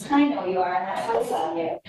I know you are, and that's why I love you.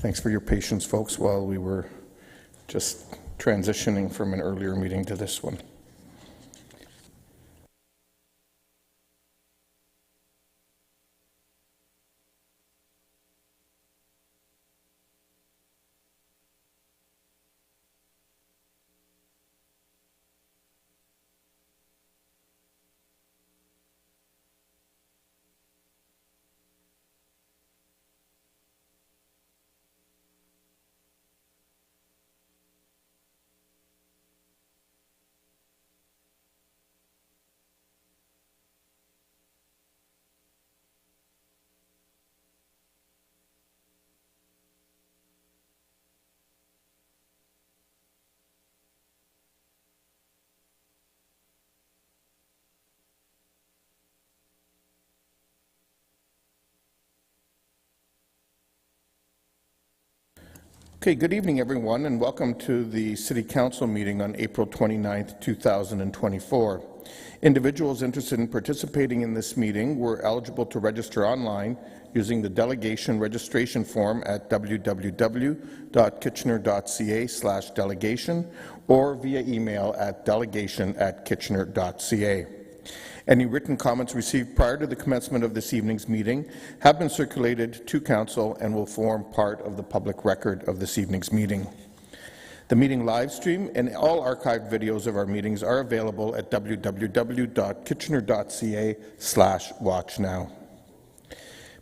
Thanks for your patience, folks, while we were just transitioning from an earlier meeting to this one. Okay, good evening, everyone, and welcome to the City Council meeting on April 29th, 2024. Individuals interested in participating in this meeting were eligible to register online using the delegation registration form at www.kitchener.ca/delegation or via email at delegation@kitchener.ca. Any written comments received prior to the commencement of this evening's meeting have been circulated to Council and will form part of the public record of this evening's meeting. The meeting live stream and all archived videos of our meetings are available at www.kitchener.ca/watchnow.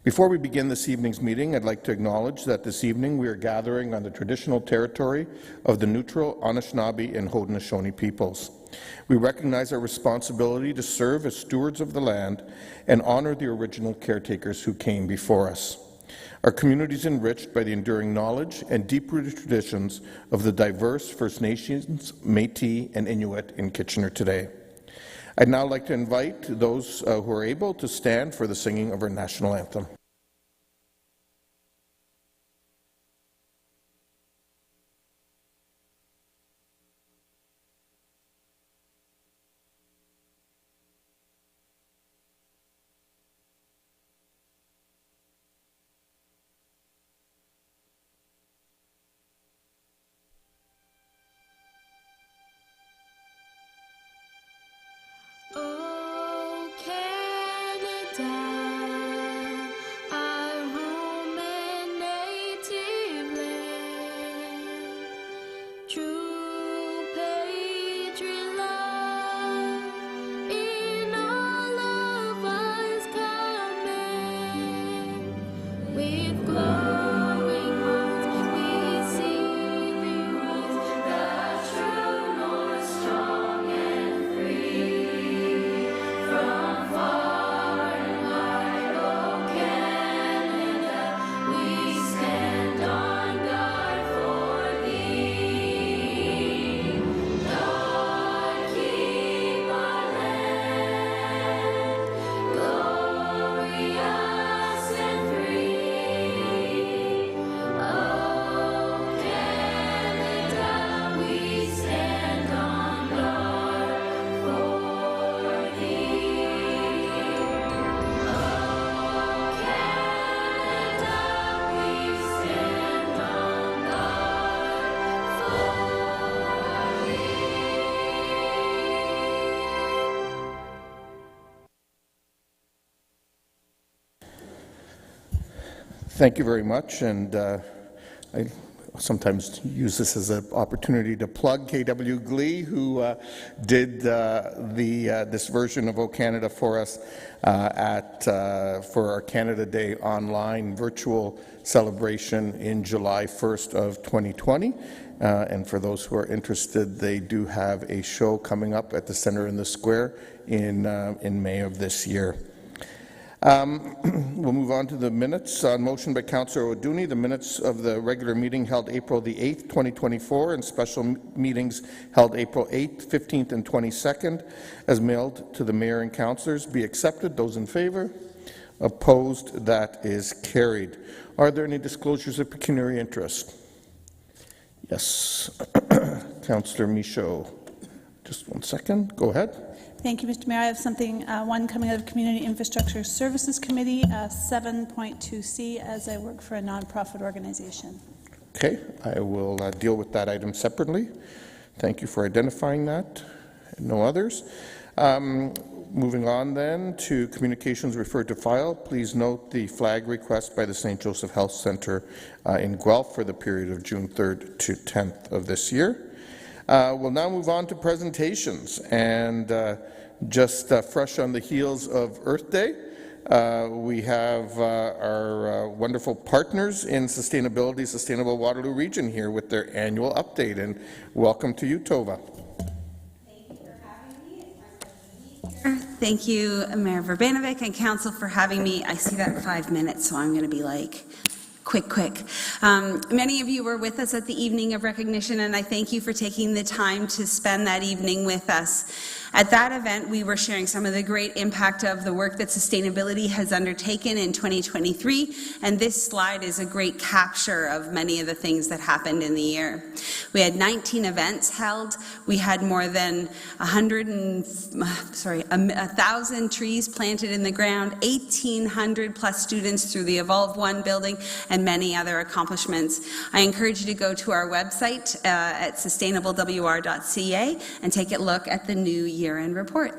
Before we begin this evening's meeting, I'd like to acknowledge that this evening we are gathering on the traditional territory of the neutral Anishinaabe and Haudenosaunee peoples. We recognize our responsibility to serve as stewards of the land and honor the original caretakers who came before us. Our community is enriched by the enduring knowledge and deep-rooted traditions of the diverse First Nations, Métis, and Inuit in Kitchener today. I'd now like to invite those who are able to stand for the singing of our national anthem. Oh, Canada, our home and native land, true patriot love in all of us command. With glowing hearts we sing the true north, strong and free. From far and wide Thank you very much, and I sometimes use this as an opportunity to plug KW Glee, who did this version of O Canada for us for our Canada Day online virtual celebration in July 1st of 2020. And for those who are interested, they do have a show coming up at the Centre in the Square in May of this year. We'll move on to the minutes. On motion by Councillor O'Dooney, the minutes of the regular meeting held April the 8th, 2024, and special meetings held April 8th, 15th, and 22nd, as mailed to the Mayor and Councillors, be accepted. Those in favour? Opposed? That is carried. Are there any disclosures of pecuniary interest? Yes. Councillor Michaud. Just 1 second. Go ahead. Thank you, Mr. Mayor. I have something, one coming out of Community Infrastructure Services Committee, 7.2C, as I work for a nonprofit organization. Okay, I will deal with that item separately. Thank you for identifying that. No others. Moving on then to communications referred to file. Please note the flag request by the St. Joseph Health Centre in Guelph for the period of June 3rd to 10th of this year. We'll now move on to presentations, and just fresh on the heels of Earth Day, we have our wonderful partners in sustainability, Sustainable Waterloo Region, here with their annual update, and welcome to you, Tova. Thank you, Mayor Verbanovic and Council, for having me. I see that 5 minutes, so I'm going to be like, quick. Many of you were with us at the evening of recognition, and I thank you for taking the time to spend that evening with us. At that event, we were sharing some of the great impact of the work that sustainability has undertaken in 2023, and this slide is a great capture of many of the things that happened in the year. We had 19 events held. We had more than 1,000 trees planted in the ground, 1,800 plus students through the Evolve One building, and many other accomplishments. I encourage you to go to our website at sustainablewr.ca and take a look at the new year-end report.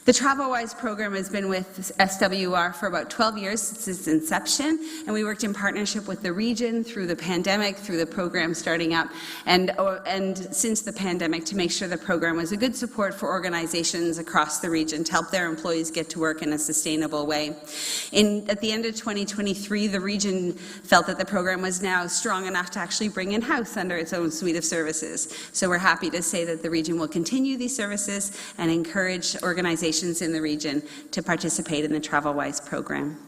The TravelWise program has been with SWR for about 12 years since its inception, and we worked in partnership with the region through the pandemic, through the program starting up, and since the pandemic, to make sure the program was a good support for organizations across the region to help their employees get to work in a sustainable way. At the end of 2023, the region felt that the program was now strong enough to actually bring in-house under its own suite of services. So we're happy to say that the region will continue these services and encourage organizations in the region to participate in the TravelWise program.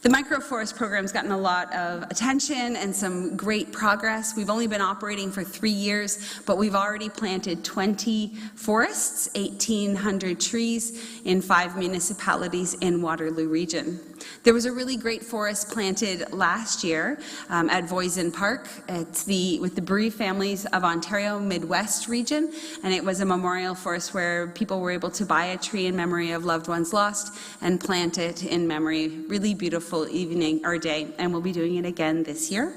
The Microforest program has gotten a lot of attention and some great progress. We've only been operating for 3 years, but we've already planted 20 forests, 1,800 trees in 5 municipalities in Waterloo Region. There was a really great forest planted last year at Voisin Park. It's with the Bree Families of Ontario Midwest Region, and it was a memorial forest where people were able to buy a tree in memory of loved ones lost and plant it in memory. Really beautiful evening or day, and we'll be doing it again this year.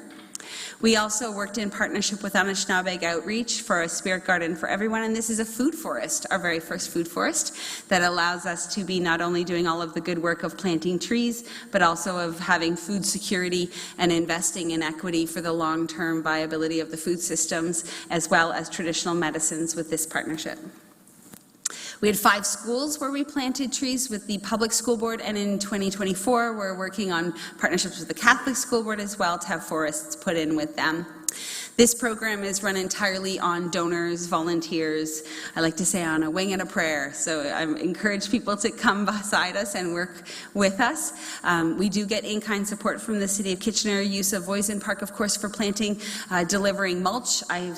We also worked in partnership with Anishinaabeg Outreach for a spirit garden for everyone, and this is a food forest, our very first food forest, that allows us to be not only doing all of the good work of planting trees, but also of having food security and investing in equity for the long-term viability of the food systems, as well as traditional medicines with this partnership. We had 5 schools where we planted trees with the public school board, and in 2024 we're working on partnerships with the Catholic school board as well to have forests put in with them. This program is run entirely on donors, volunteers, I like to say on a wing and a prayer, so I encourage people to come beside us and work with us. We do get in-kind support from the City of Kitchener, use of Voisin Park, of course, for planting, delivering mulch. I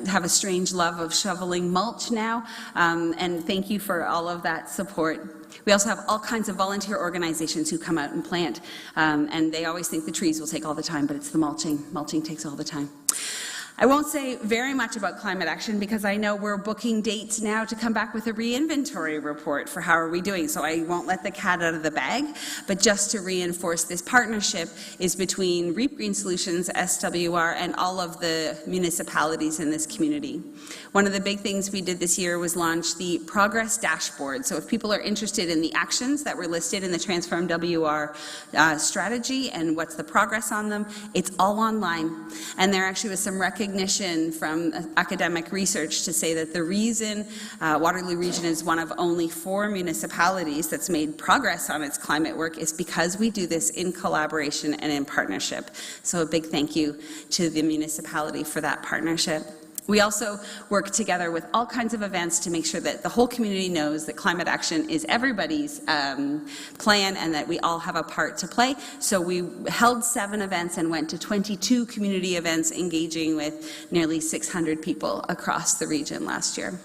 have a strange love of shoveling mulch now, and thank you for all of that support. We also have all kinds of volunteer organizations who come out and plant, and they always think the trees will take all the time, but it's the mulching. Mulching takes all the time. I won't say very much about climate action because I know we're booking dates now to come back with a reinventory report for how are we doing, so I won't let the cat out of the bag. But just to reinforce, this partnership is between Reap Green Solutions, SWR, and all of the municipalities in this community. One of the big things we did this year was launch the Progress Dashboard. So if people are interested in the actions that were listed in the Transform WR strategy and what's the progress on them, it's all online. And there actually was some recognition from academic research to say that the reason Waterloo Region is one of only 4 municipalities that's made progress on its climate work is because we do this in collaboration and in partnership. So a big thank you to the municipality for that partnership. We also work together with all kinds of events to make sure that the whole community knows that climate action is everybody's plan and that we all have a part to play. So we held 7 events and went to 22 community events, engaging with nearly 600 people across the region last year.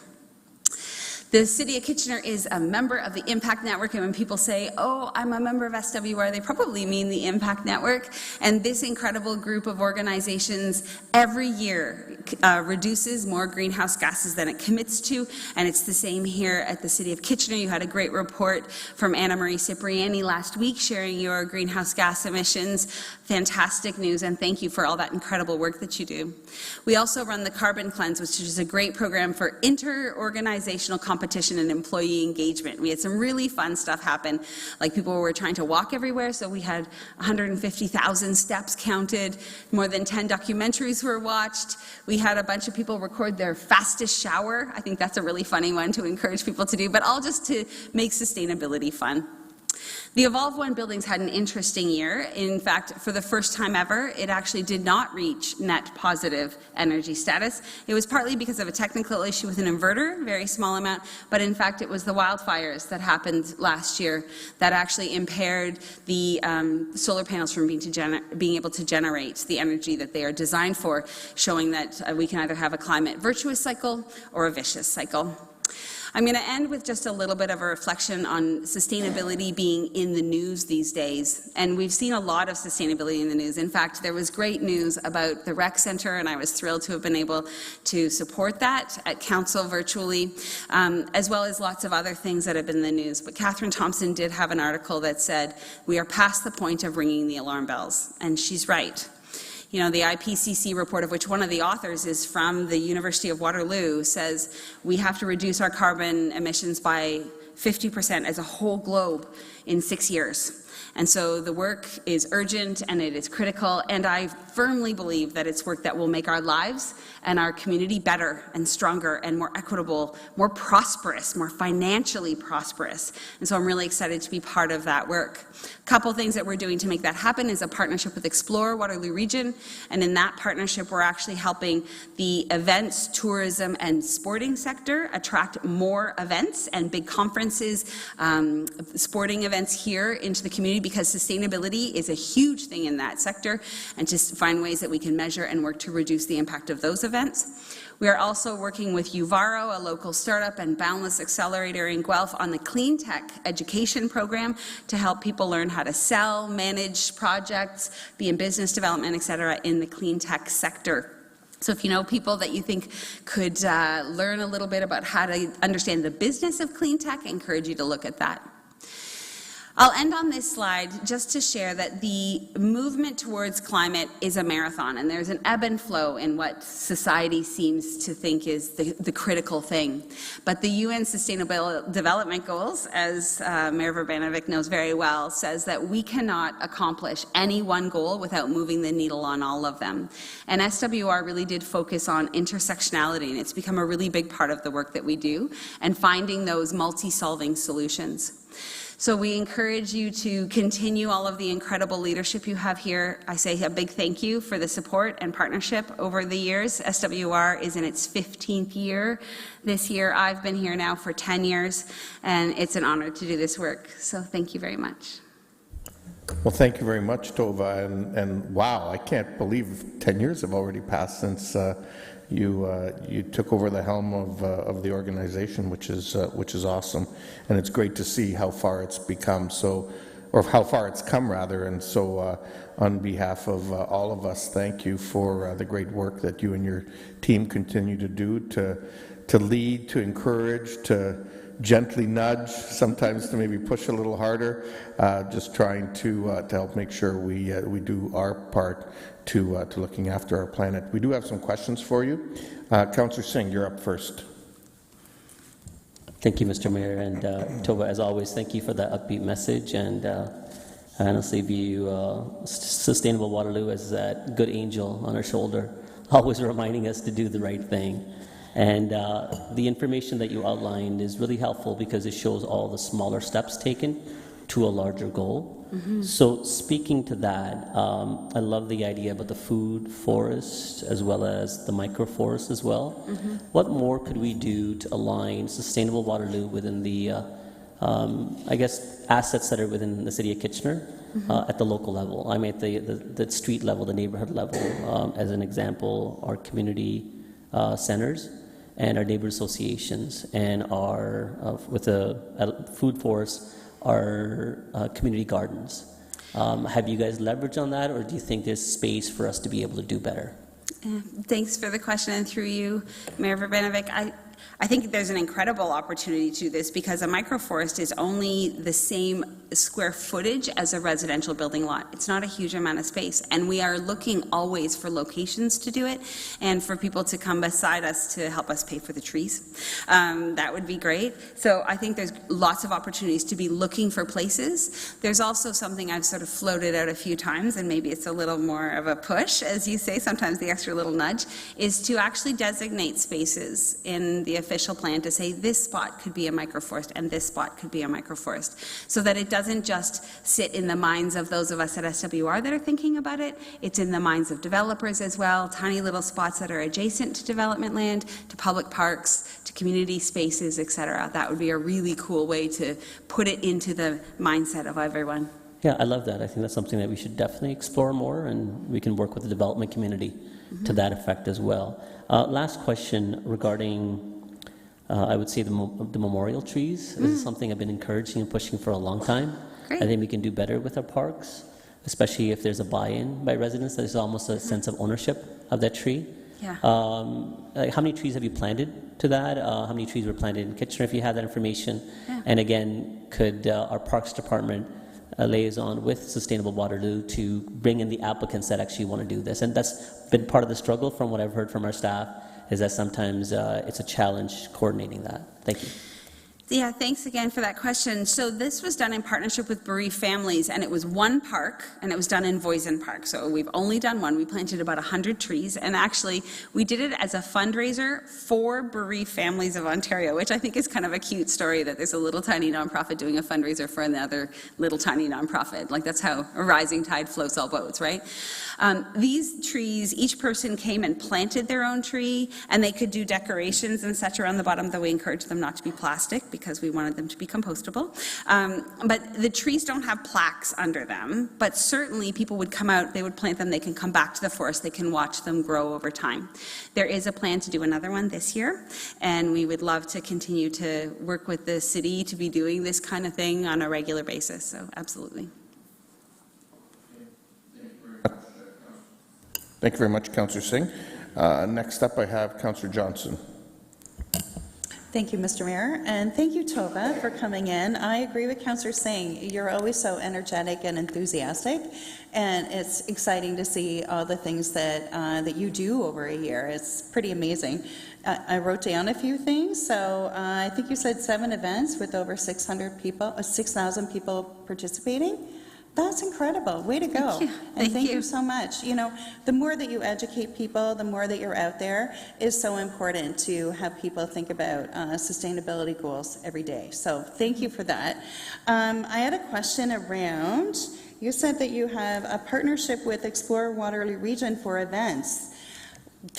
The City of Kitchener is a member of the Impact Network, and when people say, oh, I'm a member of SWR, they probably mean the Impact Network. And this incredible group of organizations every year reduces more greenhouse gases than it commits to, and it's the same here at the City of Kitchener. You had a great report from Anna Marie Cipriani last week sharing your greenhouse gas emissions. Fantastic news, and thank you for all that incredible work that you do. We also run the Carbon Cleanse, which is a great program for inter-organizational competition and employee engagement. We had some really fun stuff happen, like people were trying to walk everywhere, so we had 150,000 steps counted, more than 10 documentaries were watched. We had a bunch of people record their fastest shower. I think that's a really funny one to encourage people to do, but all just to make sustainability fun. The Evolve One buildings had an interesting year. In fact, for the first time ever, it actually did not reach net positive energy status. It was partly because of a technical issue with an inverter, very small amount, but in fact it was the wildfires that happened last year that actually impaired the solar panels from being able to generate the energy that they are designed for, showing that we can either have a climate virtuous cycle or a vicious cycle. I'm going to end with just a little bit of a reflection on sustainability being in the news these days. And we've seen a lot of sustainability in the news. In fact, there was great news about the rec center, and I was thrilled to have been able to support that at council virtually, as well as lots of other things that have been in the news. But Catherine Thompson did have an article that said, we are past the point of ringing the alarm bells. And she's right. You know, the IPCC report, of which one of the authors is from the University of Waterloo, says we have to reduce our carbon emissions by 50% as a whole globe in 6 years. And so the work is urgent and it is critical, and I firmly believe that it's work that will make our lives and our community better and stronger and more equitable, more prosperous, more financially prosperous. And so I'm really excited to be part of that work. A couple things that we're doing to make that happen is a partnership with Explore Waterloo Region, and in that partnership we're actually helping the events, tourism and sporting sector attract more events and big conferences, sporting events here into the community, because sustainability is a huge thing in that sector, and just find ways that we can measure and work to reduce the impact of those events. We are also working with Uvaro, a local startup, and Boundless Accelerator in Guelph on the Clean Tech education program to help people learn how to sell, manage projects, be in business development, etc., in the clean tech sector. So if you know people that you think could learn a little bit about how to understand the business of clean tech, I encourage you to look at that. I'll end on this slide just to share that the movement towards climate is a marathon, and there's an ebb and flow in what society seems to think is the critical thing. But the UN Sustainable Development Goals, as Mayor Verbanovic knows very well, says that we cannot accomplish any one goal without moving the needle on all of them. And SWR really did focus on intersectionality, and it's become a really big part of the work that we do, and finding those multi-solving solutions. So we encourage you to continue all of the incredible leadership you have here. I say a big thank you for the support and partnership over the years. SWR is in its 15th year this year. I've been here now for 10 years, and it's an honor to do this work. So thank you very much. Well, thank you very much, Tova. And wow, I can't believe 10 years have already passed since you took over the helm of the organization, which is awesome, and it's great to see how far it's become. So or how far it's come rather. And so on behalf of all of us, thank you for the great work that you and your team continue to do to lead, to encourage, to gently nudge, sometimes to maybe push a little harder, just trying to help make sure we do our part to looking after our planet. We do have some questions for you. Councillor Singh, you're up first. Thank you, Mr. Mayor, and Tova, as always, thank you for that upbeat message, and I honestly view Sustainable Waterloo as that good angel on our shoulder, always reminding us to do the right thing. And the information that you outlined is really helpful because it shows all the smaller steps taken to a larger goal. So speaking to that, I love the idea about the food forest as well as the microforest as well. What more could we do to align Sustainable Waterloo within the, I guess, assets that are within the City of Kitchener at the local level? I mean, at the street level, the neighborhood level, as an example, our community centers and our neighbor associations, and our, with the food forest, our community gardens. Have you guys leveraged on that, or do you think there's space for us to be able to do better? Thanks for the question, and through you, Mayor Verbanovic, I think there's an incredible opportunity to do this because a microforest is only the same square footage as a residential building lot. It's not a huge amount of space, and we are looking always for locations to do it and for people to come beside us to help us pay for the trees. That would be great. So I think there's lots of opportunities to be looking for places. There's also something I've sort of floated out a few times, and maybe it's a little more of a push, as you say, sometimes the extra little nudge, is to actually designate spaces in the official plan to say this spot could be a microforest and this spot could be a microforest, so that it doesn't just sit in the minds of those of us at SWR that are thinking about it. It's in the minds of developers as well, tiny little spots that are adjacent to development land, to public parks, to community spaces, etc. That would be a really cool way to put it into the mindset of everyone. Yeah, I love that. I think that's something that we should definitely explore more, and we can work with the development community to that effect as well. Last question regarding I would say the memorial trees. This is something I've been encouraging and pushing for a long time. Great. I think we can do better with our parks, especially if there's a buy-in by residents. There's almost a sense of ownership of that tree. Yeah. How many trees have you planted to that? How many trees were planted in Kitchener, if you have that information? Yeah. And again, could our Parks Department liaison with Sustainable Waterloo to bring in the applicants that actually want to do this? And that's been part of the struggle from what I've heard from our staff, is that sometimes it's a challenge coordinating that. Thank you. Yeah, thanks again for that question. So this was done in partnership with bereaved families, and it was one park, and it was done in Voisin Park. So we've only done one. We planted about 100 trees, and actually we did it as a fundraiser for bereaved families of Ontario, which I think is kind of a cute story, that there's a little tiny nonprofit doing a fundraiser for another little tiny nonprofit. Like, that's how a rising tide floats all boats, right? These trees, each person came and planted their own tree, and they could do decorations and such around the bottom, though we encouraged them not to be plastic because we wanted them to be compostable. But the trees don't have plaques under them, but certainly people would come out, they would plant them, they can come back to the forest, they can watch them grow over time. There is a plan to do another one this year, and we would love to continue to work with the city to be doing this kind of thing on a regular basis, so absolutely. Thank you very much, Councillor Singh. Next up, I have Councillor Johnson. Thank you, Mr. Mayor, and thank you, Tova, for coming in. I agree with Councillor Singh. You're always so energetic and enthusiastic, and it's exciting to see all the things that that you do over a year. It's pretty amazing. I wrote down a few things. So I think you said 7 events with over 600 people, 6,000 people participating. That's incredible. Way to go. Thank you so much. You know, the more that you educate people, the more that you're out there, is so important to have people think about sustainability goals every day. So thank you for that. I had a question around, you said that you have a partnership with Explore Waterloo Region for events.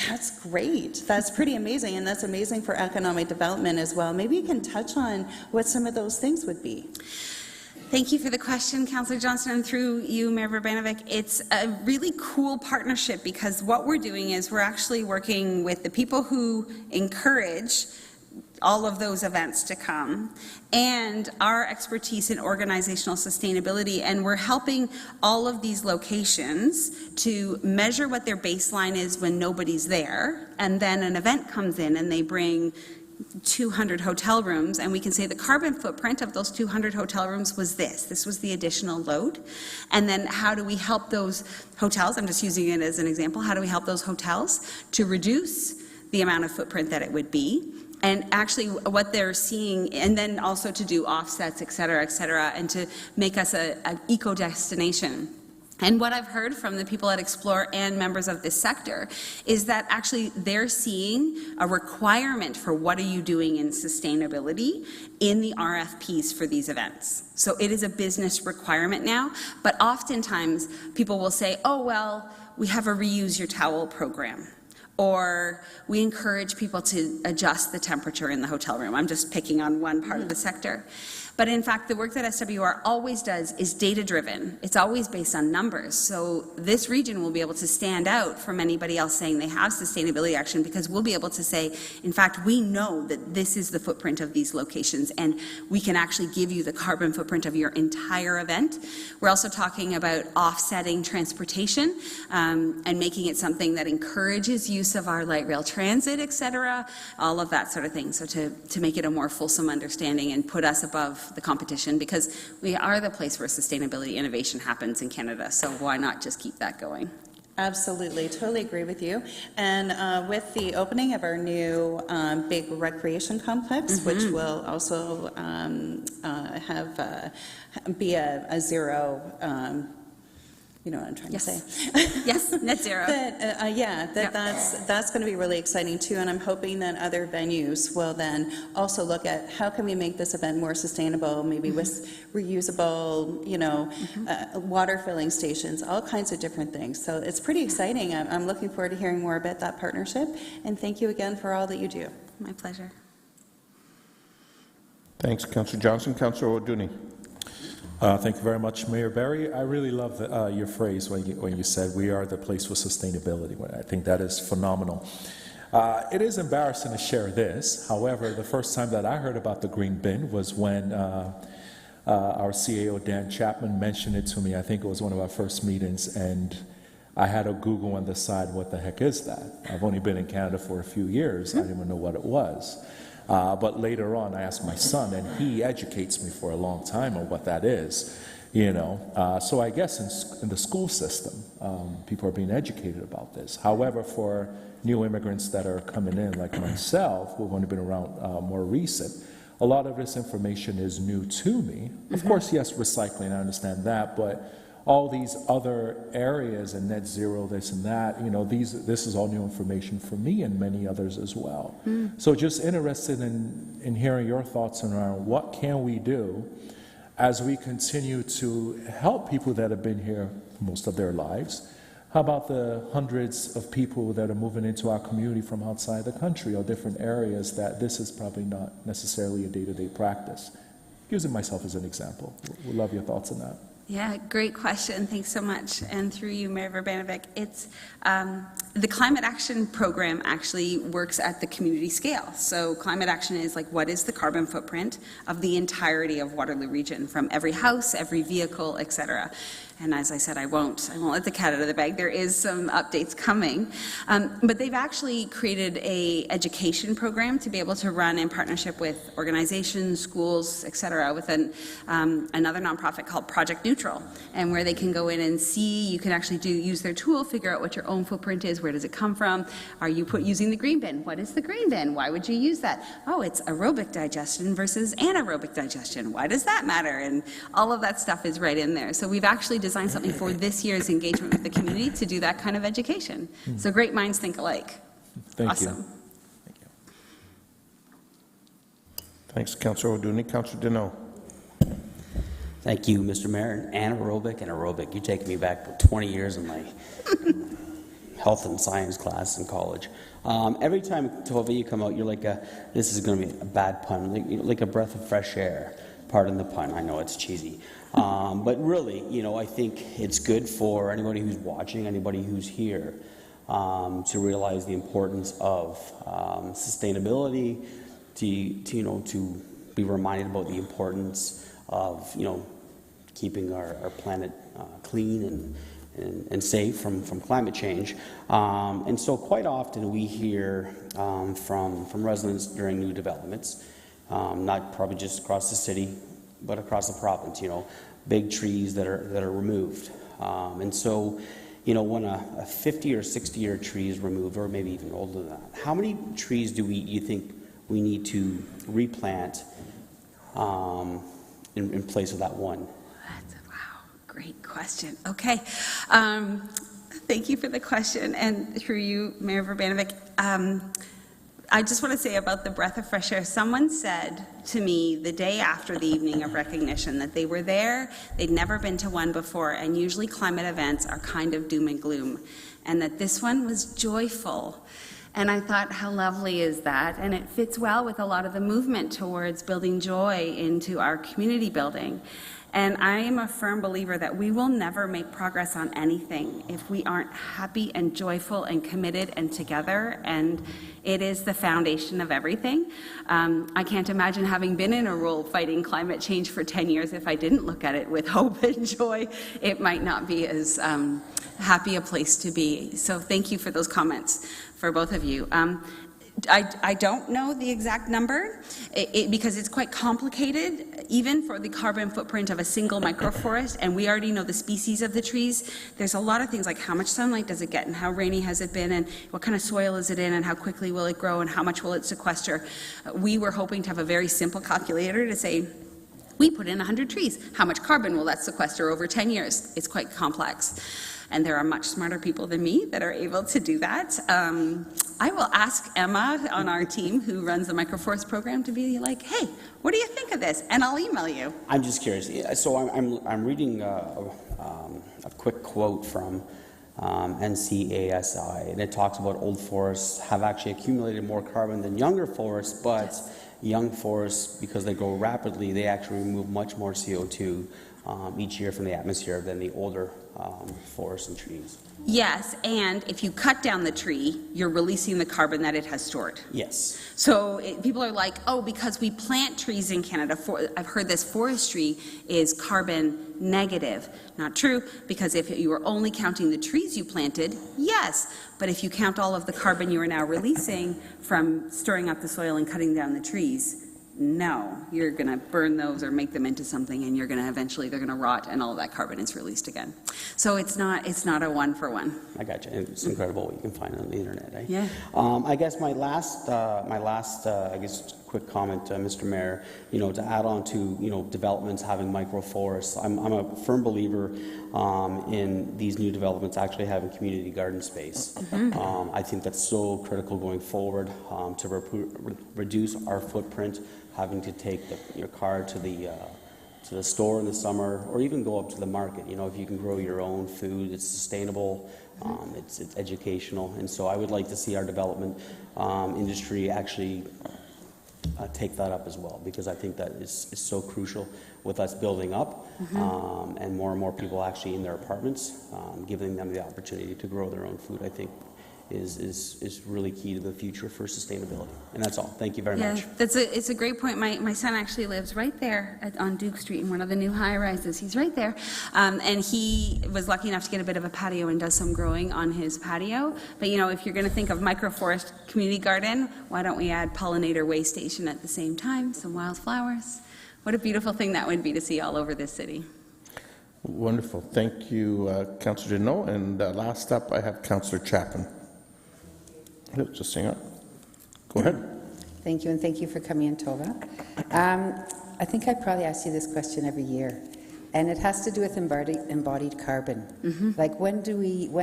That's great. That's pretty amazing, and that's amazing for economic development as well. Maybe you can touch on what some of those things would be. Thank you for the question, Councillor Johnson, and through you, Mayor Verbanovic. It's a really cool partnership because what we're doing is we're actually working with the people who encourage all of those events to come, and our expertise in organizational sustainability. And we're helping all of these locations to measure what their baseline is when nobody's there, and then an event comes in and they bring 200 hotel rooms, and we can say the carbon footprint of those 200 hotel rooms was this. This was the additional load. And then how do we help those hotels, I'm just using it as an example, how do we help those hotels to reduce the amount of footprint that it would be? And actually what they're seeing, and then also to do offsets, et cetera, and to make us an eco destination. And what I've heard from the people at Explore and members of this sector is that actually they're seeing a requirement for what are you doing in sustainability in the RFPs for these events. So it is a business requirement now, but oftentimes people will say, oh, well, we have a reuse your towel program. Or we encourage people to adjust the temperature in the hotel room. I'm just picking on one part of the sector. But in fact, the work that SWR always does is data-driven. It's always based on numbers. So this region will be able to stand out from anybody else saying they have sustainability action, because we'll be able to say, in fact, we know that this is the footprint of these locations, and we can actually give you the carbon footprint of your entire event. We're also talking about offsetting transportation and making it something that encourages use of our light rail transit, et cetera, all of that sort of thing. So to make it a more fulsome understanding and put us above the competition, because we are the place where sustainability innovation happens in Canada. So why not just keep that going? Absolutely, totally agree with you. And with the opening of our new big recreation complex, which will also be a zero, you know what I'm trying to say. Yes, net zero. That's going to be really exciting too, and I'm hoping that other venues will then also look at how can we make this event more sustainable, maybe with reusable, you know, water filling stations, all kinds of different things. So it's pretty exciting. I'm looking forward to hearing more about that partnership, and thank you again for all that you do. My pleasure. Thanks, Councillor Johnson. Councillor O'Dooney. Thank you very much, Mayor Barry. I really love your phrase when you said we are the place for sustainability. I think that is phenomenal. It is embarrassing to share this. However, the first time that I heard about the green bin was when our CAO, Dan Chapman, mentioned it to me. I think it was one of our first meetings, and I had to Google on the side, what the heck is that? I've only been in Canada for a few years. I didn't even know what it was. But later on, I asked my son, and he educates me for a long time on what that is, you know. So I guess in the school system, people are being educated about this. However, for new immigrants that are coming in, like myself, who've only been around more recent, a lot of this information is new to me. Of course, yes, recycling, I understand that, but all these other areas and net zero, this and that, you know, this is all new information for me and many others as well. So just interested in hearing your thoughts around what can we do as we continue to help people that have been here most of their lives. How about the hundreds of people that are moving into our community from outside the country or different areas that this is probably not necessarily a day-to-day practice? Using myself as an example. We'd love your thoughts on that. Yeah, great question. Thanks so much. And through you, Mayor Verbanovic, it's the Climate Action Program actually works at the community scale. So climate action is like, what is the carbon footprint of the entirety of Waterloo Region, from every house, every vehicle, et cetera. And as I said, I won't let the cat out of the bag. There is some updates coming. But they've actually created a education program to be able to run in partnership with organizations, schools, et cetera, with another nonprofit called Project Neutral, and where they can go in and see, you can actually use their tool, figure out what your own footprint is, where does it come from, are you using the green bin, what is the green bin, why would you use that, oh, it's aerobic digestion versus anaerobic digestion, why does that matter, and all of that stuff is right in there. So we've actually designed something for this year's engagement with the community to do that kind of education. So great minds think alike. Thank awesome. you. Thanks, Councillor O'Dooney. Councillor Deneau. Thank you, Mr. Mayor. Anaerobic and aerobic. You take me back 20 years in my health and science class in college. Every time, Tova, you come out, you're like, this is going to be a bad pun, like a breath of fresh air. Pardon the pun. I know it's cheesy. But really, you know, I think it's good for anybody who's watching, anybody who's here, to realize the importance of sustainability, to be reminded about the importance of, keeping our planet clean and safe from climate change. And so quite often we hear from residents during new developments, not probably just across the city, but across the province, big trees that are removed. And so, when a 50 or 60-year tree is removed, or maybe even older than that, how many trees do you think we need to replant in place of that one? Wow, great question. Okay. Thank you for the question. And through you, Mayor Verbanovic, I just want to say about the breath of fresh air. Someone said to me the day after the evening of recognition that they were there, they'd never been to one before, and usually climate events are kind of doom and gloom, and that this one was joyful. And I thought, how lovely is that? And it fits well with a lot of the movement towards building joy into our community building. And I am a firm believer that we will never make progress on anything if we aren't happy and joyful and committed and together, and it is the foundation of everything. I can't imagine having been in a role fighting climate change for 10 years if I didn't look at it with hope and joy. It might not be as happy a place to be. So thank you for those comments for both of you. I don't know the exact number because it's quite complicated, even for the carbon footprint of a single microforest, and we already know the species of the trees. There's a lot of things like how much sunlight does it get, and how rainy has it been, and what kind of soil is it in, and how quickly will it grow, and how much will it sequester. We were hoping to have a very simple calculator to say, we put in 100 trees. How much carbon will that sequester over 10 years? It's quite complex. And there are much smarter people than me that are able to do that. I will ask Emma on our team who runs the Microforest program to be like, hey, what do you think of this? And I'll email you. I'm just curious. So I'm reading a quick quote from NCASI, and it talks about old forests have actually accumulated more carbon than younger forests, but young forests, because they grow rapidly, they actually remove much more CO2 each year from the atmosphere than the older forests and trees. Yes, and if you cut down the tree, you're releasing the carbon that it has stored. Yes. So people are like, oh, because we plant trees in Canada, I've heard this forestry is carbon negative. Not true, because if you were only counting the trees you planted, yes, but if you count all of the carbon you are now releasing from stirring up the soil and cutting down the trees, no, you're going to burn those or make them into something, and you're going to eventually they're going to rot, and all of that carbon is released again. So it's not a one for one. I got you. It's incredible what you can find on the internet. Eh? Yeah. I guess my last I guess quick comment, Mr. Mayor. To add on to developments having microforests. I'm a firm believer in these new developments actually having community garden space. I think that's so critical going forward to reduce our footprint, having to take your car to the store in the summer, or even go up to the market. If you can grow your own food, it's sustainable, it's educational, and so I would like to see our development industry actually take that up as well, because I think that is so crucial with us building up, and more people actually in their apartments, giving them the opportunity to grow their own food, I think is really key to the future for sustainability. And that's all. Thank you very much. It's a great point. My son actually lives right there on Duke Street in one of the new high-rises. He's right there. And he was lucky enough to get a bit of a patio and does some growing on his patio. But if you're going to think of microforest community garden, why don't we add pollinator way station at the same time, some wildflowers? What a beautiful thing that would be to see all over this city. Wonderful. Thank you, Councillor Deneau. And last up, I have Councillor Chapman. Just hang on. Go ahead. Thank you, and thank you for coming in, Tova. I think I probably ask you this question every year, and it has to do with embodied carbon. Like when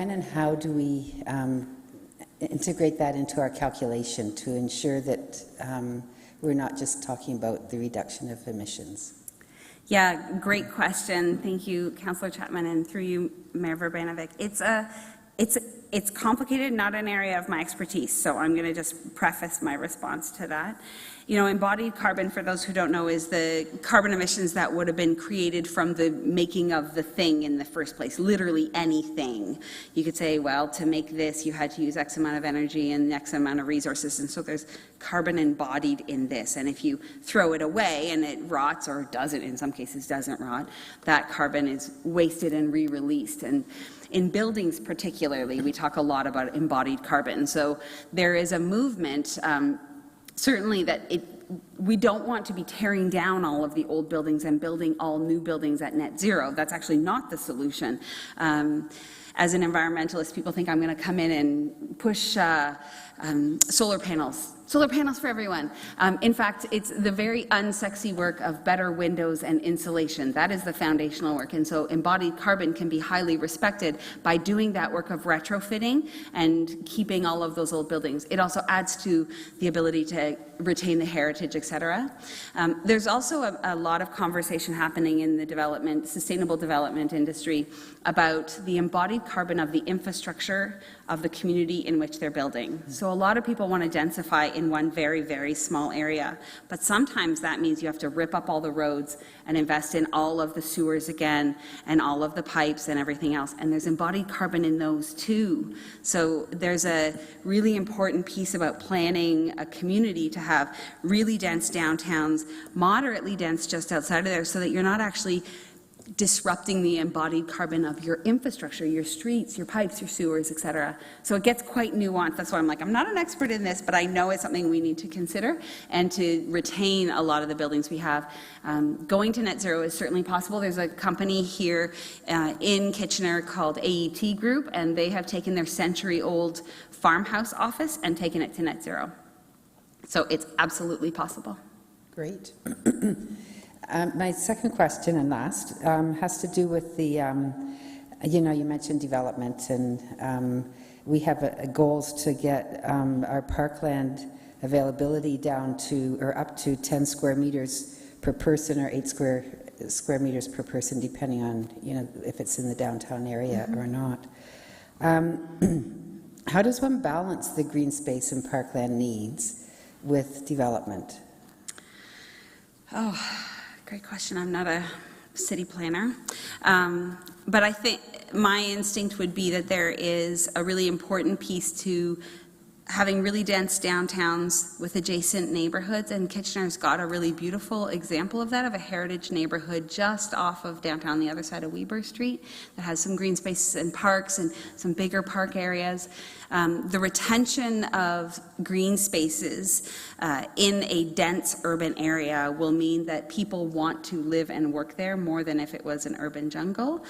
and how do we integrate that into our calculation to ensure that we're not just talking about the reduction of emissions? Yeah, great question. Thank you, Councillor Chapman, and through you, Mayor Verbanovic. it's complicated, not an area of my expertise, so I'm going to just preface my response to that. You know, embodied carbon, for those who don't know, is the carbon emissions that would have been created from the making of the thing in the first place, literally anything. You could say, well, to make this, you had to use X amount of energy and X amount of resources, and so there's carbon embodied in this. And if you throw it away and it rots, or doesn't, in some cases doesn't rot, that carbon is wasted and re-released. And in buildings particularly, we talk a lot about embodied carbon. So there is a movement, certainly that we don't want to be tearing down all of the old buildings and building all new buildings at net zero. That's actually not the solution. As an environmentalist, people think I'm going to come in and push solar panels. Solar panels for everyone. In fact, it's the very unsexy work of better windows and insulation. That is the foundational work. And so embodied carbon can be highly respected by doing that work of retrofitting and keeping all of those old buildings. It also adds to the ability to retain the heritage, et cetera. There's also a lot of conversation happening in the sustainable development industry about the embodied carbon of the infrastructure of the community in which they're building. So a lot of people want to densify in one very, very small area, but sometimes that means you have to rip up all the roads and invest in all of the sewers again and all of the pipes and everything else, and there's embodied carbon in those too. So there's a really important piece about planning a community to have really dense downtowns, moderately dense just outside of there, so that you're not actually disrupting the embodied carbon of your infrastructure, your streets, your pipes, your sewers, et cetera. So it gets quite nuanced. That's why I'm like, I'm not an expert in this, but I know it's something we need to consider and to retain a lot of the buildings we have. Going to net zero is certainly possible. There's a company here in Kitchener called AET Group, and they have taken their century-old farmhouse office and taken it to net zero. So it's absolutely possible. Great. My second question and last has to do with the, you mentioned development, and we have goals to get our parkland availability down to, or up to 10 square meters per person or 8 square meters per person, depending on, if it's in the downtown area or not. How does one balance the green space and parkland needs with development? Oh, great question. I'm not a city planner. But I think my instinct would be that there is a really important piece to having really dense downtowns with adjacent neighborhoods, and Kitchener's got a really beautiful example of that, of a heritage neighborhood just off of downtown, the other side of Weber Street, that has some green spaces and parks and some bigger park areas. The retention of green spaces in a dense urban area will mean that people want to live and work there more than if it was an urban jungle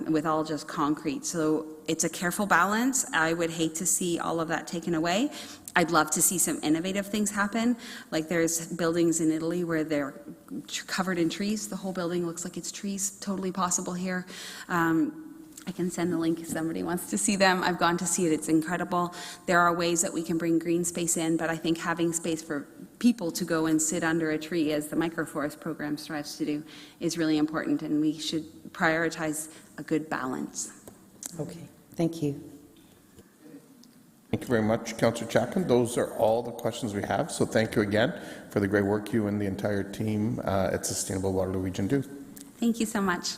with all just concrete. So it's a careful balance. I would hate to see all of that taken away. I'd love to see some innovative things happen. Like there's buildings in Italy where they're covered in trees. The whole building looks like it's trees. Totally possible here. I can send the link if somebody wants to see them. I've gone to see it. It's incredible. There are ways that we can bring green space in, but I think having space for people to go and sit under a tree, as the microforest program strives to do, is really important, and we should prioritize a good balance. Okay, thank you. Thank you very much, Councillor Chapman. Those are all the questions we have, so thank you again for the great work you and the entire team at Sustainable Waterloo Region do. Thank you so much.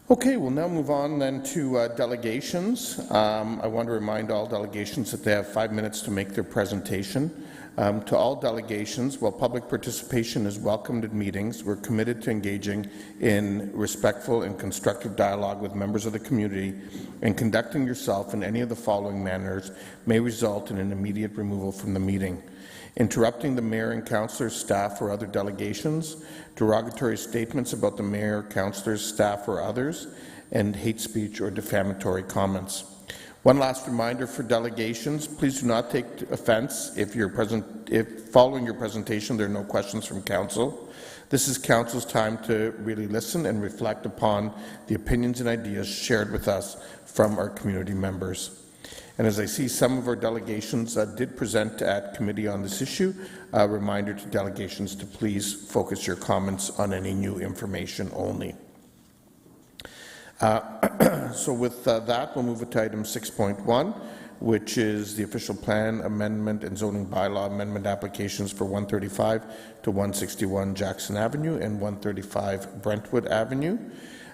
Okay, we'll now move on then to delegations. I want to remind all delegations that they have 5 minutes to make their presentation. To all delegations, while public participation is welcomed at meetings, we're committed to engaging in respectful and constructive dialogue with members of the community, and conducting yourself in any of the following manners may result in an immediate removal from the meeting: interrupting the mayor and councillors, staff, or other delegations, derogatory statements about the mayor, councillors, staff, or others, and hate speech or defamatory comments. One last reminder for delegations: please do not take offence if following your presentation there are no questions from council. This is council's time to really listen and reflect upon the opinions and ideas shared with us from our community members. And as I see some of our delegations did present at committee on this issue, a reminder to delegations to please focus your comments on any new information only. So with that, we'll move to item 6.1, which is the official plan amendment and zoning bylaw amendment applications for 135 to 161 Jackson Avenue and 135 Brentwood Avenue.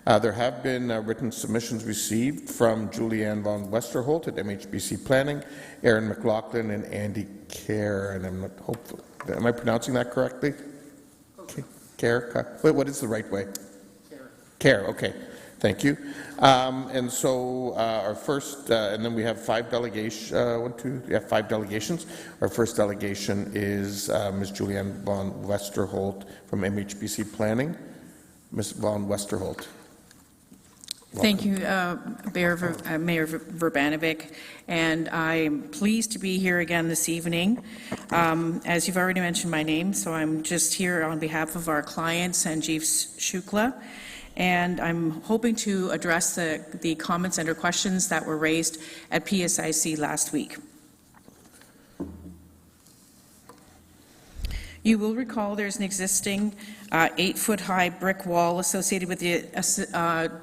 There have been written submissions received from Julianne von Westerholt at MHBC Planning, Aaron McLaughlin, and Andy Kerr. And I'm not hopeful. Am I pronouncing that correctly? Kerr? Wait, what is the right way? Kerr. Okay. Thank you. And so our first, and then we have five delegations. Five delegations. Our first delegation is Ms. Julianne von Westerholt from MHBC Planning. Ms. von Westerholt. Thank you, Mayor Verbanovic, and I'm pleased to be here again this evening. As you've already mentioned my name, so I'm just here on behalf of our client, Sanjeev Shukla, and I'm hoping to address the comments and or questions that were raised at PSIC last week. You will recall there's an existing 8-foot-high brick wall associated with the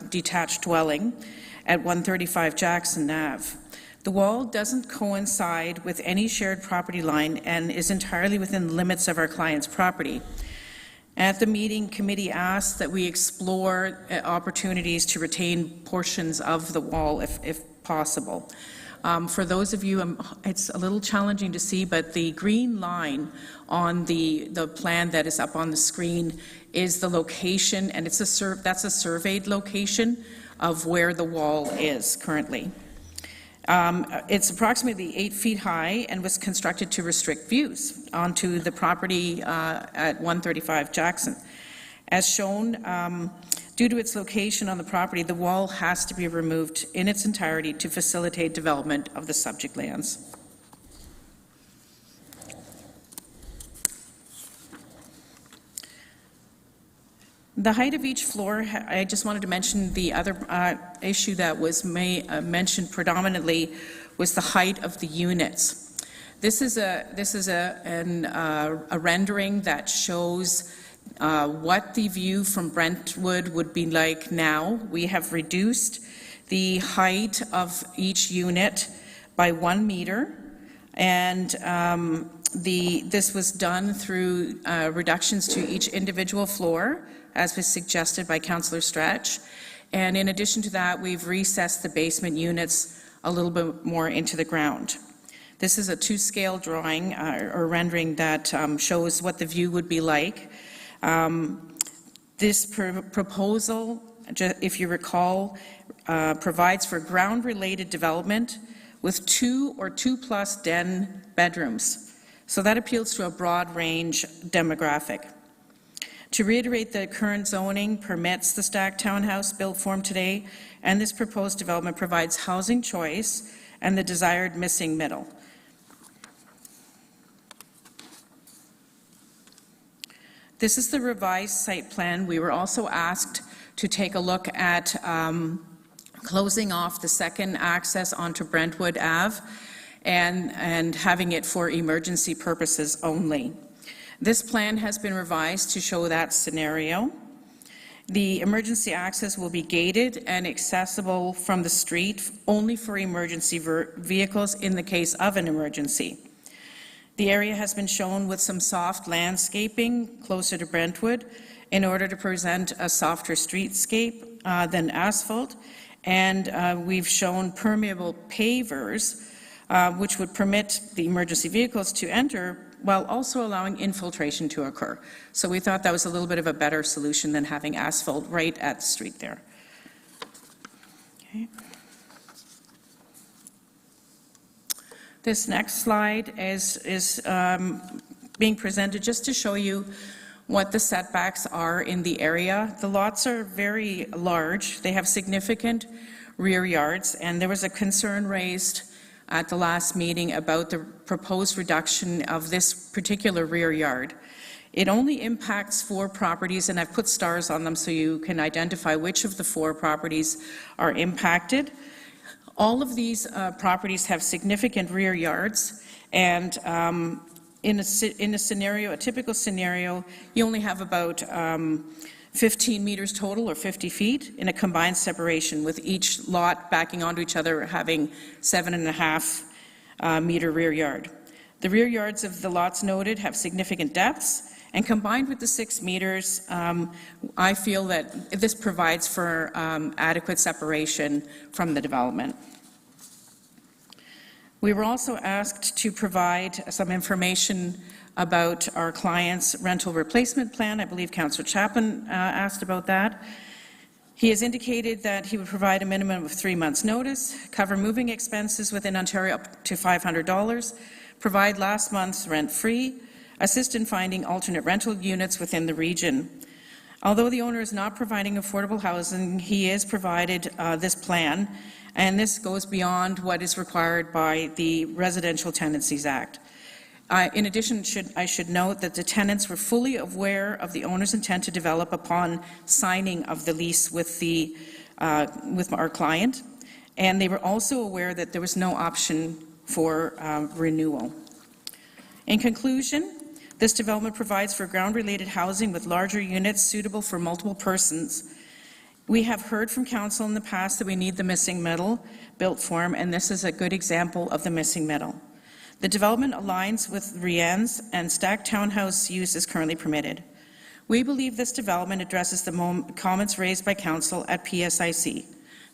detached dwelling at 135 Jackson Ave. The wall doesn't coincide with any shared property line and is entirely within the limits of our client's property. At the meeting, committee asked that we explore opportunities to retain portions of the wall if possible. For those of you, it's a little challenging to see, but the green line on the plan that is up on the screen is the location, and that's a surveyed location of where the wall is currently. It's approximately 8 feet high and was constructed to restrict views onto the property at 135 Jackson. As shown, due to its location on the property, the wall has to be removed in its entirety to facilitate development of the subject lands. The height of each floor, I just wanted to mention the other issue that was mentioned predominantly was the height of the units. This is a rendering that shows what the view from Brentwood would be like now. We have reduced the height of each unit by 1 meter, and this was done through reductions to each individual floor, as was suggested by Councillor Stretch. And in addition to that, we've recessed the basement units a little bit more into the ground. This is a 2-scale drawing or rendering that shows what the view would be like. This proposal, if you recall, provides for ground-related development with 2 or 2+ den bedrooms. So that appeals to a broad range demographic. To reiterate, the current zoning permits the stacked townhouse built form today, and this proposed development provides housing choice and the desired missing middle. This is the revised site plan. We were also asked to take a look at closing off the second access onto Brentwood Ave and having it for emergency purposes only. This plan has been revised to show that scenario. The emergency access will be gated and accessible from the street only for emergency vehicles in the case of an emergency. The area has been shown with some soft landscaping closer to Brentwood in order to present a softer streetscape than asphalt, and we've shown permeable pavers which would permit the emergency vehicles to enter while also allowing infiltration to occur. So we thought that was a little bit of a better solution than having asphalt right at the street there. Okay. This next slide is being presented just to show you what the setbacks are in the area. The lots are very large. They have significant rear yards, and there was a concern raised at the last meeting about the proposed reduction of this particular rear yard. It only impacts 4 properties, and I've put stars on them so you can identify which of the 4 properties are impacted. All of these properties have significant rear yards, and in a typical scenario, you only have about 15 meters total, or 50 feet, in a combined separation, with each lot backing onto each other having 7.5 meter rear yard. The rear yards of the lots noted have significant depths, and combined with the 6 meters, I feel that this provides for adequate separation from the development. We were also asked to provide some information about our client's rental replacement plan. I believe Councillor Chapman asked about that. He has indicated that he would provide a minimum of 3 months' notice, cover moving expenses within Ontario up to $500, provide last month's rent-free, assist in finding alternate rental units within the region. Although the owner is not providing affordable housing, he has provided this plan, and this goes beyond what is required by the Residential Tenancies Act. In addition, I should note that the tenants were fully aware of the owner's intent to develop upon signing of the lease with our client, and they were also aware that there was no option for renewal. In conclusion, this development provides for ground-related housing with larger units suitable for multiple persons. We have heard from council in the past that we need the missing middle built form, and this is a good example of the missing middle. The development aligns with Rianne's, and stacked townhouse use is currently permitted. We believe this development addresses the comments raised by council at PSIC.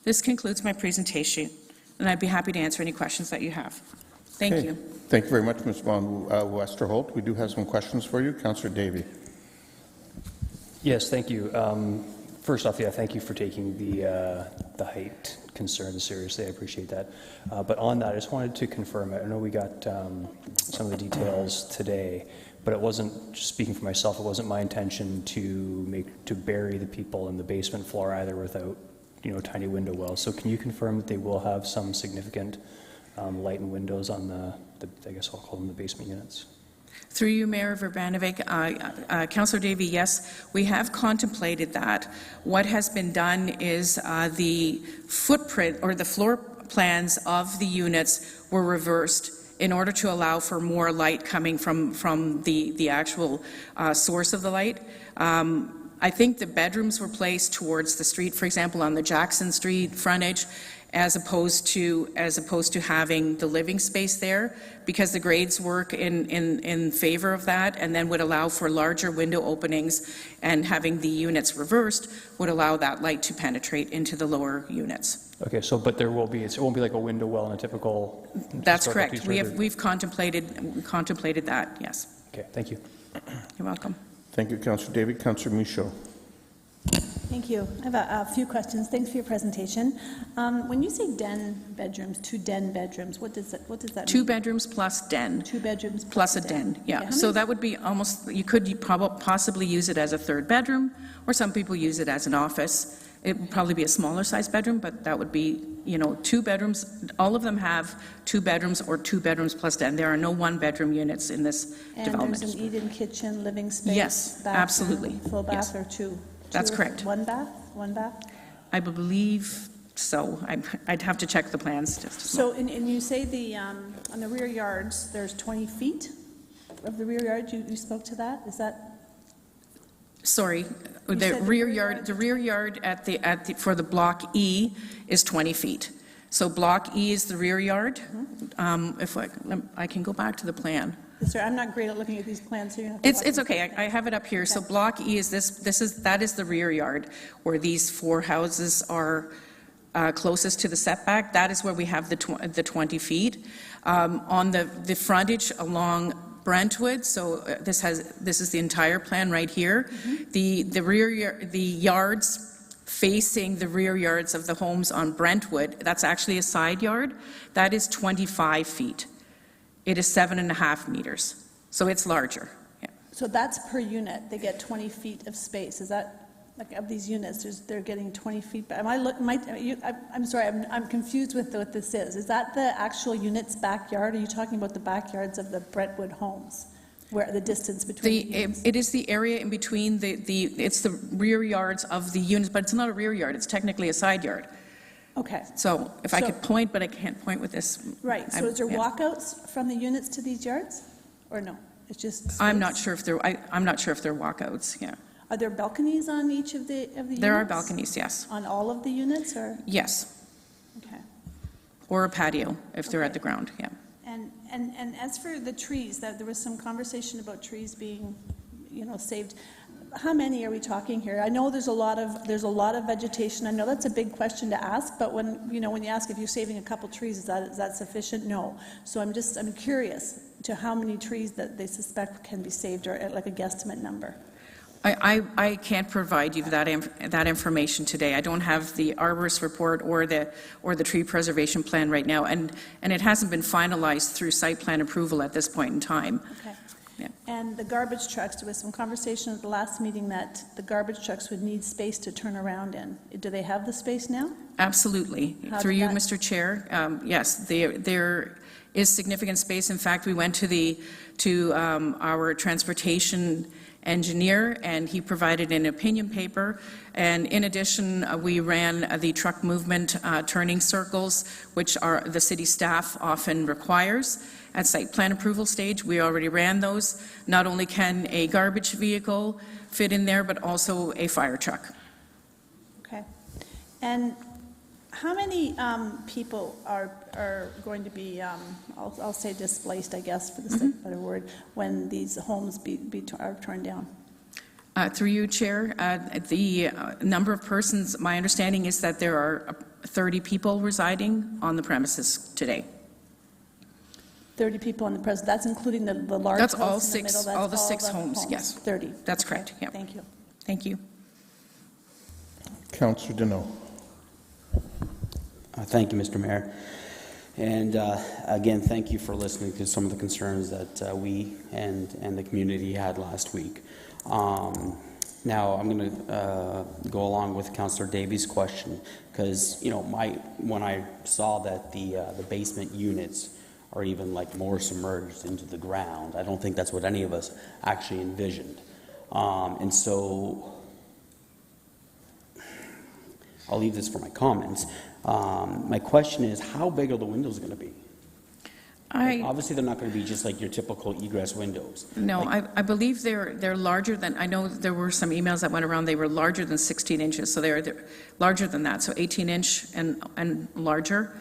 This concludes my presentation, and I'd be happy to answer any questions that you have. Thank you. Thank you very much, Ms. von Westerholt. We do have some questions for you. Councillor Davey. Yes, thank you. First off, thank you for taking the height concerns seriously. I appreciate that. But on that, I just wanted to confirm, I know we got some of the details today, but it wasn't, just speaking for myself, it wasn't my intention to bury the people in the basement floor either without, tiny window wells. So can you confirm that they will have some significant light and windows on I guess I'll call them the basement units? Through you, Mayor Urbanovic, Councillor Davey, yes, we have contemplated that. What has been done is the footprint or the floor plans of the units were reversed in order to allow for more light coming from the actual source of the light. I think the bedrooms were placed towards the street, for example, on the Jackson Street frontage, as opposed to having the living space there, because the grades work in favor of that, and then would allow for larger window openings, and having the units reversed would allow that light to penetrate into the lower units. Okay, so but there will be, it won't be like a window well in a typical. That's correct. We've contemplated that. Yes. Okay, thank you. You're welcome. Thank you, Councillor Davey. Councillor Michaud. Thank you. I have a few questions. Thanks for your presentation. When you say den bedrooms, 2 den bedrooms, what does that mean? 2 bedrooms plus den. 2 bedrooms plus a den. Yeah. So that would be almost, you could possibly use it as a 3rd bedroom, or some people use it as an office. It would probably be a smaller size bedroom, but that would be, 2 bedrooms. All of them have 2 bedrooms or 2 bedrooms plus den. There are no 1-bedroom units in this development. And there's an eat-in kitchen, living space? Yes, bathroom, absolutely. Full bath Yes. or 2? That's correct. 1 bath? 1 bath? I believe so. I'd have to check the plans just a So, and you say on the rear yards, there's 20 feet of the rear yard, you spoke to that? Is that? Sorry, You the said rear yard for the block E is 20 feet. So block E is the rear yard. If I can go back to the plan. Sir, I'm not great at looking at these plans, so you have to It's okay. I have it up here. So block E is that is the rear yard where these 4 houses are closest to the setback. That is where we have the 20 feet. On the frontage along Brentwood, so this is the entire plan right here. The yards facing the rear yards of the homes on Brentwood, that's actually a side yard. That is 25 feet. It is 7.5 meters, so it's larger. Yeah. So that's per unit, they get 20 feet of space. Is that, like, of these units, they're getting 20 feet? I'm sorry, I'm confused with what this is. Is that the actual unit's backyard? Are you talking about the backyards of the Brentwood homes, where the distance between the units? It is the area in between it's the rear yards of the units, but it's not a rear yard, it's technically a side yard. Okay. So if I could point, but I can't point with this. Right, so is there walkouts from the units to these yards, or no? It's just space? I'm not sure if they're walkouts, yeah. Are there balconies on each of the units? There are balconies, yes. On all of the units, or? Yes, Okay. or a patio if they're at Okay. the ground, yeah. And as for the trees, that there was some conversation about trees being, saved. How many are we talking here? I know there's a lot of vegetation. I know that's a big question to ask, but when you ask if you're saving a couple trees, is that sufficient? No. So I'm curious to how many trees that they suspect can be saved, or at like a guesstimate number. I can't provide you that information today. I don't have the arborist report or the tree preservation plan right now, and it hasn't been finalized through site plan approval at this point in time. Okay. Yeah. And the garbage trucks, there was some conversation at the last meeting that the garbage trucks would need space to turn around in. Do they have the space now? Absolutely. How Through did you, that- Mr. Chair, yes, there is significant space. In fact, we went to our transportation engineer, and he provided an opinion paper. And in addition, we ran the truck movement turning circles, which the city staff often requires. At site plan approval stage, we already ran those. Not only can a garbage vehicle fit in there, but also a fire truck. Okay. And how many people are going to be, I'll say displaced, I guess, for the sake of a better word, when these homes are torn down? Through you, Chair, the number of persons, my understanding is that there are 30 people residing on the premises today. 30 people on the present, that's including the large That's house all in the six- middle? That's all the six homes, yes. 30. That's correct, yeah. Thank you. Thank you. Councillor Deneau. Thank you, Mr. Mayor. And again, thank you for listening to some of the concerns that we and the community had last week. Now, I'm going to go along with Councillor Davies' question, because when I saw that the basement units are even more submerged into the ground, I don't think that's what any of us actually envisioned. And so I'll leave this for my comments. My question is, how big are the windows going to be? Obviously, they're not going to be just like your typical egress windows. No, I believe they're larger than, I know there were some emails that went around, they were larger than 16 inches, so they're larger than that, so 18-inch and larger.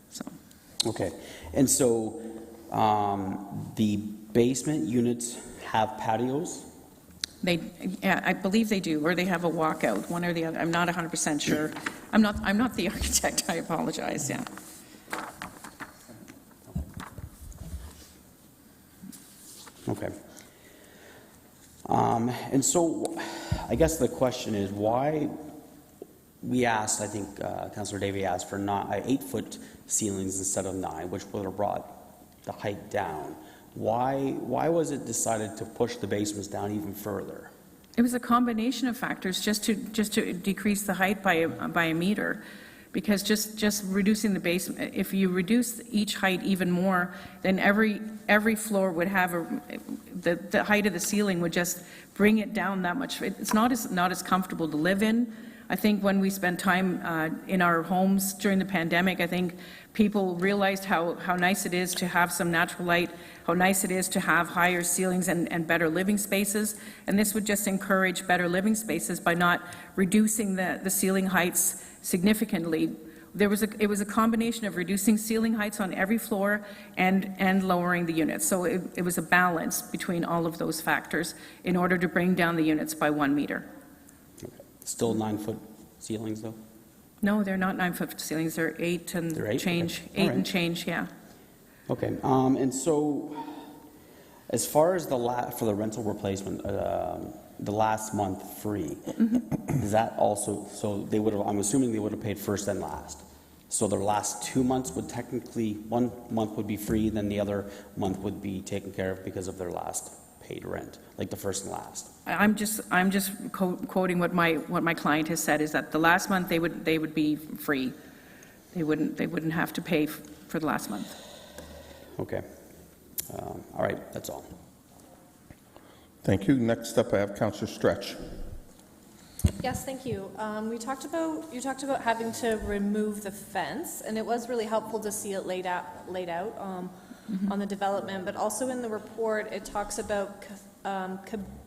So. Okay. And so the basement units have patios? Yeah, I believe they do, or they have a walkout, one or the other. I'm not 100% sure. I'm not the architect, I apologize, yeah. Okay. And so I guess the question is why we asked, I think Councillor Davey asked for 8-foot ceilings instead of 9, which would have brought the height down. Why was it decided to push the basements down even further? It was a combination of factors just to decrease the height by a meter, because just reducing the basement, if you reduce each height even more, then every floor would have the height of the ceiling would just bring it down that much. It's not as comfortable to live in. I think when we spent time in our homes during the pandemic, I think people realized how nice it is to have some natural light, how nice it is to have higher ceilings and better living spaces. And this would just encourage better living spaces by not reducing the ceiling heights significantly. It was a combination of reducing ceiling heights on every floor and lowering the units. So it was a balance between all of those factors in order to bring down the units by 1 meter. Okay. Still 9-foot ceilings, though? No, they're not 9-foot ceilings. They're 8 and They're 8? change. Okay. 8 All and right. change, yeah. Okay. And so as far as for the rental replacement, the last month free, is that also, so they would have, I'm assuming they would have paid first and last. So their last 2 months would technically, 1 month would be free, then the other month would be taken care of because of their last paid rent, like the first and last. I'm just quoting what my client has said, is that the last month they would be free. They wouldn't have to pay for the last month. Okay. All right, that's all. Thank you. Next up, I have Councillor Stretch. Yes, thank you. You talked about having to remove the fence, and it was really helpful to see it laid out. on the development, but also in the report, it talks about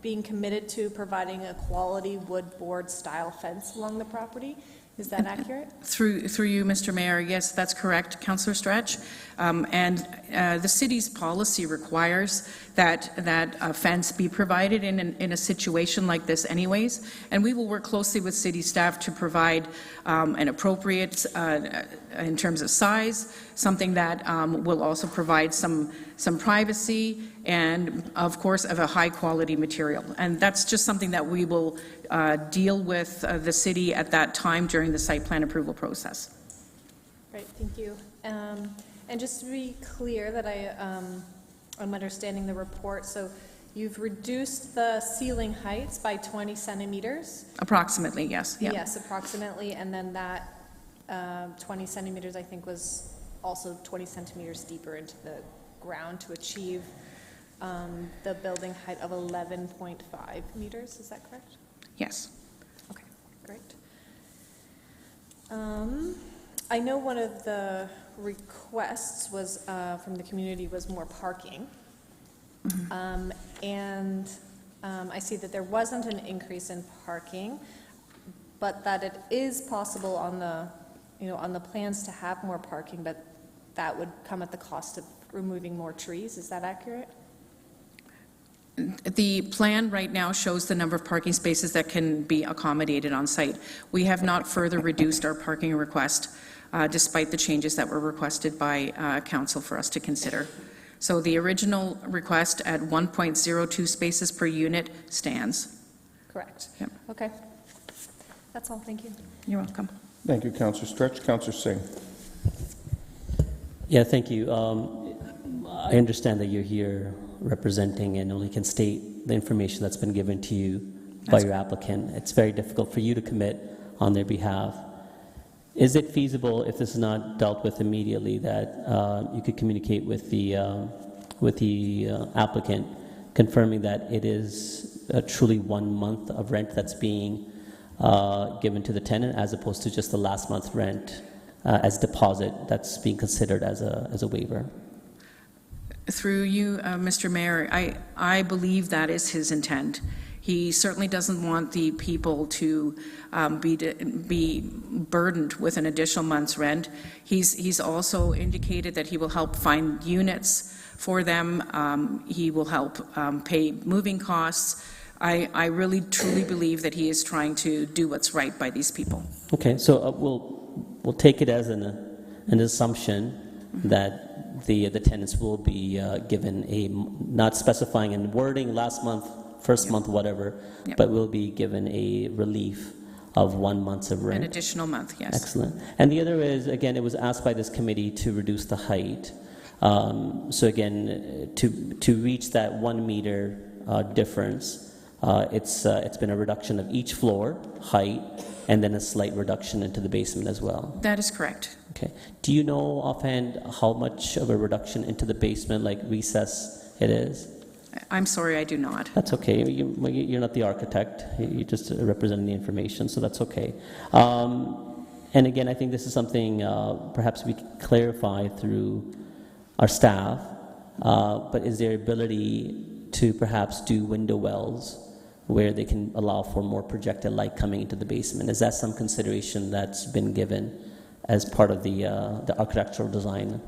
being committed to providing a quality wood board style fence along the property. Is that accurate? Through you, Mr. Mayor, yes, that's correct, Councillor Stretch. And the city's policy requires that a fence be provided in a situation like this anyways, and we will work closely with city staff to provide an appropriate, in terms of size, something that will also provide some privacy and, of course, of a high-quality material. And that's just something that we will deal with the city at that time during the site plan approval process. Great, thank you. And just to be clear that I'm understanding the report, so you've reduced the ceiling heights by 20 centimeters? Approximately, yes. Yeah. Yes, approximately, and then that 20 centimeters, I think, was also 20 centimeters deeper into the ground to achieve the building height of 11.5 meters, is that correct? Yes. Okay, great. I know one of the requests was from the community was more parking. And I see that there wasn't an increase in parking, but that it is possible on the plans to have more parking, but that would come at the cost of removing more trees. Is that accurate? The plan right now shows the number of parking spaces that can be accommodated on site. We have not further reduced our parking request, despite the changes that were requested by council for us to consider. So the original request at 1.02 spaces per unit stands. Correct. Yep. Okay. That's all. Thank you. You're welcome. Thank you, Councillor Stretch. Councillor Singh. Yeah, thank you. I understand that you're here representing and only can state the information that's been given to you by your applicant. It's very difficult for you to commit on their behalf. Is it feasible, if this is not dealt with immediately, that you could communicate with the applicant, confirming that it is truly 1 month of rent that's being given to the tenant, as opposed to just the last month's rent as deposit that's being considered as a waiver? Through you, Mr. Mayor, I believe that is his intent. He certainly doesn't want the people to be burdened with an additional month's rent. He's also indicated that he will help find units for them. He will help pay moving costs. I really, truly believe that he is trying to do what's right by these people. Okay, so we'll take it as an assumption that the tenants will be given a, not specifying in wording last month, first month, whatever, but will be given a relief of 1 month of rent. An additional month, yes. Excellent. And the other is, again, it was asked by this committee to reduce the height. So again, to reach that 1 meter difference, it's been a reduction of each floor height, and then a slight reduction into the basement as well. That is correct. Okay. Do you know offhand how much of a reduction into the basement, like recess, it is? I'm sorry, I do not. That's okay. You're not the architect. You're just representing the information, so that's okay. And again, I think this is something perhaps we can clarify through our staff, but is there ability to perhaps do window wells where they can allow for more projected light coming into the basement? Is that some consideration that's been given as part of the architectural design?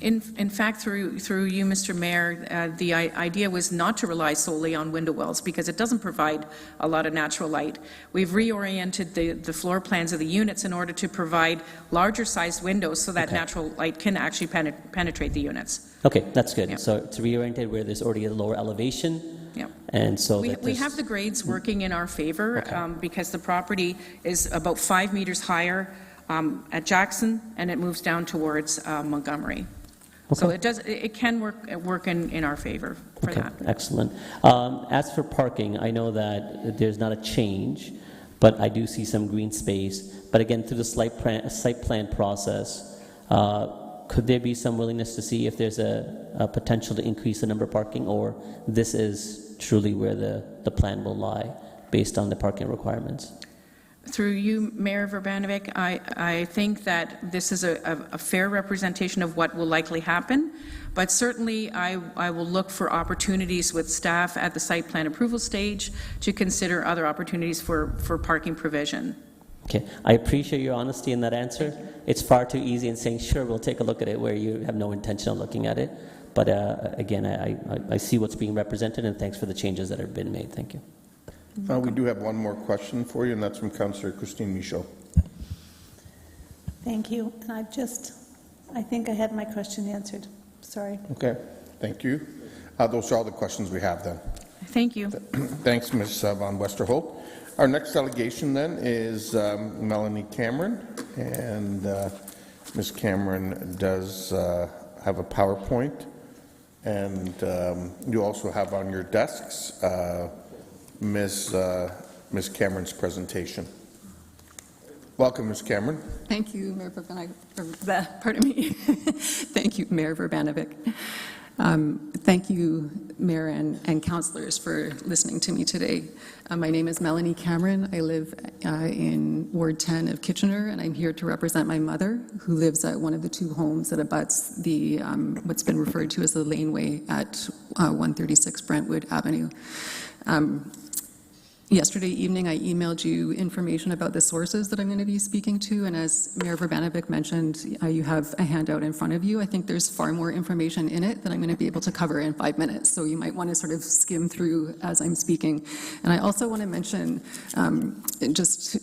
In fact, through you, Mr. Mayor, the idea was not to rely solely on window wells because it doesn't provide a lot of natural light. We've reoriented the floor plans of the units in order to provide larger sized windows so that natural light can actually penetrate the units. Okay, that's good. Yep. So it's reoriented where there's already a lower elevation. Yep. And so we have the grades working in our favor because the property is about 5 meters higher at Jackson, and it moves down towards Montgomery. So it can work in our favor for that. Excellent. As for parking, I know that there's not a change, but I do see some green space. But again, through the site plan process, could there be some willingness to see if there's a potential to increase the number of parking, or this is truly where the plan will lie based on the parking requirements? Through you, Mayor Urbanovic, I think that this is a fair representation of what will likely happen, but certainly I will look for opportunities with staff at the site plan approval stage to consider other opportunities for parking provision. Okay, I appreciate your honesty in that answer. It's far too easy in saying, sure, we'll take a look at it, where you have no intention of looking at it. But again, I see what's being represented, and thanks for the changes that have been made. Thank you. We do have one more question for you, and that's from Councillor Christine Michaud. Thank you. And I think I had my question answered. Sorry. Okay, thank you. Those are all the questions we have then. Thank you. Thanks, Ms. Von Westerholt. Our next delegation then is Melanie Cameron, and Ms. Cameron does have a PowerPoint, and you also have on your desks Ms. Cameron's presentation. Welcome, Ms. Cameron. Thank you, Mayor Verbanovic. Pardon me. Thank you, Mayor Verbanovic. Thank you, Mayor and councillors, for listening to me today. My name is Melanie Cameron. I live in Ward 10 of Kitchener, and I'm here to represent my mother, who lives at one of the two homes that abuts the what's been referred to as the laneway at 136 Brentwood Avenue. Yesterday evening, I emailed you information about the sources that I'm going to be speaking to, and as Mayor Verbanovic mentioned, you have a handout in front of you. I think there's far more information in it than I'm going to be able to cover in 5 minutes, so you might want to sort of skim through as I'm speaking. And I also want to mention, just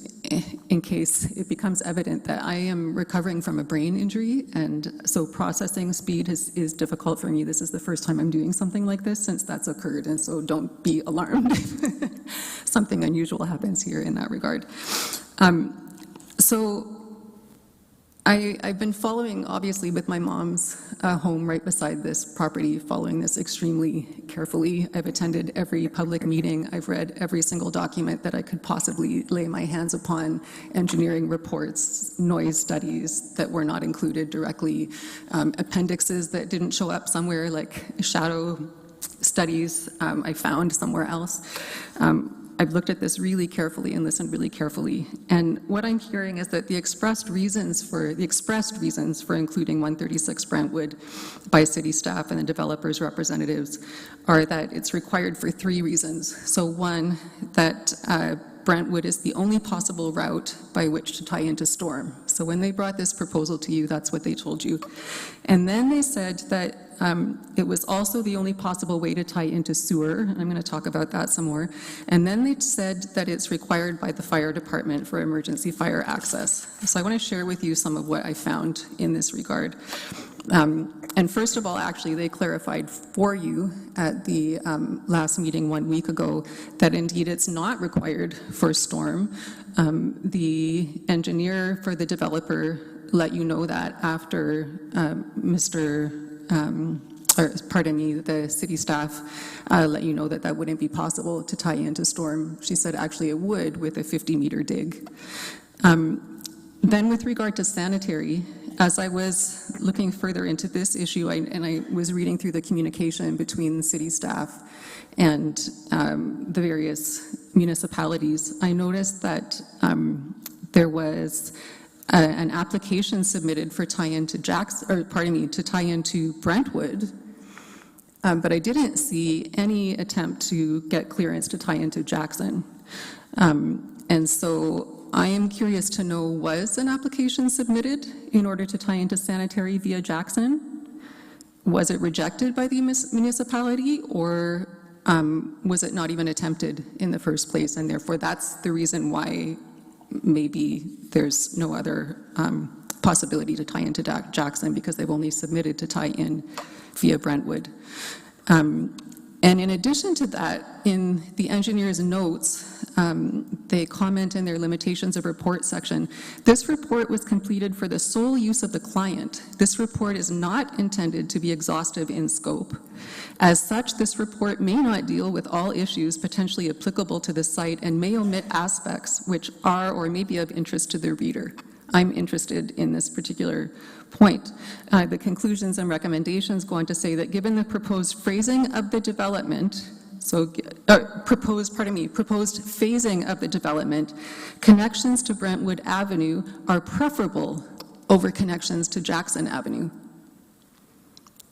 in case it becomes evident, that I am recovering from a brain injury, and so processing speed is difficult for me. This is the first time I'm doing something like this since that's occurred, and so don't be alarmed. Something unusual happens here in that regard. So I've been following, obviously, with my mom's home right beside this property, following this extremely carefully. I've attended every public meeting. I've read every single document that I could possibly lay my hands upon, engineering reports, noise studies that were not included directly, appendixes that didn't show up somewhere, like shadow studies I found somewhere else. I've looked at this really carefully and listened really carefully, and what I'm hearing is that the expressed reasons for including 136 Brentwood by city staff and the developers' representatives are that it's required for 3 reasons. So one, that Brentwood is the only possible route by which to tie into Storm. So when they brought this proposal to you, that's what they told you. And then they said that it was also the only possible way to tie into sewer. I'm going to talk about that some more. And then they said that it's required by the fire department for emergency fire access. So I want to share with you some of what I found in this regard. And first of all, actually, they clarified for you at the last meeting 1 week ago that indeed it's not required for Storm. The engineer for the developer let you know that after the city staff let you know that that wouldn't be possible to tie into Storm. She said actually it would with a 50-meter dig. Then with regard to sanitary, as I was looking further into this issue, and I was reading through the communication between the city staff and the various municipalities, I noticed that there was an application submitted for tie-in to to tie into Brentwood, but I didn't see any attempt to get clearance to tie into Jackson. And so I am curious to know, was an application submitted in order to tie into sanitary via Jackson? Was it rejected by the municipality, or was it not even attempted in the first place? And therefore, that's the reason why maybe there's no other possibility to tie into Jackson, because they've only submitted to tie in via Brentwood. And in addition to that, in the engineer's notes, they comment in their limitations of report section, this report was completed for the sole use of the client. This report is not intended to be exhaustive in scope. As such, this report may not deal with all issues potentially applicable to the site and may omit aspects which are or may be of interest to the reader. I'm interested in this particular point. The conclusions and recommendations go on to say that given the proposed phrasing of the development, so proposed phasing of the development, connections to Brentwood Avenue are preferable over connections to Jackson Avenue.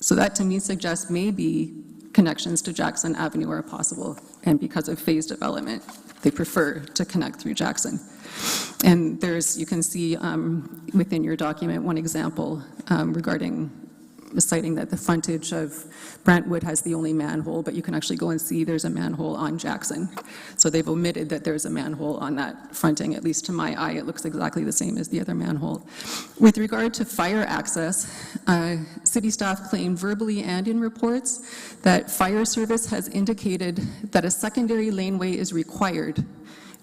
So that to me suggests maybe connections to Jackson Avenue are possible, and because of phased development, they prefer to connect through Jackson. And you can see within your document one example regarding citing that the frontage of Brentwood has the only manhole, but you can actually go and see there's a manhole on Jackson. So they've omitted that there's a manhole on that fronting. At least to my eye, it looks exactly the same as the other manhole. With regard to fire access, city staff claimed verbally and in reports that fire service has indicated that a secondary laneway is required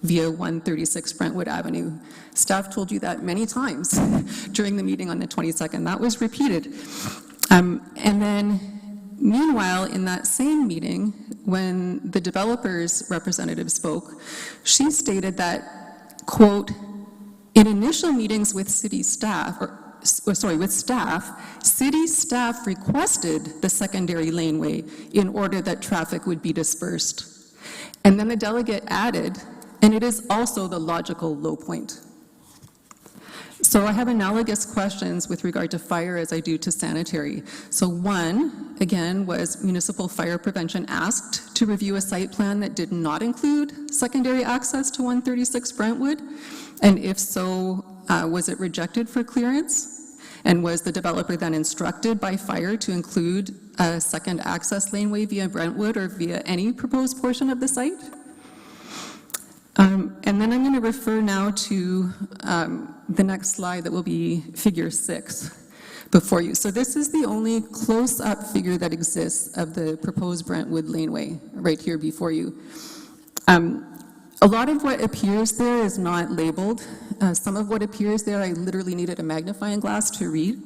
via 136 Brentwood Avenue. Staff told you that many times during the meeting on the 22nd. That was repeated. And then, meanwhile, in that same meeting, when the developer's representative spoke, she stated that, quote, in initial meetings with city staff, with staff, city staff requested the secondary laneway in order that traffic would be dispersed. And then the delegate added, and it is also the logical low point. So I have analogous questions with regard to fire as I do to sanitary. So one, again, was Municipal Fire Prevention asked to review a site plan that did not include secondary access to 136 Brentwood? And if so, was it rejected for clearance? And was the developer then instructed by fire to include a second access laneway via Brentwood or via any proposed portion of the site? And then I'm going to refer now to the next slide that will be figure 6 before you. So this is the only close-up figure that exists of the proposed Brentwood laneway right here before you. A lot of what appears there is not labeled. Some of what appears there I literally needed a magnifying glass to read.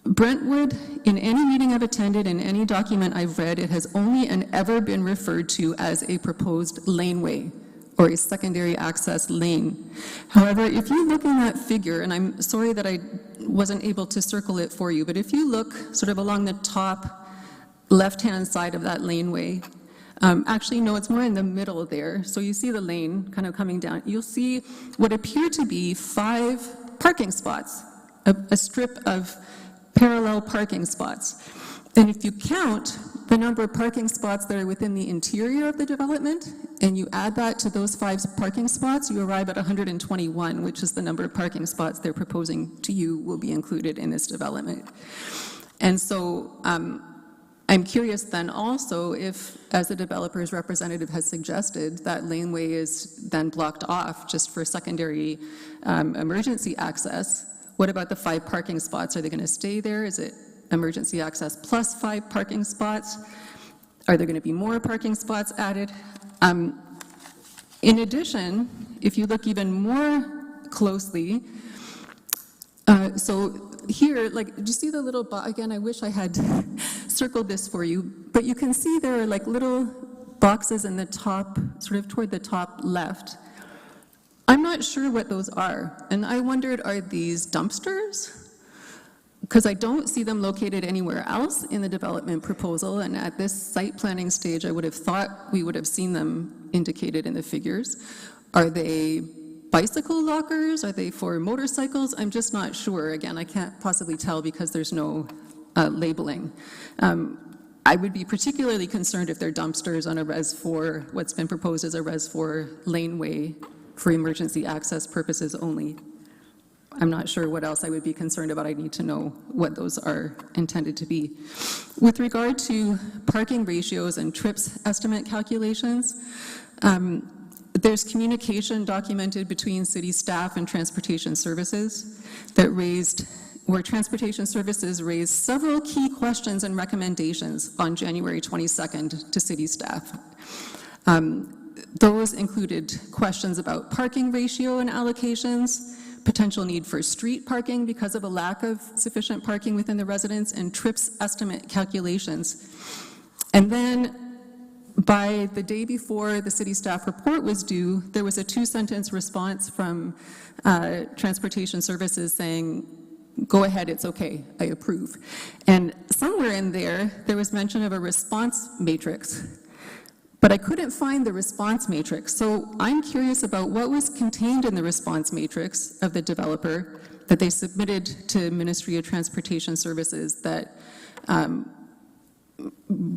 Brentwood, in any meeting I've attended, in any document I've read, it has only and ever been referred to as a proposed laneway or a secondary access lane. However, if you look in that figure, and I'm sorry that I wasn't able to circle it for you, but if you look sort of along the top left-hand side of that laneway, actually, no, it's more in the middle there. So you see the lane kind of coming down. You'll see what appear to be 5 parking spots, a strip of parallel parking spots. And if you count the number of parking spots that are within the interior of the development, and you add that to those 5 parking spots, you arrive at 121, which is the number of parking spots they're proposing to you will be included in this development. And so I'm curious then also if, as the developer's representative has suggested, that laneway is then blocked off just for secondary emergency access. What about the 5 parking spots? Are they going to stay there? Is it emergency access plus 5 parking spots? Are there going to be more parking spots added? In addition, if you look even more closely, so here, like, do you see the little again, I wish I had circled this for you, but you can see there are like little boxes in the top, sort of toward the top left. I'm not sure what those are, and I wondered, are these dumpsters? Because I don't see them located anywhere else in the development proposal, and at this site planning stage, I would have thought we would have seen them indicated in the figures. Are they bicycle lockers? Are they for motorcycles? I'm just not sure. Again, I can't possibly tell because there's no labeling. I would be particularly concerned if they're dumpsters on a Res 4, what's been proposed as a Res 4 laneway for emergency access purposes only. I'm not sure what else I would be concerned about. I need to know what those are intended to be. With regard to parking ratios and trips estimate calculations, there's communication documented between city staff and transportation services where transportation services raised several key questions and recommendations on January 22nd to city staff. Those included questions about parking ratio and allocations, potential need for street parking because of a lack of sufficient parking within the residence, and trips estimate calculations. And then by the day before the city staff report was due, there was a 2-sentence response from transportation services saying, go ahead, it's okay, I approve. And somewhere in there, there was mention of a response matrix, but I couldn't find the response matrix. So I'm curious about what was contained in the response matrix of the developer that they submitted to Ministry of Transportation Services that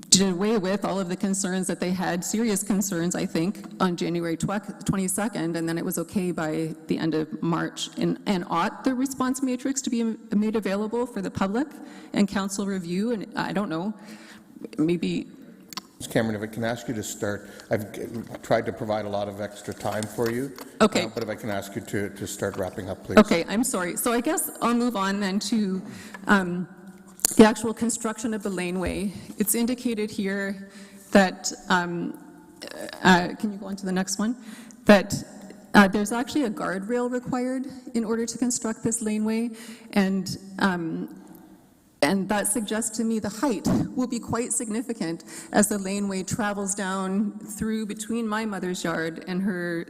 did away with all of the concerns that they had, serious concerns, I think, on January 22nd, and then it was okay by the end of March. And ought the response matrix to be made available for the public and council review? And I don't know, maybe... Ms. Cameron, if I can ask you to start, I've tried to provide a lot of extra time for you. Okay. But if I can ask you to start wrapping up, please. Okay, I'm sorry. So I guess I'll move on then to the actual construction of the laneway. It's indicated here that, can you go on to the next one? That there's actually a guardrail required in order to construct this laneway, and that suggests to me the height will be quite significant as the laneway travels down through between my mother's yard and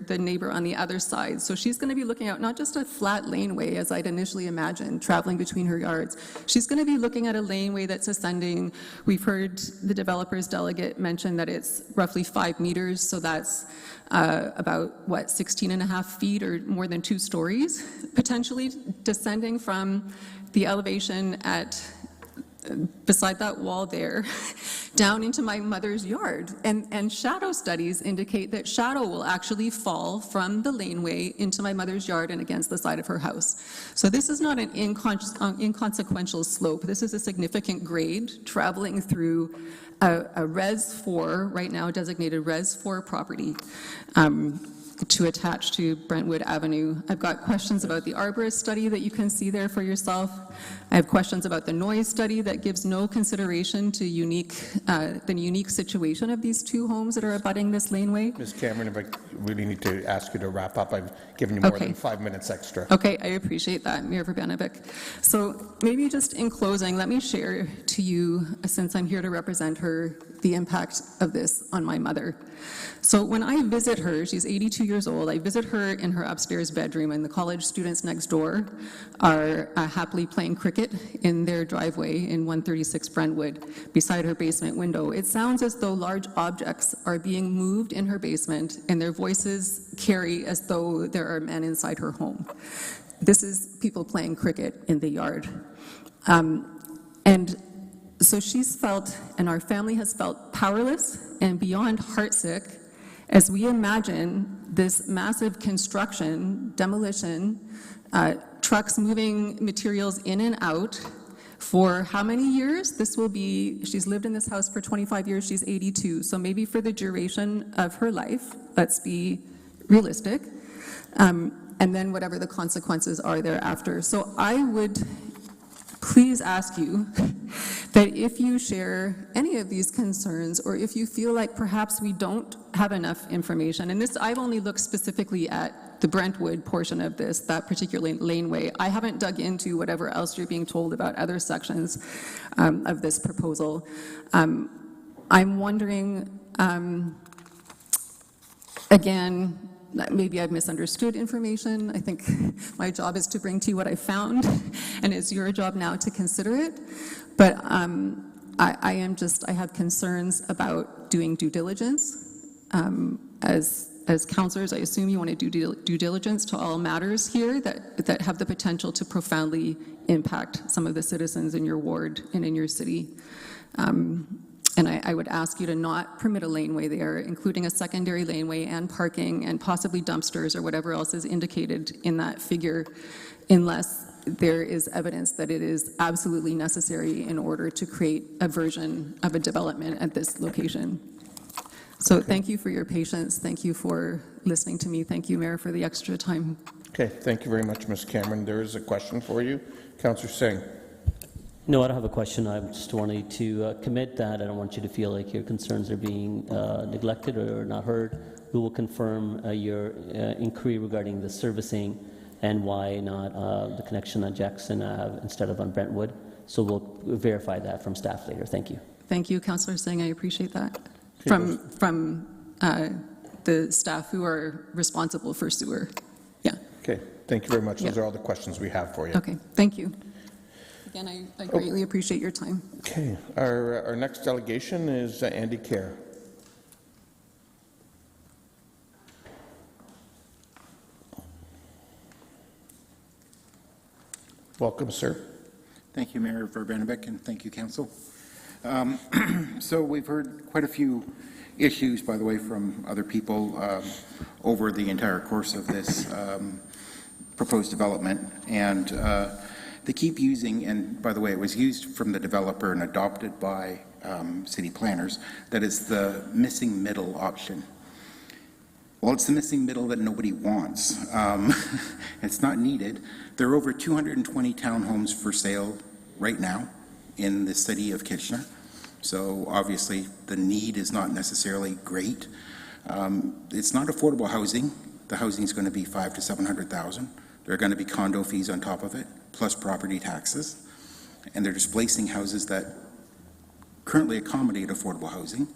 the neighbor on the other side. So she's going to be looking at not just a flat laneway, as I'd initially imagined, traveling between her yards. She's going to be looking at a laneway that's ascending. We've heard the developer's delegate mention that it's roughly 5 meters, so that's about, 16 and a half feet or more than 2 stories, potentially descending from the elevation beside that wall there, down into my mother's yard. And shadow studies indicate that shadow will actually fall from the laneway into my mother's yard and against the side of her house. So this is not an inconsequential slope. This is a significant grade traveling through a Res 4, right now designated Res 4 property, to attach to Brentwood Avenue. I've got questions about the arborist study that you can see there for yourself. I have questions about the noise study that gives no consideration to the unique situation of these 2 homes that are abutting this laneway. Ms. Cameron, if I really need to ask you to wrap up, I've given you more than 5 minutes extra. Okay, I appreciate that, Mayor Verbanovic. So maybe just in closing, let me share to you, since I'm here to represent her, the impact of this on my mother. So when I visit her, she's 82 years old, I visit her in her upstairs bedroom, and the college students next door are happily playing cricket in their driveway in 136 Brentwood beside her basement window. It sounds as though large objects are being moved in her basement, and their voices carry as though there are men inside her home. This is people playing cricket in the yard. And so she's felt, and our family has felt, powerless and beyond heartsick as we imagine this massive construction, demolition, trucks moving materials in and out for how many years? This will be, she's lived in this house for 25 years, she's 82, so maybe for the duration of her life, let's be realistic, and then whatever the consequences are thereafter. So I would please ask you that if you share any of these concerns, or if you feel like perhaps we don't have enough information, and this, I've only looked specifically at the Brentwood portion of this, that particular laneway. I haven't dug into whatever else you're being told about other sections of this proposal. I'm wondering, again, maybe I've misunderstood information. I think my job is to bring to you what I found, and it's your job now to consider it. But I have concerns about doing due diligence. As counselors, I assume you want to do due diligence to all matters here that have the potential to profoundly impact some of the citizens in your ward and in your city. And I would ask you to not permit a laneway there, including a secondary laneway and parking and possibly dumpsters or whatever else is indicated in that figure, unless there is evidence that it is absolutely necessary in order to create a version of a development at this location. So thank you for your patience. Thank you for listening to me. Thank you, Mayor, for the extra time. Okay, thank you very much, Ms. Cameron. There is a question for you. Councillor Singh. No, I don't have a question. I just wanted to commit that. I don't want you to feel like your concerns are being neglected or not heard. We will confirm your inquiry regarding the servicing and why not the connection on Jackson Ave instead of on Brentwood. So we'll verify that from staff later. Thank you. Thank you, Councillor Singh. I appreciate that. From the staff who are responsible for sewer. Yeah. Okay, thank you very much. Those are all the questions we have for you. Okay, thank you. Again, I greatly appreciate your time. Okay. Our next delegation is Andy Kerr. Welcome, sir. Thank you, Mayor Verbenevik, and thank you, Council. So we've heard quite a few issues, by the way, from other people over the entire course of this proposed development, and they keep using, and by the way, it was used from the developer and adopted by city planners, that is the missing middle option. Well, it's the missing middle that nobody wants. It's not needed. There are over 220 townhomes for sale right now in the city of Kitchener. So obviously the need is not necessarily great. It's not affordable housing. The housing is going to be $500,000 to $700,000. There are going to be condo fees on top of it, plus property taxes. And they're displacing houses that currently accommodate affordable housing.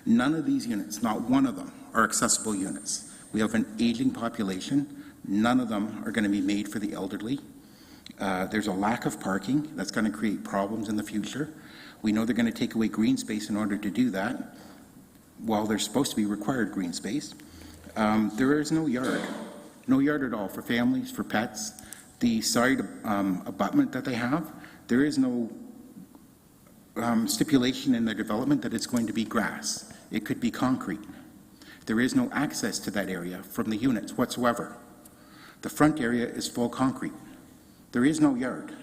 None of these units, not one of them, are accessible units. We have an aging population. None of them are going to be made for the elderly. There's a lack of parking that's going to create problems in the future. We know they're going to take away green space in order to do that, while there's supposed to be required green space. There is no yard at all for families, for pets. The side abutment that they have, there is no stipulation in their development that it's going to be grass. It could be concrete. There is no access to that area from the units whatsoever. The front area is full concrete. There is no yard.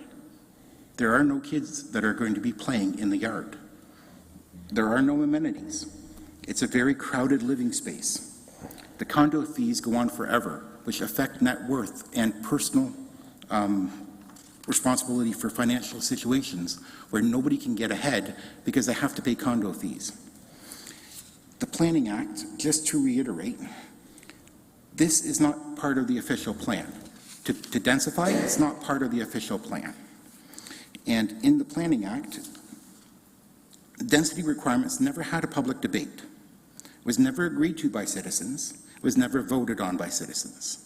There are no kids that are going to be playing in the yard. There are no amenities. It's a very crowded living space. The condo fees go on forever, which affect net worth and personal responsibility for financial situations where nobody can get ahead because they have to pay condo fees. The Planning Act, just to reiterate, this is not part of the official plan. To densify, it's not part of the official plan. And in the Planning Act, density requirements never had a public debate, was never agreed to by citizens, was never voted on by citizens.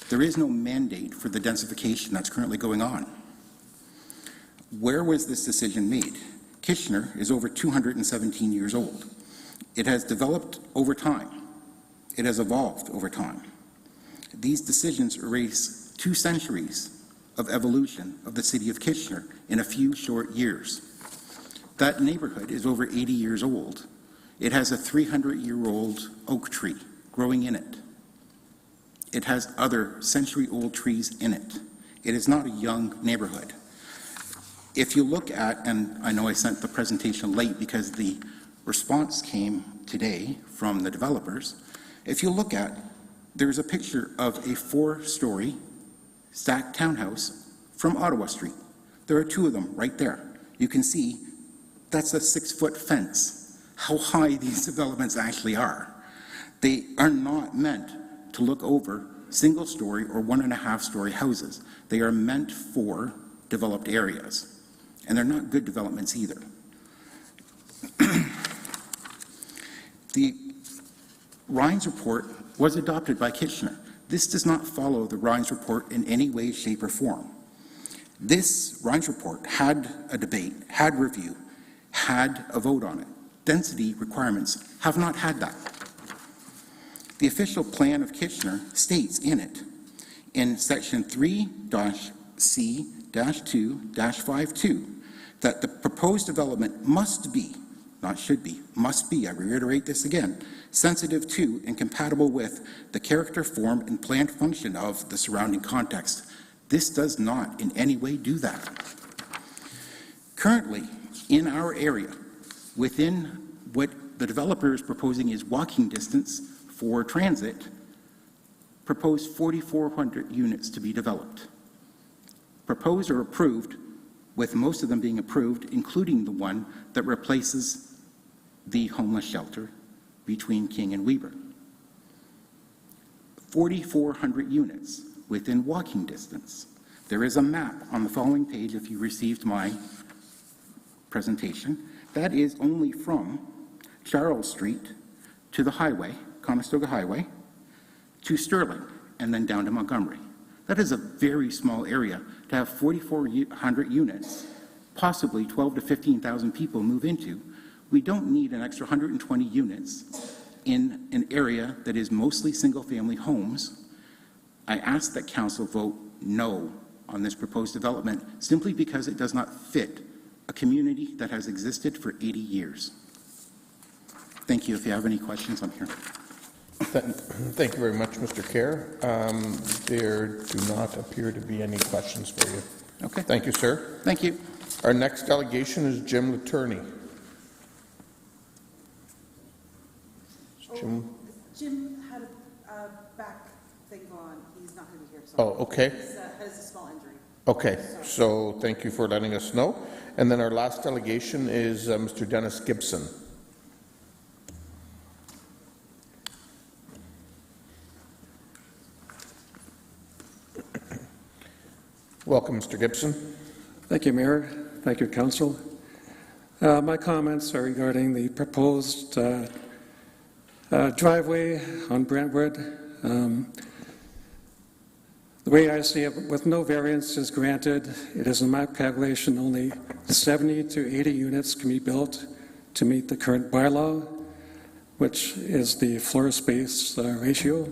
There is no mandate for the densification that's currently going on. Where was this decision made? Kitchener is over 217 years old. It has developed over time. It has evolved over time. These decisions erase 2 centuries of evolution of the city of Kitchener in a few short years. That neighborhood is over 80 years old. It has a 300-year-old oak tree growing in it. It has other century-old trees in it. It is not a young neighborhood. If you look at, and I know I sent the presentation late because the response came today from the developers, if you look at, there's a picture of a 4-story stacked townhouse from Ottawa Street. There are 2 of them right there. You can see that's a 6-foot fence, how high these developments actually are. They are not meant to look over single-story or 1.5-story houses. They are meant for developed areas, and they're not good developments either. The Rhines report was adopted by Kitchener. This does not follow the Rhines report in any way, shape, or form. This Rhines report had a debate, had review, had a vote on it. Density requirements have not had that. The official plan of Kitchener states in it, in section 3-C-2-52, that the proposed development must be, not should be, must be, I reiterate this again, sensitive to and compatible with the character, form, and planned function of the surrounding context. This does not in any way do that. Currently, in our area, within what the developer is proposing is walking distance for transit, proposed 4,400 units to be developed. Proposed or approved, with most of them being approved, including the one that replaces the homeless shelter between King and Weber. 4,400 units within walking distance. There is a map on the following page if you received my presentation. That is only from Charles Street to the highway, Conestoga Highway, to Sterling, and then down to Montgomery. That is a very small area to have 4,400 units, possibly 12 to 15,000 people move into. We don't need an extra 120 units in an area that is mostly single-family homes. I ask that council vote no on this proposed development simply because it does not fit a community that has existed for 80 years. Thank you. If you have any questions, I'm here. Thank you very much, Mr. Kerr. There do not appear to be any questions for you. Okay. Thank you, sir. Thank you. Our next delegation is Jim Laterney. Jim had a back thing on. He's not going to be here. So Oh, okay. He has a small injury. Okay, so thank you for letting us know. And then our last delegation is Mr. Dennis Gibson. Welcome, Mr. Gibson. Thank you, Mayor. Thank you, Council. My comments are regarding the proposed driveway on Brentwood. The way I see it, with no variances granted, it is in my calculation only 70 to 80 units can be built to meet the current bylaw, which is the floor space ratio.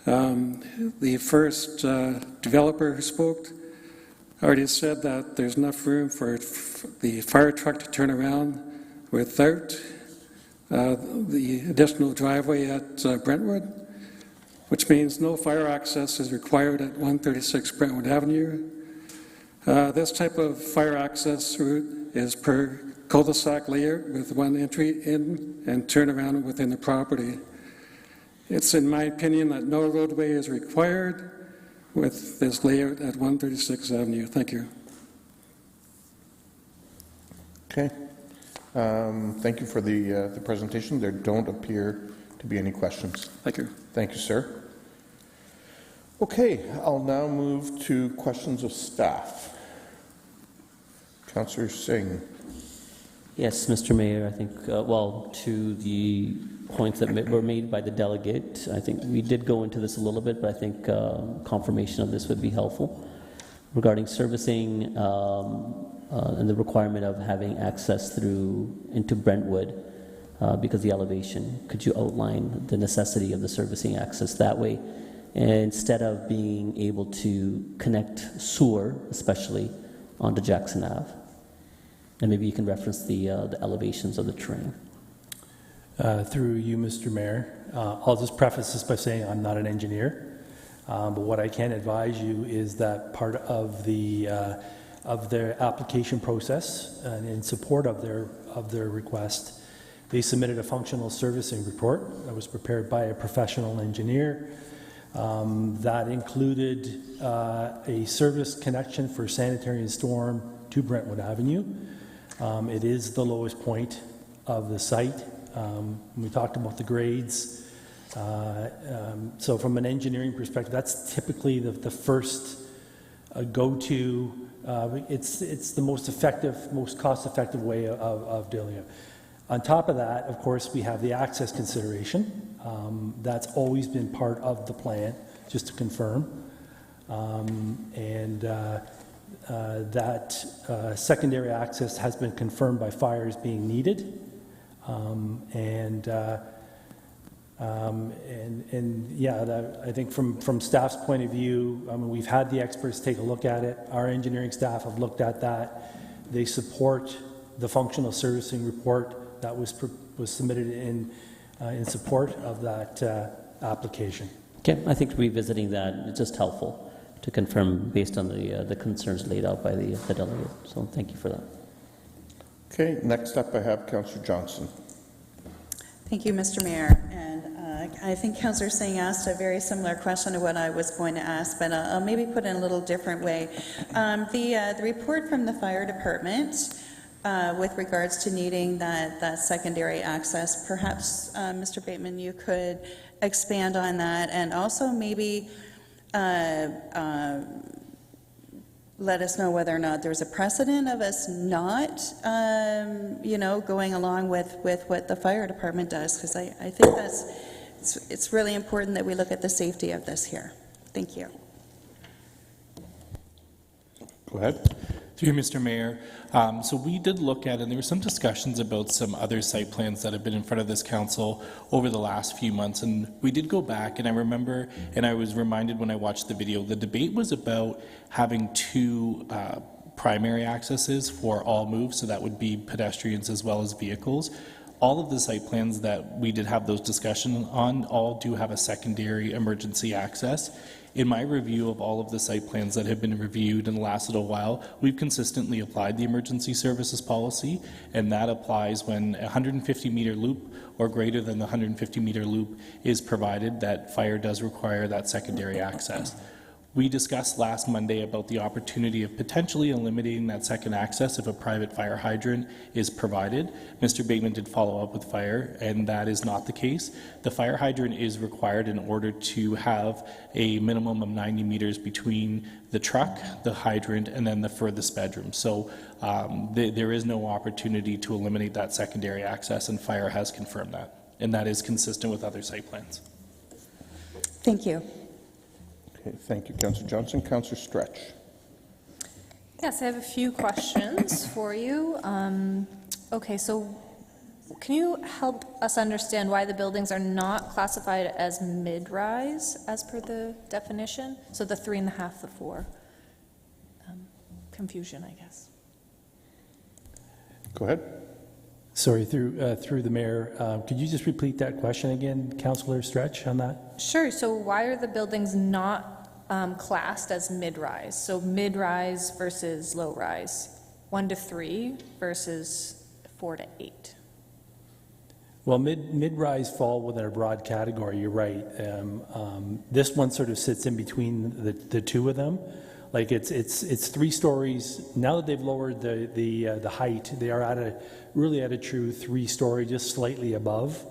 The first developer who spoke already said that there's enough room for the fire truck to turn around without the additional driveway at Brentwood, which means no fire access is required at 136 Brentwood Avenue. This type of fire access route is per cul-de-sac layout with one entry in and turnaround within the property. It's in my opinion that no roadway is required with this layout at 136 Avenue. Thank you. Okay. Thank you for the presentation. There don't appear to be any questions. Thank you. Thank you, sir. Okay, I'll now move to questions of staff. Councillor Singh. Yes, Mr. Mayor, I think, to the points that were made by the delegate, I think we did go into this a little bit, but I think confirmation of this would be helpful. Regarding servicing and the requirement of having access into Brentwood because of the elevation, could you outline the necessity of the servicing access that way? And instead of being able to connect sewer, especially, onto Jackson Ave. And maybe you can reference the elevations of the terrain. Through you, Mr. Mayor, I'll just preface this by saying I'm not an engineer, but what I can advise you is that part of their application process and in support of their request, they submitted a functional servicing report that was prepared by a professional engineer that included a service connection for sanitary and storm to Brentwood Avenue. It is the lowest point of the site. We talked about the grades. So from an engineering perspective, that's typically the first go-to. It's the most effective, most cost-effective way of doing it. On top of that, of course, we have the access consideration. That's always been part of the plan, just to confirm. That secondary access has been confirmed by fire as being needed. I think from staff's point of view, we've had the experts take a look at it. Our engineering staff have looked at that. They support the functional servicing report that was submitted in support of that application. Okay, I think revisiting that is just helpful to confirm based on the concerns laid out by the delegate. So thank you for that. Okay, next up I have Councillor Johnson. Thank you, Mr. Mayor. And I think Councillor Singh asked a very similar question to what I was going to ask, but I'll maybe put it in a little different way. The report from the fire department with regards to needing that secondary access, perhaps, Mr. Bateman, you could expand on that and also maybe let us know whether or not there's a precedent of us not, going along with what the fire department does, because I think it's really important that we look at the safety of this here. Thank you. Go ahead. Through you, Mr. Mayor. So we did look at, and there were some discussions about some other site plans that have been in front of this council over the last few months, and we did go back, and I remember, and I was reminded when I watched the video, the debate was about having two primary accesses for all moves, so that would be pedestrians as well as vehicles. All of the site plans that we did have those discussions on all do have a secondary emergency access. In my review of all of the site plans that have been reviewed in the last little while, we've consistently applied the emergency services policy, and that applies when a 150-meter loop or greater than the 150-meter loop is provided, that fire does require that secondary access. We discussed last Monday about the opportunity of potentially eliminating that second access if a private fire hydrant is provided. Mr. Bateman did follow up with fire, and that is not the case. The fire hydrant is required in order to have a minimum of 90 meters between the truck, the hydrant, and then the furthest bedroom. So there is no opportunity to eliminate that secondary access, and fire has confirmed that, and that is consistent with other site plans. Thank you. Okay, thank you, Councillor Johnson. Councillor Stretch. Yes, I have a few questions for you. Okay, so can you help us understand why the buildings are not classified as mid-rise as per the definition? So the 3.5, the 4. Confusion, I guess. Go ahead. Sorry, through the mayor, could you just repeat that question again, Councillor Stretch, on that? Sure, so why are the buildings not classed as mid-rise? So mid-rise versus low-rise, 1 to 3 versus 4 to 8. Well, mid-rise fall within a broad category, you're right. This one sort of sits in between the two of them. Like it's 3 stories. Now that they've lowered the height, they are really at a true 3-story, just slightly above.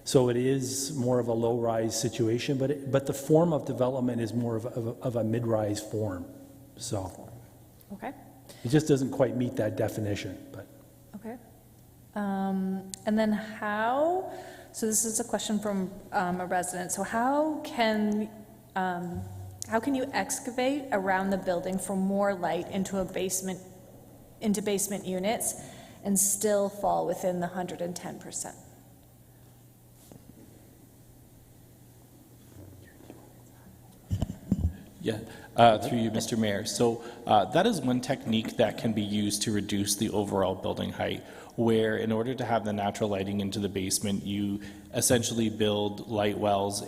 So it is more of a low-rise situation, but the form of development is more of a mid-rise form. So Okay. it just doesn't quite meet that definition. But Okay. And then how, so this is a question from a resident, so how can you excavate around the building for more light into basement units and still fall within the 110%? Yeah, through you, Mr. Mayor. So that is one technique that can be used to reduce the overall building height, where in order to have the natural lighting into the basement, you essentially build light wells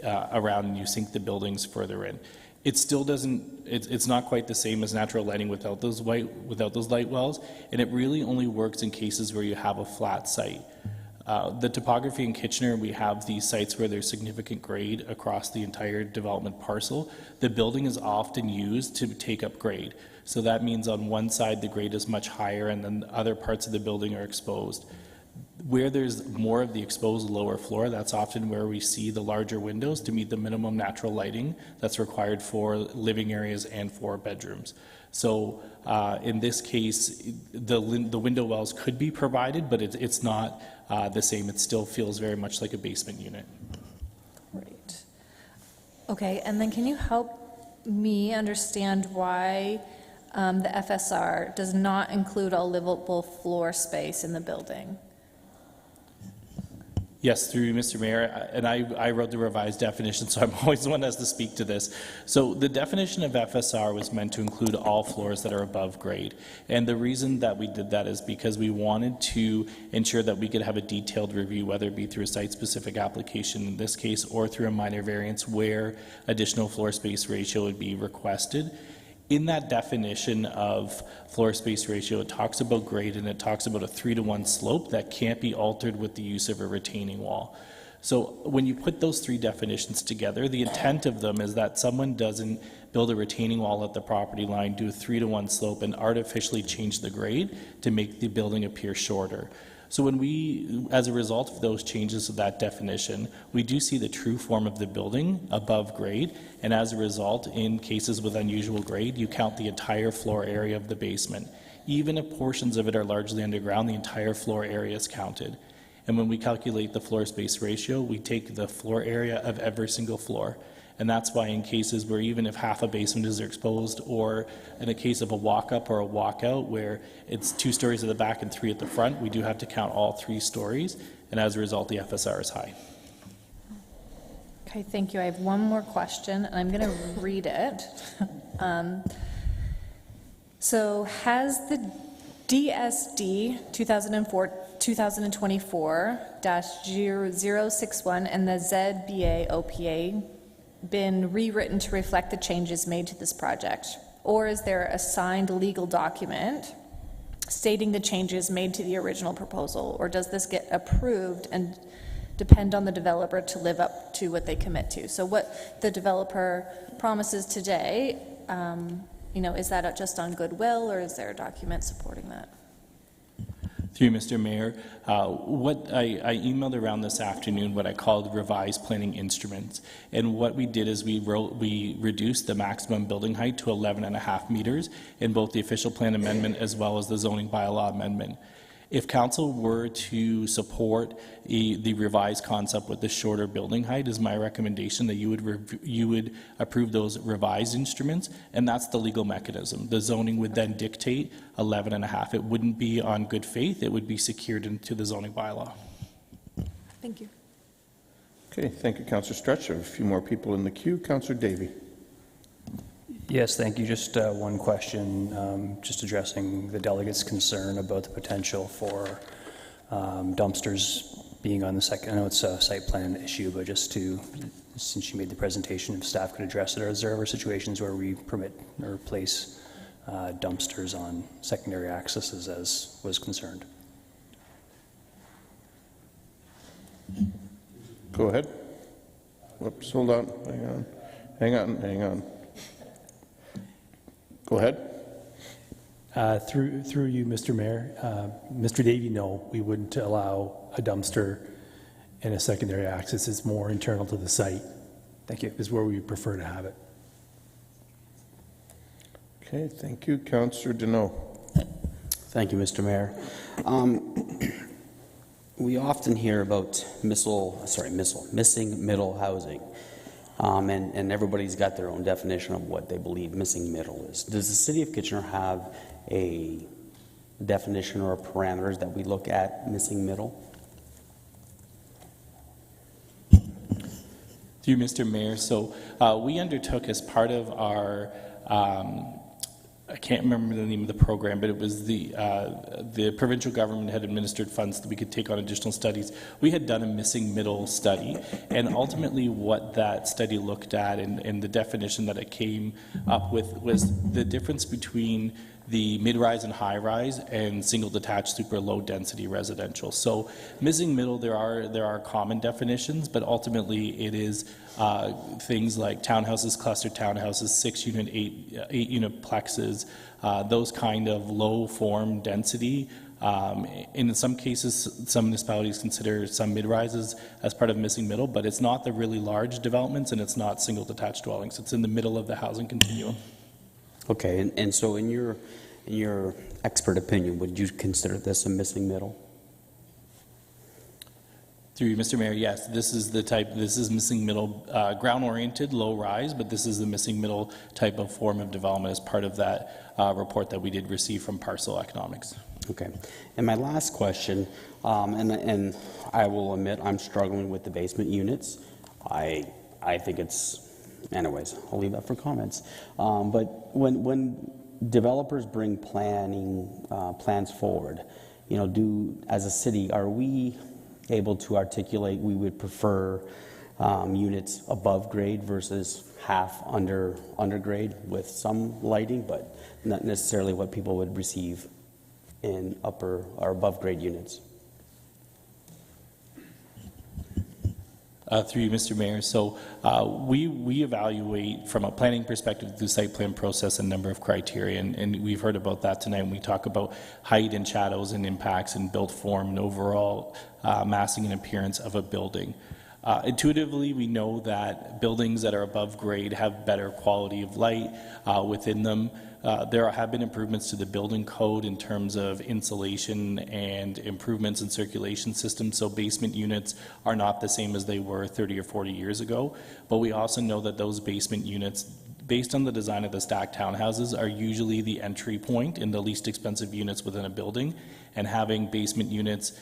around and you sink the buildings further in. It still doesn't, it's not quite the same as natural lighting without those light wells, and it really only works in cases where you have a flat site. The topography in Kitchener, we have these sites where there's significant grade across the entire development parcel. The building is often used to take up grade. So that means on one side the grade is much higher and then other parts of the building are exposed. Where there's more of the exposed lower floor, that's often where we see the larger windows to meet the minimum natural lighting that's required for living areas and for bedrooms. So in this case, the window wells could be provided, but it's not the same. It still feels very much like a basement unit. Right. Okay, and then can you help me understand why the FSR does not include all livable floor space in the building? Yes, through you, Mr. Mayor, and I wrote the revised definition, so I'm always the one that has to speak to this. So the definition of FSR was meant to include all floors that are above grade, and the reason that we did that is because we wanted to ensure that we could have a detailed review, whether it be through a site-specific application in this case or through a minor variance where additional floor space ratio would be requested. In that definition of floor space ratio, it talks about grade and it talks about a 3-to-1 slope that can't be altered with the use of a retaining wall. So when you put those 3 definitions together, the intent of them is that someone doesn't build a retaining wall at the property line, do a 3-to-1 slope, and artificially change the grade to make the building appear shorter. So when we, as a result of those changes of that definition, we do see the true form of the building above grade, and as a result, in cases with unusual grade, you count the entire floor area of the basement. Even if portions of it are largely underground, the entire floor area is counted. And when we calculate the floor space ratio, we take the floor area of every single floor, And that's why in cases where even if half a basement is exposed, or in a case of a walk-up or a walk-out where it's 2 stories at the back and 3 at the front, we do have to count all 3 stories, and as a result, the FSR is high. Okay, thank you. I have one more question, and I'm going to read it. So has the DSD 2024-061 and the ZBA OPA been rewritten to reflect the changes made to this project? Or is there a signed legal document stating the changes made to the original proposal? Or does this get approved and depend on the developer to live up to what they commit to? So what the developer promises today, is that just on goodwill, or is there a document supporting that? Through you, Mr. Mayor, what I emailed around this afternoon what I called revised planning instruments. And what we did is we reduced the maximum building height to 11.5 meters in both the official plan amendment as well as the zoning bylaw amendment. If council were to support the revised concept with the shorter building height, is my recommendation that you would approve those revised instruments, and that's the legal mechanism. The zoning would then dictate 11.5. It wouldn't be on good faith. It would be secured into the zoning bylaw. Thank you. Okay, thank you, Councillor Stretch. I have a few more people in the queue. Councillor Davey. Yes, thank you. Just one question, just addressing the delegate's concern about the potential for dumpsters being on the second. I know it's a site plan issue, but just to, since you made the presentation, if staff could address it, are there ever situations where we permit or place dumpsters on secondary accesses as was concerned? Go ahead. Whoops, hold on. Hang on. Go ahead. Through you, Mr. Mayor, Mr. Davey, no, we wouldn't allow a dumpster in a secondary access. It's more internal to the site. Thank you. Is where we prefer to have it. Okay, thank you. Councillor Deneau. Thank you, Mr. Mayor. We often hear about missing middle housing. And everybody's got their own definition of what they believe missing middle is. Does the City of Kitchener have a definition or parameters that we look at missing middle? Through Mr. Mayor, so we undertook as part of our I can't remember the name of the program, but it was the provincial government had administered funds that we could take on additional studies. We had done a missing middle study, and ultimately what that study looked at and the definition that it came up with was the difference between the mid-rise and high-rise and single detached super low density residential. So missing middle, there are common definitions, but ultimately it is things like townhouses, cluster townhouses, 6-unit, 8-unit plexes, those kind of low form density. In some cases, some municipalities consider some mid-rises as part of missing middle, but it's not the really large developments and it's not single detached dwellings. It's in the middle of the housing continuum. Okay, and so in your expert opinion, would you consider this a missing middle? Through you, Mr. Mayor, yes, this is missing middle, ground-oriented, low-rise, but this is the missing middle type of form of development as part of that report that we did receive from Parcel Economics. Okay, and my last question, and I will admit I'm struggling with the basement units. I think it's, anyways, I'll leave that for comments. But when developers bring plans forward, as a city, are we able to articulate we would prefer units above grade versus half undergrade with some lighting, but not necessarily what people would receive in upper or above grade units? Through you, Mr. Mayor. So we evaluate from a planning perspective the site plan process and number of criteria, and we've heard about that tonight when we talk about height and shadows and impacts and built form and overall massing and appearance of a building. Intuitively, we know that buildings that are above grade have better quality of light within them. There have been improvements to the building code in terms of insulation and improvements in circulation systems, so basement units are not the same as they were 30 or 40 years ago. But we also know that those basement units, based on the design of the stacked townhouses, are usually the entry point in the least expensive units within a building, and having basement units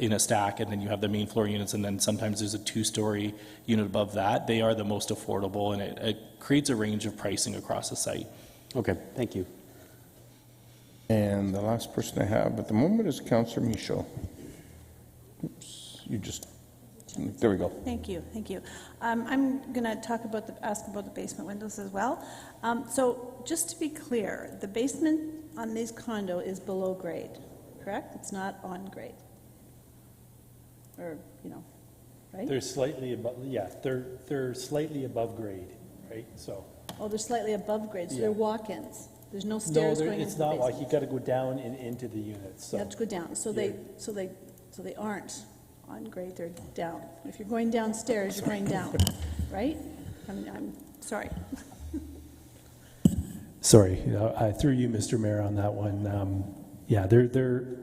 in a stack, and then you have the main floor units, and then sometimes there's a two-story unit above that. They are the most affordable, and it creates a range of pricing across the site. Okay, thank you. And the last person I have at the moment is Councillor Michaud. Oops, there we go. Thank you, thank you. I'm going to ask about the basement windows as well. So just to be clear, the basement on this condo is below grade, correct? It's not on grade, or right? They're slightly above. Yeah, they're slightly above grade, right? So. Oh, they're slightly above grade, so Yeah. they're walk-ins. There's no stairs going into the it's not like basement. you got to go down and into the units. So. You have to go down. So they aren't on grade. They're down. If you're going downstairs, you're going down, right? I'm sorry. Sorry, I threw you, Mr. Mayor, on that one. Yeah, they're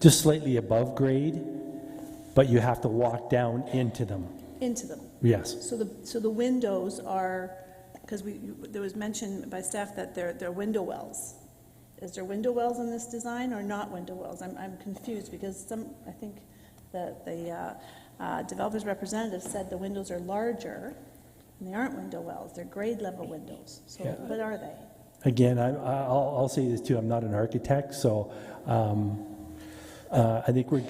just slightly above grade, but you have to walk down into them. Into them. Yes. So the windows are, because there was mention by staff that they're window wells. Is there window wells in this design or not window wells? I'm confused because I think that the developer's representative said the windows are larger and they aren't window wells. They're grade level windows. So what are they? Again, I'll say this too. I'm not an architect, so I think we're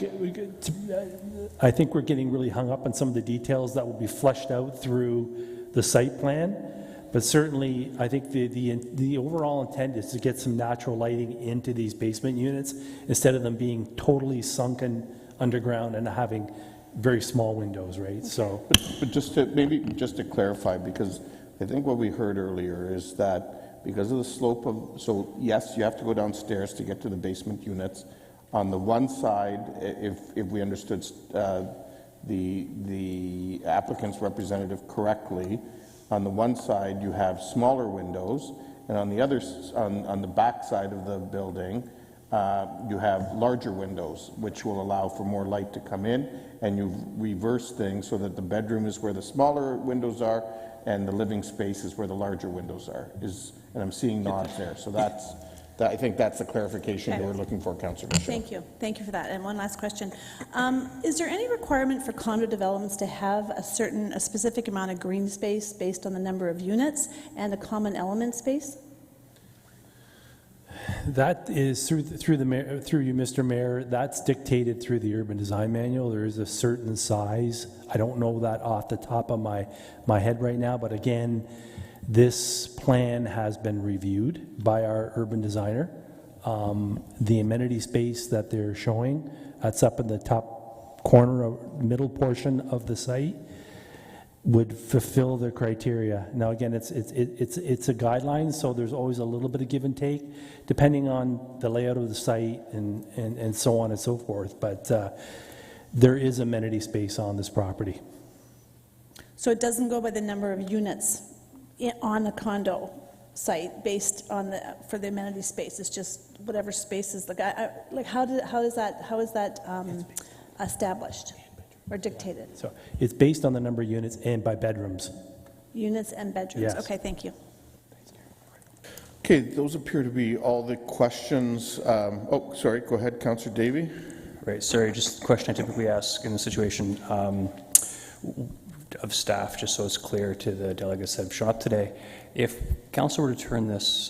getting really hung up on some of the details that will be fleshed out through the site plan. But certainly, I think the overall intent is to get some natural lighting into these basement units instead of them being totally sunken underground and having very small windows, right? So, but just to clarify, because I think what we heard earlier is that because of the slope of, so yes, you have to go downstairs to get to the basement units. On the one side, if we understood the applicant's representative correctly, on the one side you have smaller windows, and on the other, on the back side of the building, you have larger windows, which will allow for more light to come in, and you reverse things so that the bedroom is where the smaller windows are, and the living space is where the larger windows are. And I'm seeing nods there, so I think that's the clarification that we're looking for, Councillor Michaud. Thank you for that. And one last question. Is there any requirement for condo developments to have a specific amount of green space based on the number of units and a common element space? that is through you, Mr. Mayor. That's dictated through the urban design manual. There is a certain size. I don't know that off the top of my head right now, but again, this plan has been reviewed by our urban designer. The amenity space that they're showing, that's up in the top corner of middle portion of the site, would fulfill the criteria. Now again, it's a guideline, so there's always a little bit of give and take depending on the layout of the site and so on and so forth, but there is amenity space on this property. So it doesn't go by the number of units on the condo site based on for the amenity space. It's just whatever space is the guy. Like how is that established or dictated? So it's based on the number of units and by bedrooms. Units and bedrooms. Yes. Okay, thank you. Okay, those appear to be all the questions. Oh, sorry, go ahead, Councillor Davey. Right, sorry, just a question I typically ask in the situation of staff, just so it's clear to the delegates that have shown up today. If council were to turn this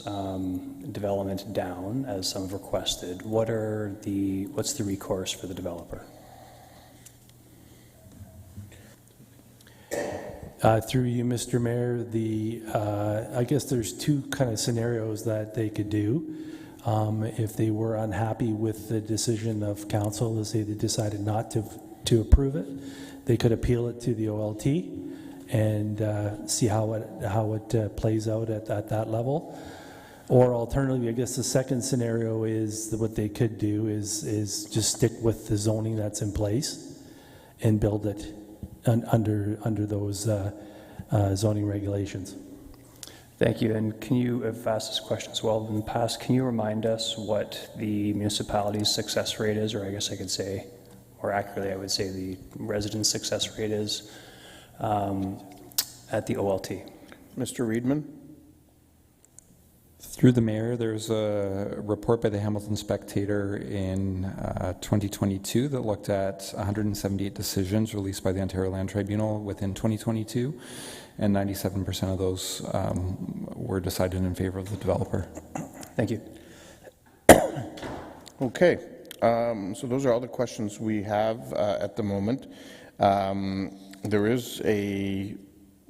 development down, as some have requested, what's the recourse for the developer? Through you, Mr. Mayor, I guess there's two kind of scenarios that they could do. If they were unhappy with the decision of council, let's say they decided not to approve it, they could appeal it to the OLT and see how it plays out at that level. Or alternatively, I guess the second scenario is that what they could do is just stick with the zoning that's in place and build it under those zoning regulations. Thank you. And can you, I've asked this question as well in the past, can you remind us what the municipality's success rate is, or I guess I could say, more accurately, I would say the resident success rate is at the OLT? Mr. Reedman? Through the mayor, there's a report by the Hamilton Spectator in 2022 that looked at 178 decisions released by the Ontario Land Tribunal within 2022, and 97% of those were decided in favor of the developer. Thank you. Okay, so those are all the questions we have at the moment. There is a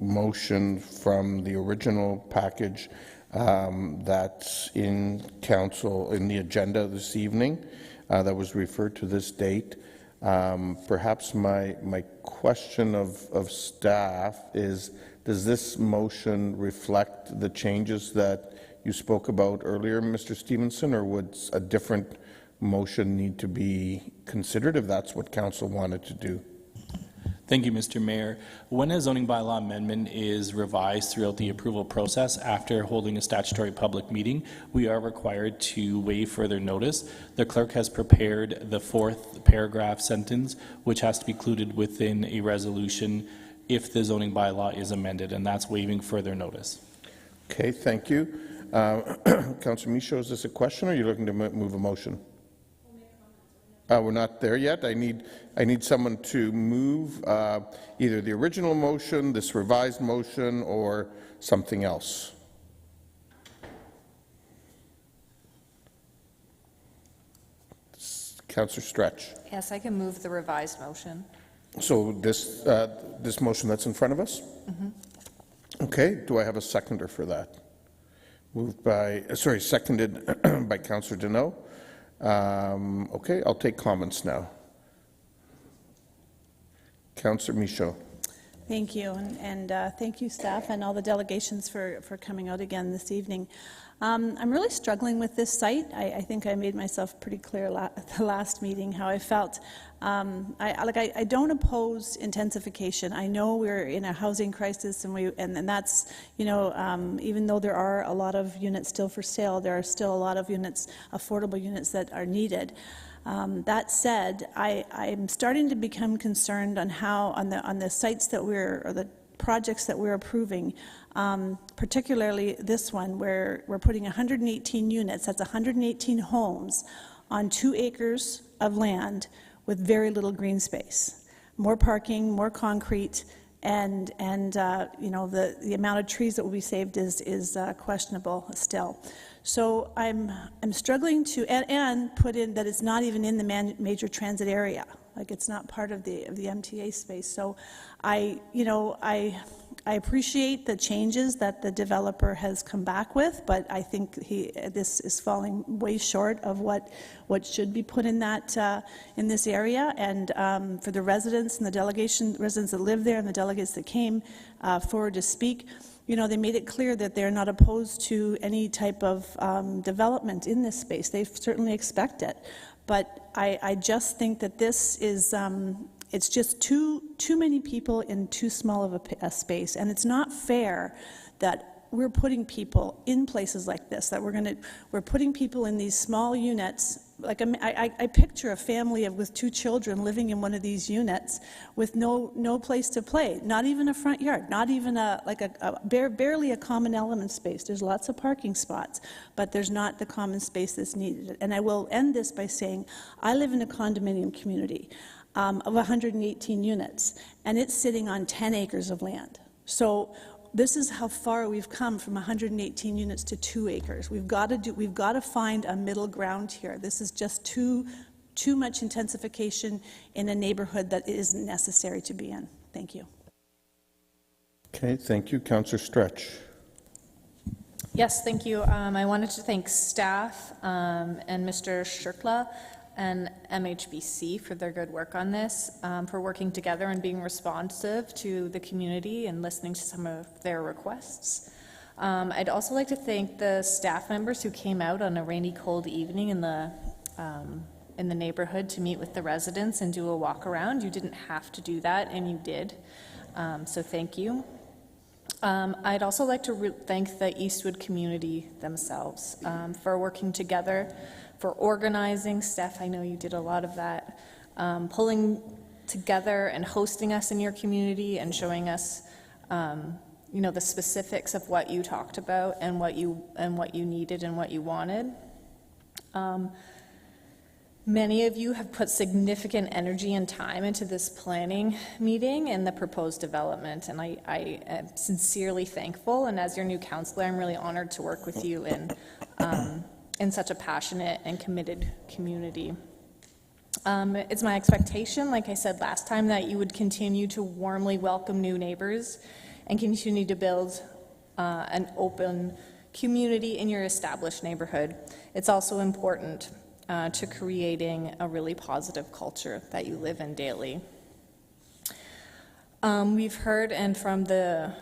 motion from the original package that's in council, in the agenda this evening, that was referred to this date. Perhaps my question of staff is, does this motion reflect the changes that you spoke about earlier, Mr. Stevenson, or would a different motion need to be considered if that's what council wanted to do? Thank you, Mr. Mayor. When a zoning bylaw amendment is revised throughout the approval process after holding a statutory public meeting, we are required to waive further notice. The clerk has prepared the 4th paragraph sentence, which has to be included within a resolution if the zoning bylaw is amended, and that's waiving further notice. Okay, thank you. Councillor Michaud, is this a question, or are you looking to move a motion? We're not there yet. I need someone to move either the original motion, this revised motion, or something else. Councillor Stretch. Yes, I can move the revised motion. So this motion that's in front of us? Mm-hmm. Okay. Do I have a seconder for that? Seconded by Councillor Deneau. Okay, I'll take comments now. Councillor Michaud. Thank you, and thank you, staff, and all the delegations for coming out again this evening. I'm really struggling with this site. I think I made myself pretty clear at the last meeting how I felt. I don't oppose intensification. I know we're in a housing crisis, and that's, you know, even though there are a lot of units still for sale, there are still a lot of units, affordable units, that are needed. That said, I'm starting to become concerned on how on the sites that or the projects that we're approving, particularly this one where we're putting 118 units, that's 118 homes on 2 acres of land with very little green space. More parking, more concrete, and you know, the amount of trees that will be saved is questionable still. So I'm struggling to and put in that it's not even in the major transit area, like it's not part of the MTA space. So I appreciate the changes that the developer has come back with, but I think this is falling way short of what should be put in that in this area. And for the residents and the residents that live there and the delegates that came forward to speak, you know, they made it clear that they're not opposed to any type of development in this space. They certainly expect it. But I just think that this is, it's just too many people in too small of a space. And it's not fair that we're putting people in places like this, that we're putting people in these small units. Like I picture a family with 2 children living in one of these units with no place to play, not even a front yard, not even barely a common element space. There's lots of parking spots, but there's not the common space that's needed. And I will end this by saying I live in a condominium community of 118 units, and it's sitting on 10 acres of land. So this is how far we've come from 118 units to 2 acres. We've got to find a middle ground here. This is just too much intensification in a neighborhood that isn't necessary to be in. Thank you. Okay, thank you. Councillor Stretch. Yes, thank you. I wanted to thank staff and Mr. Shirkla and MHBC for their good work on this, for working together and being responsive to the community and listening to some of their requests. I'd also like to thank the staff members who came out on a rainy, cold evening in the in the neighborhood to meet with the residents and do a walk around. You didn't have to do that, and you did. So thank you. I'd also like to thank the Eastwood community themselves for working together, for organizing. Steph, I know you did a lot of that, pulling together and hosting us in your community and showing us, you know, the specifics of what you talked about and what you needed and what you wanted. Many of you have put significant energy and time into this planning meeting and the proposed development, and I am sincerely thankful. And as your new counselor, I'm really honored to work with you in such a passionate and committed community. It's my expectation, like I said last time, that you would continue to warmly welcome new neighbors and continue to build an open community in your established neighborhood. It's also important to creating a really positive culture that you live in daily. We've heard and from the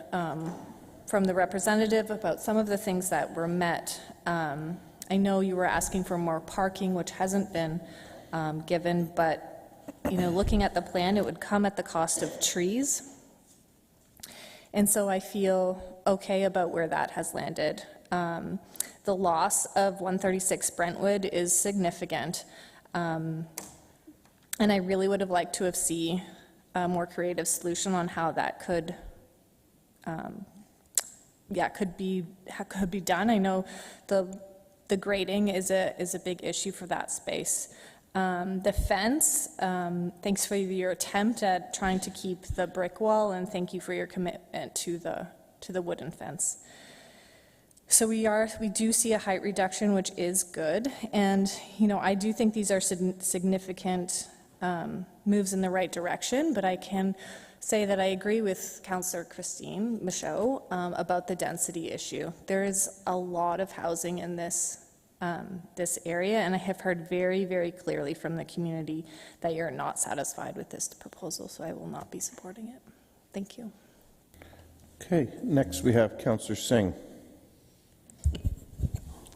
representative about some of the things that were met. I know you were asking for more parking, which hasn't been given, but you know, looking at the plan, it would come at the cost of trees. And so I feel okay about where that has landed. The loss of 136 Brentwood is significant, and I really would have liked to have seen a more creative solution on how that could be done. I know the grading is a big issue for that space. The fence, thanks for your attempt at trying to keep the brick wall, and thank you for your commitment to the wooden fence. So we do see a height reduction, which is good, and you know, I do think these are significant moves in the right direction, but I can say that I agree with Councillor Christine Michaud about the density issue. There is a lot of housing in this area, and I have heard very, very clearly from the community that you're not satisfied with this proposal, so I will not be supporting it. Thank you. Okay, next we have Councillor Singh.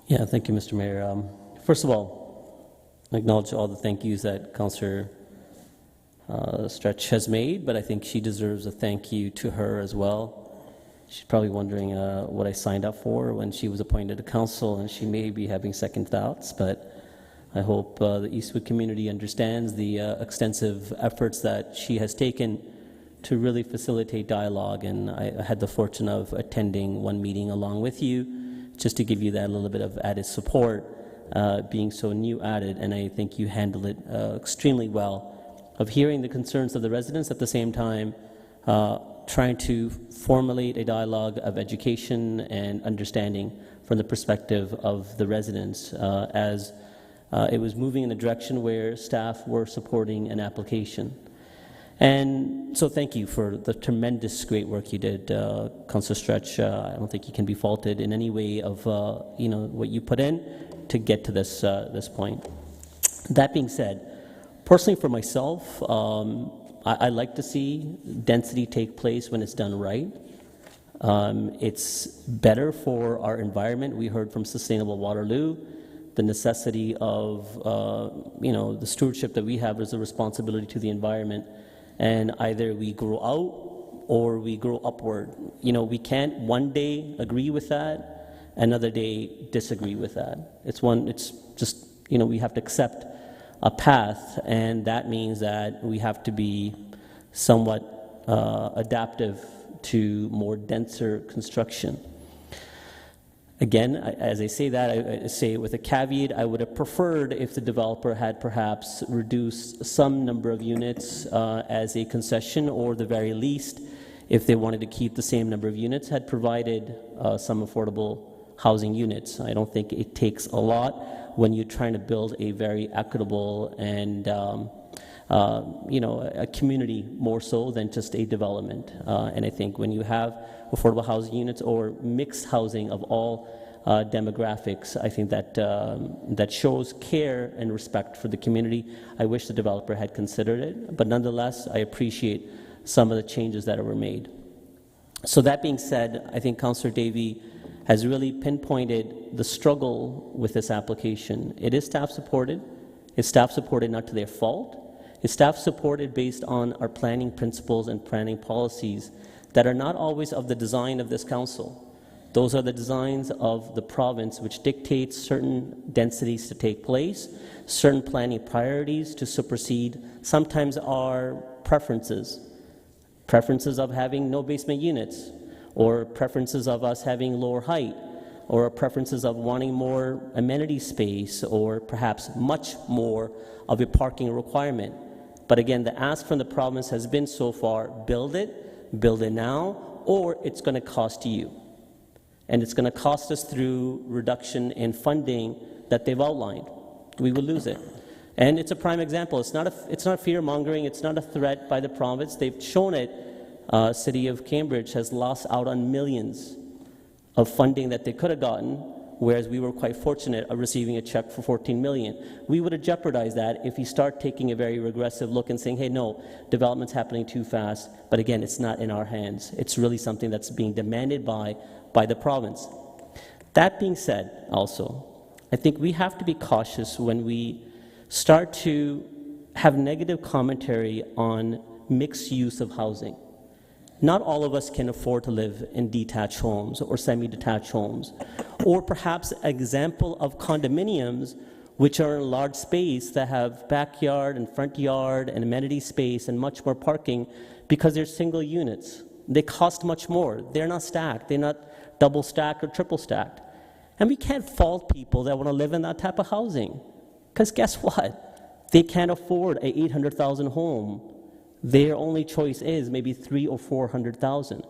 Yeah, thank you, Mr. Mayor. First of all, I acknowledge all the thank yous that Councillor Stretch has made, but I think she deserves a thank you to her as well. She's probably wondering what I signed up for when she was appointed to council, and she may be having second thoughts, but I hope the Eastwood community understands the extensive efforts that she has taken to really facilitate dialogue, and I had the fortune of attending one meeting along with you, just to give you that little bit of added support, being so new added, and I think you handled it extremely well, of hearing the concerns of the residents at the same time, trying to formulate a dialogue of education and understanding from the perspective of the residents, as it was moving in a direction where staff were supporting an application. And so thank you for the tremendous great work you did, Councillor Stretch. I don't think you can be faulted in any way of you know, what you put in to get to this point. That being said, personally for myself, I like to see density take place when it's done right. It's better for our environment. We heard from Sustainable Waterloo the necessity of you know, the stewardship that we have as a responsibility to the environment. And either we grow out or we grow upward. You know, we can't one day agree with that, another day disagree with that. It's just, you know, we have to accept a path, and that means that we have to be somewhat adaptive to more denser construction. Again, as I say that, I say it with a caveat. I would have preferred if the developer had perhaps reduced some number of units as a concession, or the very least, if they wanted to keep the same number of units, had provided some affordable housing units. I don't think it takes a lot when you're trying to build a very equitable and you know, a community more so than just a development. And I think when you have affordable housing units or mixed housing of all demographics, I think that that shows care and respect for the community. I wish the developer had considered it, but nonetheless, I appreciate some of the changes that were made. So that being said, I think Councillor Davey has really pinpointed the struggle with this application. It is staff supported. Is staff supported not to their fault? Is staff supported based on our planning principles and planning policies that are not always of the design of this council? Those are the designs of the province, which dictates certain densities to take place, certain planning priorities to supersede, sometimes our preferences of having no basement units, or preferences of us having lower height, or preferences of wanting more amenity space, or perhaps much more of a parking requirement. But again, the ask from the province has been so far, build it now, or it's going to cost you. And it's going to cost us through reduction in funding that they've outlined. We will lose it. And it's a prime example. It's not fear-mongering. It's not a threat by the province. They've shown it. City of Cambridge has lost out on millions of funding that they could have gotten, whereas we were quite fortunate of receiving a check for $14 million. We would have jeopardized that if you start taking a very regressive look and saying, hey, no, development's happening too fast. But again, it's not in our hands. It's really something that's being demanded by the province. That being said, also, I think we have to be cautious when we start to have negative commentary on mixed use of housing. Not all of us can afford to live in detached homes or semi-detached homes, or perhaps an example of condominiums which are in a large space that have backyard and front yard and amenity space and much more parking because they're single units. They cost much more. They're not stacked. They're not double stacked or triple stacked. And we can't fault people that want to live in that type of housing, because guess what? They can't afford a $800,000 home. Their only choice is maybe $300,000 or $400,000.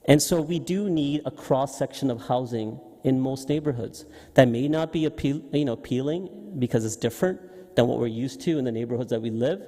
And so we do need a cross-section of housing in most neighborhoods. That may not be appealing because it's different than what we're used to in the neighborhoods that we live,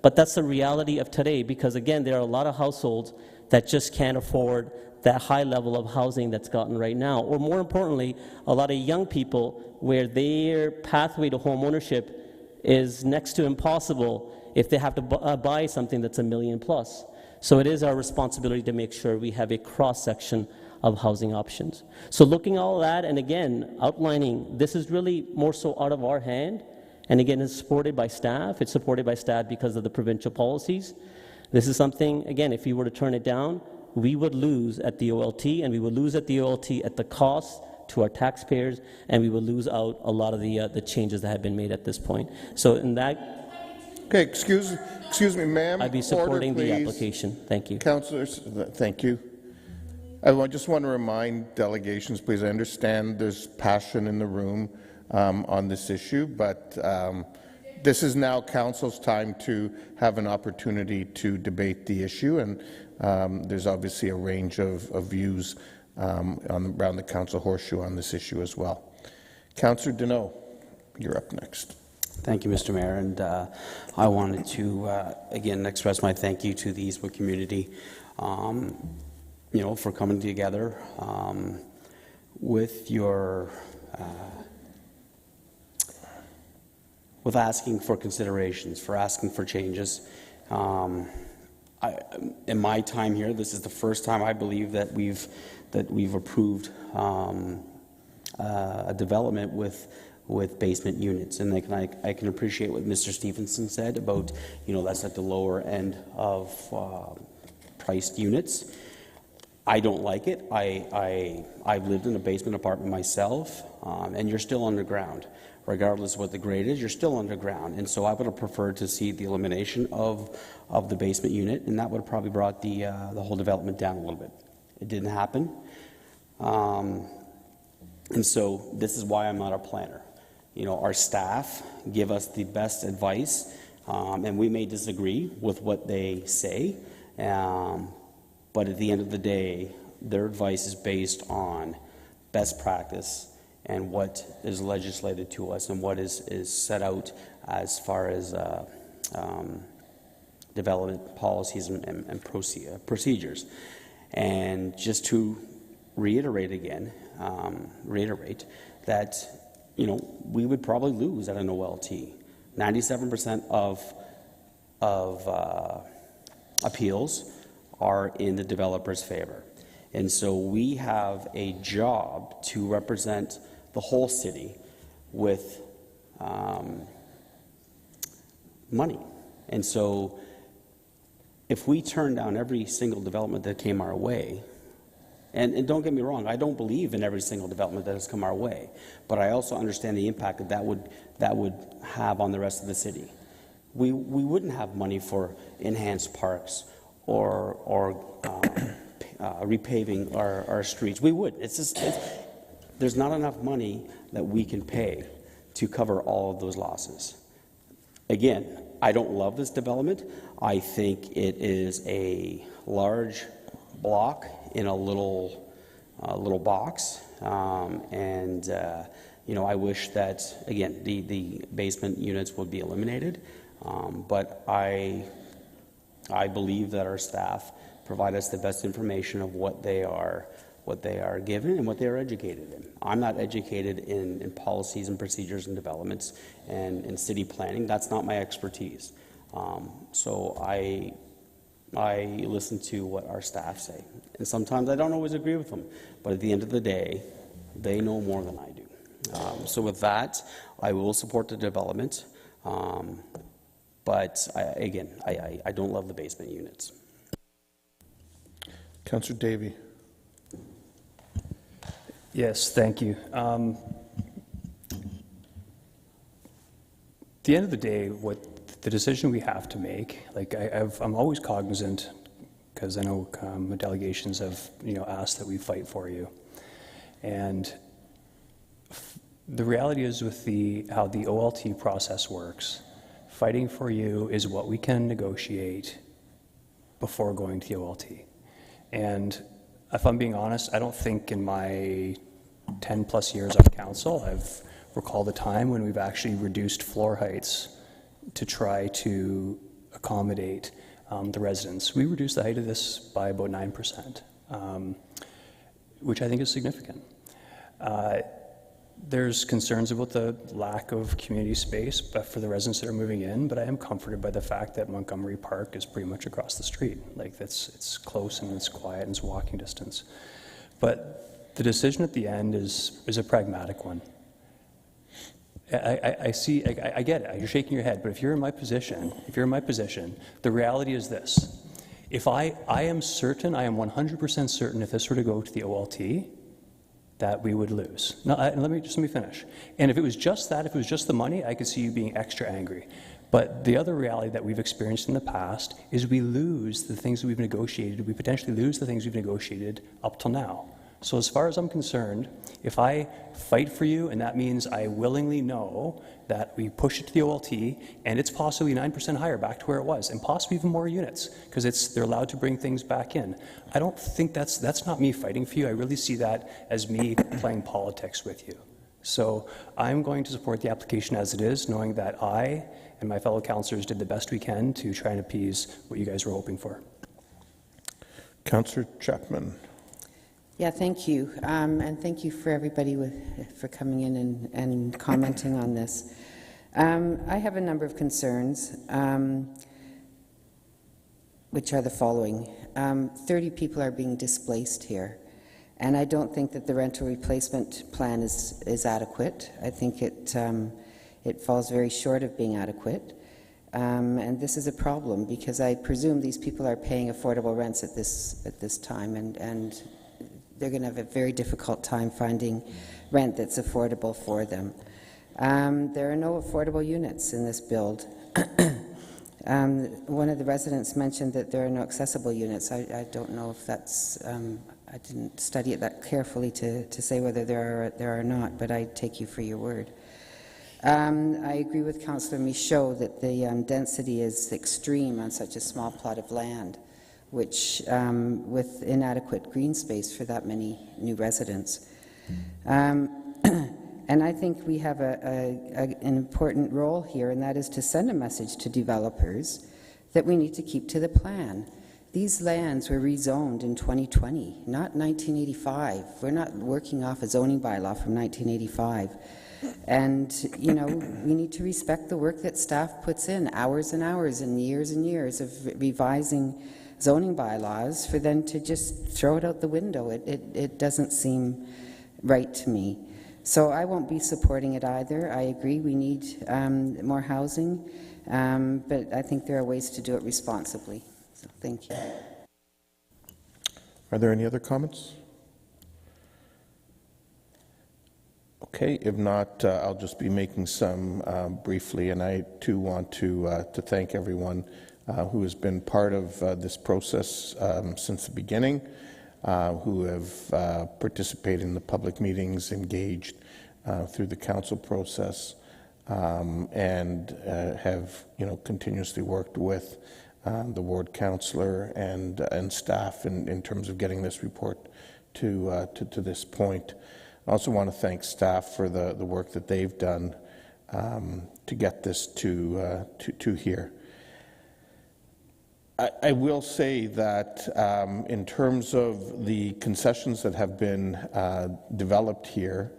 but that's the reality of today, because again, there are a lot of households that just can't afford that high level of housing that's gotten right now. Or more importantly, a lot of young people where their pathway to home ownership is next to impossible if they have to buy something that's $1 million plus. So it is our responsibility to make sure we have a cross-section of housing options. So looking at all that, and again, outlining, this is really more so out of our hand, and again, it's supported by staff. It's supported by staff because of the provincial policies. This is something, again, if you were to turn it down, we would lose at the OLT, and we would lose at the OLT at the cost to our taxpayers, and we would lose out a lot of the changes that have been made at this point. So in that... Okay, excuse me, ma'am. I'd be supporting Order, the application. Thank you. Councillors, thank you. I just want to remind delegations, please, I understand there's passion in the room on this issue, but this is now Council's time to have an opportunity to debate the issue, and there's obviously a range of views around the Council horseshoe on this issue as well. Councillor Deneau, you're up next. Thank you, Mr. Mayor, and I wanted to again express my thank you to the Eastwood community, for coming together with your with asking for considerations, for asking for changes. In my time here, this is the first time I believe that we've approved a development with basement units, and I can appreciate what Mr. Stevenson said about, that's at the lower end of priced units. I don't like it. I've lived in a basement apartment myself, and you're still underground. Regardless of what the grade is, you're still underground. And so I would have preferred to see the elimination of the basement unit, and that would have probably brought the whole development down a little bit. It didn't happen. And so this is why I'm not a planner. Our staff give us the best advice, and we may disagree with what they say, but at the end of the day, their advice is based on best practice and what is legislated to us and what is set out as far as development policies and procedures. And just to reiterate again, that we would probably lose at an OLT. 97% of appeals are in the developer's favor. And so we have a job to represent the whole city with money. And so if we turn down every single development that came our way, and don't get me wrong, I don't believe in every single development that has come our way, but I also understand the impact that would have on the rest of the city. We wouldn't have money for enhanced parks or repaving our streets. We would. There's not enough money that we can pay to cover all of those losses. Again, I don't love this development. I think it is a large block in a little box, you know, I wish that, again, the basement units would be eliminated, but I believe that our staff provide us the best information of what they are given and what they are educated in. I'm not educated in policies and procedures and developments and in city planning. That's not my expertise. So I listen to what our staff say. And sometimes I don't always agree with them, but at the end of the day, they know more than I do. So with that, I will support the development, but I don't love the basement units. Councillor Davey. Yes, thank you. At the end of the day, what the decision we have to make, like I'm always cognizant, because I know delegations have asked that we fight for you, and the reality is with how the OLT process works, fighting for you is what we can negotiate before going to the OLT. And if I'm being honest, I don't think in my 10 plus years on council I've recalled a time when we've actually reduced floor heights to try to accommodate the residents. We reduced the height of this by about 9%, which I think is significant. There's concerns about the lack of community space for the residents that are moving in, but I am comforted by the fact that Montgomery Park is pretty much across the street. Like it's close and it's quiet and it's walking distance. But the decision at the end is a pragmatic one. I see, I get it, you're shaking your head, but if you're in my position, the reality is this. If I am certain, I am 100% certain if this were to go to the OLT, that we would lose. Now, let me finish. And if it was just that, if it was just the money, I could see you being extra angry. But the other reality that we've experienced in the past is we lose the things that we've negotiated. We potentially lose the things we've negotiated up till now. So as far as I'm concerned, if I fight for you, and that means I willingly know that we push it to the OLT, and it's possibly 9% higher back to where it was, and possibly even more units, because they're allowed to bring things back in. I don't think that's not me fighting for you. I really see that as me playing politics with you. So I'm going to support the application as it is, knowing that I and my fellow councillors did the best we can to try and appease what you guys were hoping for. Councillor Chapman. Yeah, thank you. And thank you for everybody for coming in and commenting on this. I have a number of concerns, which are the following. 30 people are being displaced here, and I don't think that the rental replacement plan is adequate. I think it falls very short of being adequate. And this is a problem because I presume these people are paying affordable rents at this time, and they're going to have a very difficult time finding rent that's affordable for them. There are no affordable units in this build. One of the residents mentioned that there are no accessible units. I don't know if that's, I didn't study it that carefully to say whether there are or not, but I take you for your word. I agree with Councillor Michaud that the density is extreme on such a small plot of land, which with inadequate green space for that many new residents. And I think we have an important role here, and that is to send a message to developers that we need to keep to the plan. These lands were rezoned in 2020, not 1985. We're not working off a zoning bylaw from 1985. And, you know, we need to respect the work that staff puts in, hours and hours and years of revising zoning bylaws for them to just throw it out the window. It doesn't seem right to me. So I won't be supporting it either. I agree we need more housing, but I think there are ways to do it responsibly. So thank you. Are there any other comments? Okay, if not, I'll just be making some briefly, and I too want to thank everyone who has been part of this process since the beginning, who have participated in the public meetings, engaged through the council process, and have continuously worked with the ward councillor and staff in terms of getting this report to this point. I also want to thank staff for the work that they've done to get this to here. I will say that in terms of the concessions that have been developed here,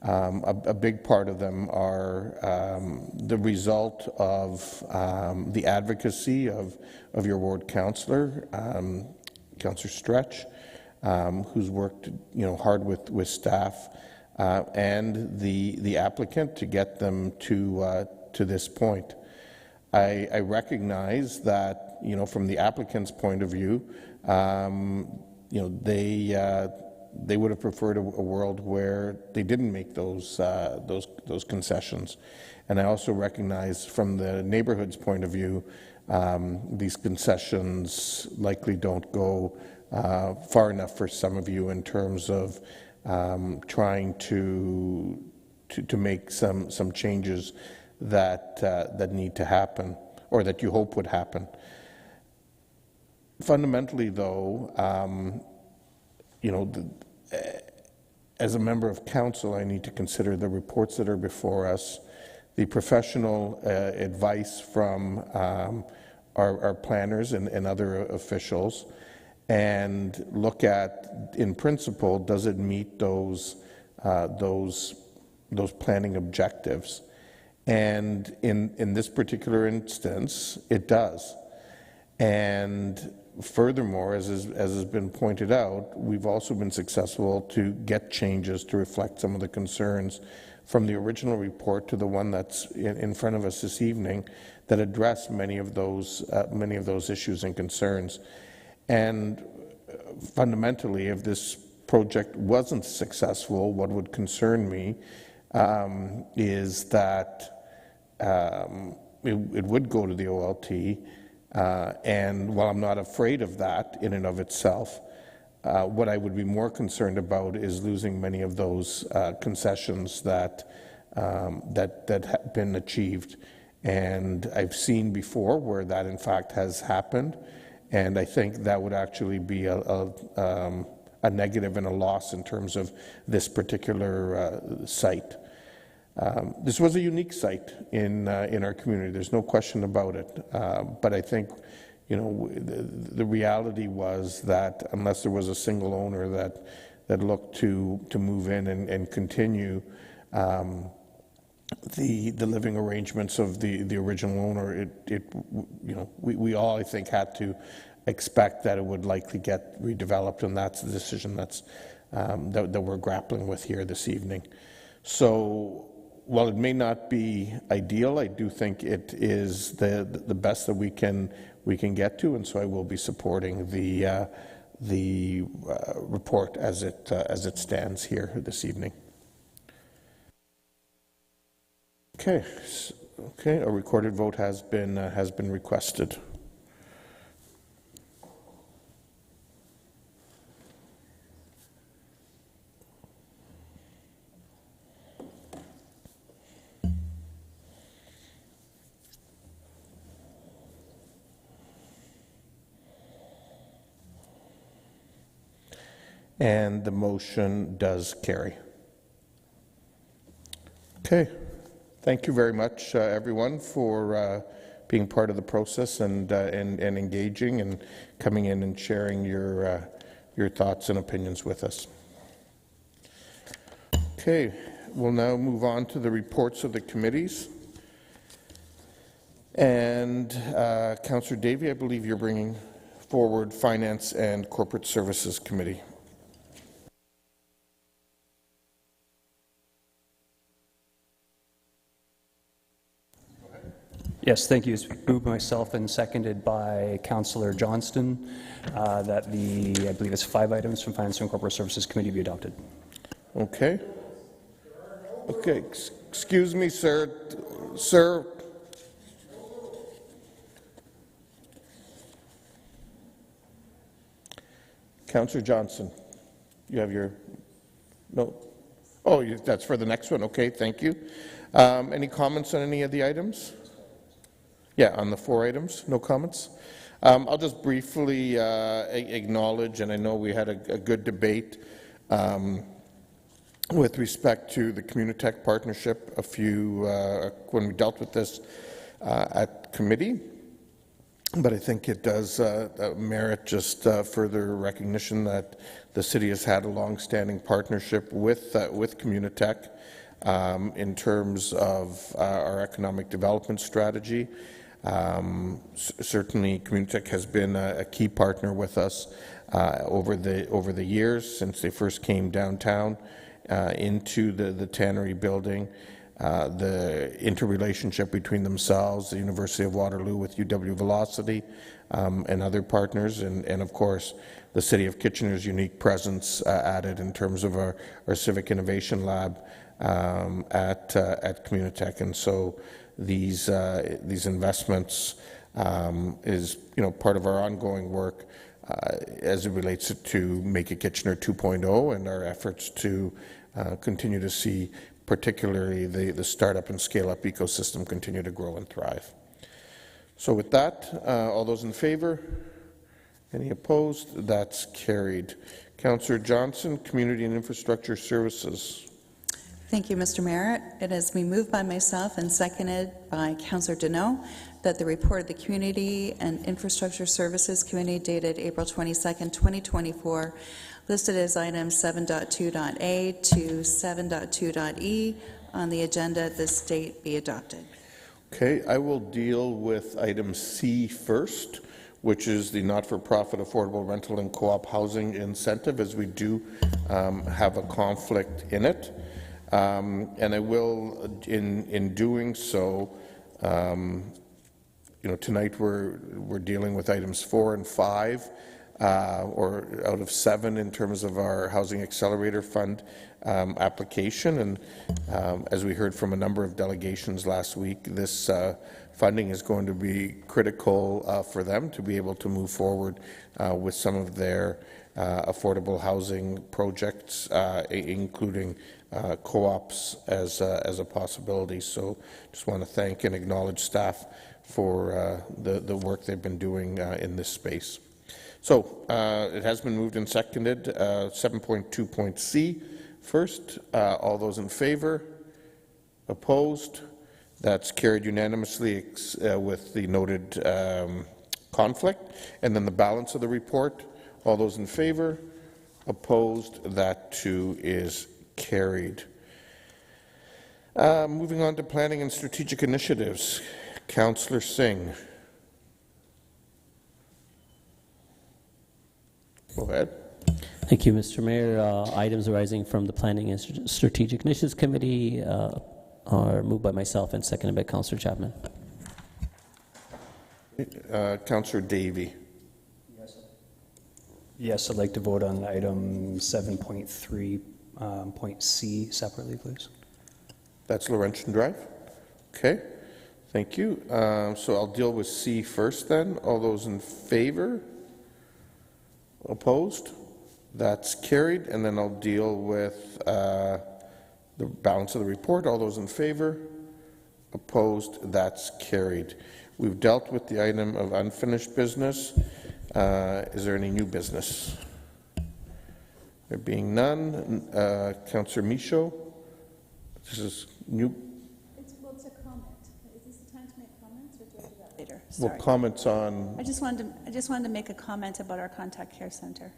a big part of them are the result of the advocacy of your ward councillor, Councillor Stretch, who's worked hard with staff and the applicant to get them to this point. I recognize that from the applicant's point of view, they would have preferred a world where they didn't make those concessions, and I also recognize from the neighborhood's point of view, these concessions likely don't go far enough for some of you in terms of trying to make some changes that need to happen, or that you hope would happen. Fundamentally, though, as a member of council, I need to consider the reports that are before us, the professional advice from our planners and other officials, and look at, in principle, does it meet those planning objectives? And in this particular instance, it does. And furthermore, as has been pointed out, we've also been successful to get changes to reflect some of the concerns from the original report to the one that's in front of us this evening that address many of those issues and concerns. And fundamentally, if this project wasn't successful, what would concern me is that it would go to the OLT, and while I'm not afraid of that in and of itself, what I would be more concerned about is losing many of those concessions that have been achieved. And I've seen before where that in fact has happened, and I think that would actually be a negative and a loss in terms of this particular site. This was a unique site in our community. There's no question about it. But I think, the reality was that unless there was a single owner that looked to move in and continue the living arrangements of the original owner, we all, I think, had to expect that it would likely get redeveloped, and that's the decision that we're grappling with here this evening. So, while it may not be ideal, I do think it is the best that we can get to, and so I will be supporting the report as it stands here this evening. Okay, a recorded vote has been requested. And the motion does carry. Okay. Thank you very much, everyone, for being part of the process and engaging and coming in and sharing your thoughts and opinions with us. Okay. We'll now move on to the reports of the committees. And Councillor Davey, I believe you're bringing forward Finance and Corporate Services Committee. Yes, thank you. It's moved by myself and seconded by Councillor Johnston that I believe it's 5 items from Finance and Corporate Services Committee be adopted. Okay. Okay, excuse me, sir. Sir. Councillor Johnson, you have your, no? Oh, that's for the next one. Okay, thank you. Any comments on any of the items? Yeah, on the 4 items, no comments. I'll just briefly acknowledge, and I know we had a good debate with respect to the Communitech partnership when we dealt with this at committee. But I think it does merit just further recognition that the city has had a long-standing partnership with Communitech in terms of our economic development strategy. Certainly, Communitech has been a key partner with us over the years since they first came downtown into the Tannery building. The interrelationship between themselves, the University of Waterloo with UW Velocity, and other partners, and of course the City of Kitchener's unique presence added in terms of our Civic Innovation Lab at Communitech. And so these investments is part of our ongoing work as it relates to Make It Kitchener 2.0 and our efforts to continue to see particularly the startup and scale-up ecosystem continue to grow and thrive. So with that, all those in favor? Any opposed? That's carried. Councillor Johnson, Community and Infrastructure Services. Thank you, Mr. Mayor. It has been moved by myself and seconded by Councillor Deneau that the report of the Community and Infrastructure Services Committee dated April 22nd, 2024, listed as items 7.2.a to 7.2.e on the agenda at this date be adopted. Okay, I will deal with item C first, which is the not-for-profit affordable rental and co-op housing incentive, as we do have a conflict in it. And I will, in doing so, tonight we're dealing with items 4 and 5, or out of 7 in terms of our Housing Accelerator Fund application. And as we heard from a number of delegations last week, this funding is going to be critical for them to be able to move forward with some of their affordable housing projects, including co-ops as a possibility. So just want to thank and acknowledge staff for the work they've been doing in this space. So it has been moved and seconded. 7.2.c first. All those in favor? Opposed? That's carried unanimously with the noted conflict. And then the balance of the report. All those in favor? Opposed? That too is carried. Moving on to planning and strategic initiatives. Councillor Singh. Go ahead. Thank you, Mr. Mayor. Items arising from the Planning and Strategic Initiatives Committee are moved by myself and seconded by Councillor Chapman. Councillor Davey. Yes, I'd like to vote on item 7.3.c separately, please. That's Laurentian Drive? Okay, thank you. So I'll deal with C first then. All those in favor? Opposed? That's carried. And then I'll deal with the balance of the report. All those in favor? Opposed? That's carried. We've dealt with the item of unfinished business. Is there any new business? There being none, Councillor Michaud. This is new. It's a comment. Is this the time to make comments, or do I do that later? Well, Sorry. comments on. I just wanted to make a comment about our contact care center,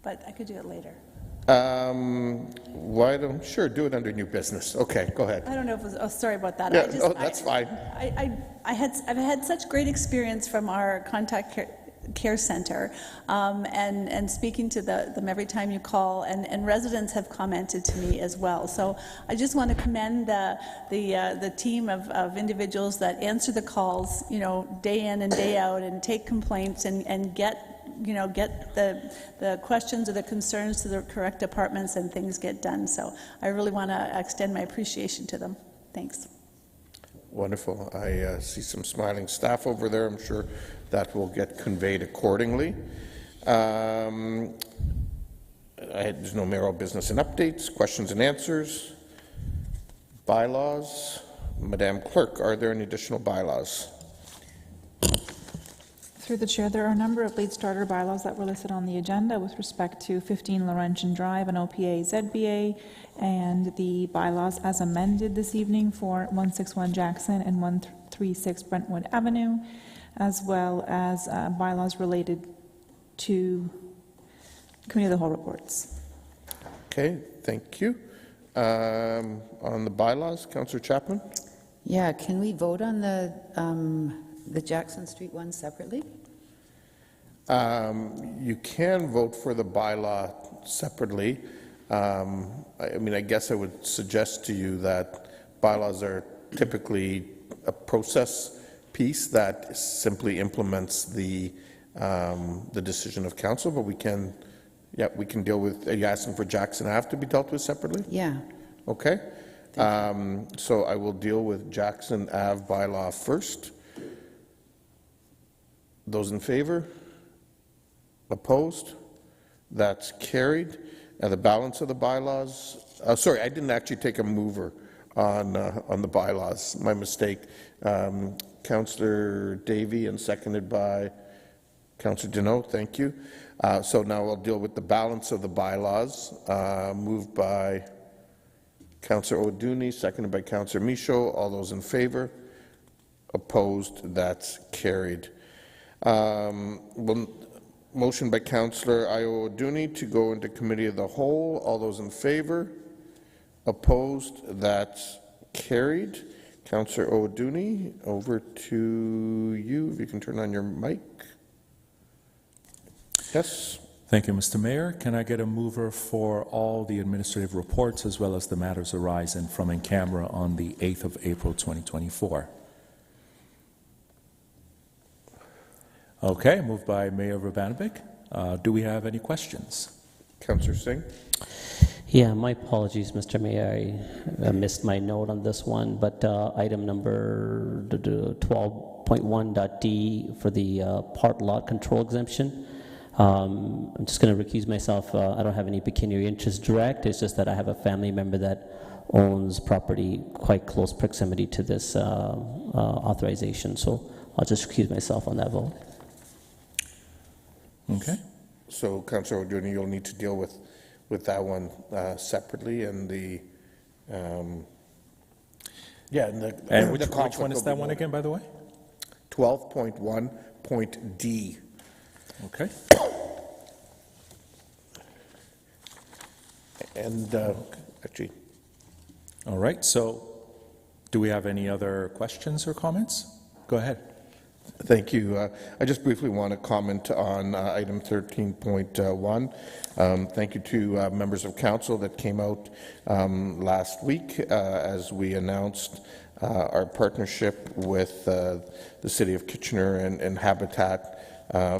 but I could do it later. Why don't? Sure, do it under new business. Okay, go ahead. I don't know if it was. Oh, sorry about that. Yeah, that's fine. I've had such great experience from our contact care center, and speaking to them every time you call, and residents have commented to me as well. So I just want to commend the team of individuals that answer the calls, day in and day out, and take complaints and get the questions or the concerns to the correct departments, and things get done. So I really want to extend my appreciation to them. Thanks. Wonderful. I see some smiling staff over there. I'm sure that will get conveyed accordingly. There's no mayoral business and updates, questions and answers. Bylaws. Madam Clerk, are there any additional bylaws? Through the chair, there are a number of late starter bylaws that were listed on the agenda with respect to 15 Laurentian Drive and OPA ZBA, and the bylaws as amended this evening for 161 Jackson and 136 Brentwood Avenue, as well as bylaws related to Committee of the Whole reports. Okay, thank you. On the bylaws, Councillor Chapman? Yeah, can we vote on the Jackson Street one separately? You can vote for the bylaw separately. I guess I would suggest to you that bylaws are typically a process piece that simply implements the decision of council, but we can deal with. Are you asking for Jackson Ave to be dealt with separately? Yeah. Okay. So I will deal with Jackson Ave bylaw first. Those in favor? Opposed? That's carried. And the balance of the bylaws, sorry, I didn't actually take a mover on the bylaws. My mistake. Councillor Davey and seconded by Councillor Deneau. Thank you. So now I'll deal with the balance of the bylaws. Moved by Councillor O'Dooney, seconded by Councillor Michaud. All those in favor? Opposed? That's carried. Motion by Councillor Ayo O'Dooney to go into Committee of the Whole. All those in favor? Opposed? That's carried. Councillor O'Dooney, over to you. If you can turn on your mic. Yes. Thank you, Mr. Mayor. Can I get a mover for all the administrative reports as well as the matters arising from in camera on the 8th of April 2024? Okay, moved by Mayor Urbanovic. Do we have any questions? Councillor Singh. Yeah, my apologies, Mr. Mayor. I missed my note on this one, but item number 12.1.d for the part lot control exemption. I'm just going to recuse myself. I don't have any pecuniary interest direct. It's just that I have a family member that owns property quite close proximity to this authorization. So I'll just recuse myself on that vote. Okay. So, Councillor O'Dooney, you'll need to deal with that one separately, and the and which one is that one again, by the way? 12.1.d. Okay. And actually, all right. So, do we have any other questions or comments? Go ahead. Thank you. I just briefly want to comment on item 13.1. Thank you to members of council that came out last week as we announced our partnership with the City of Kitchener and Habitat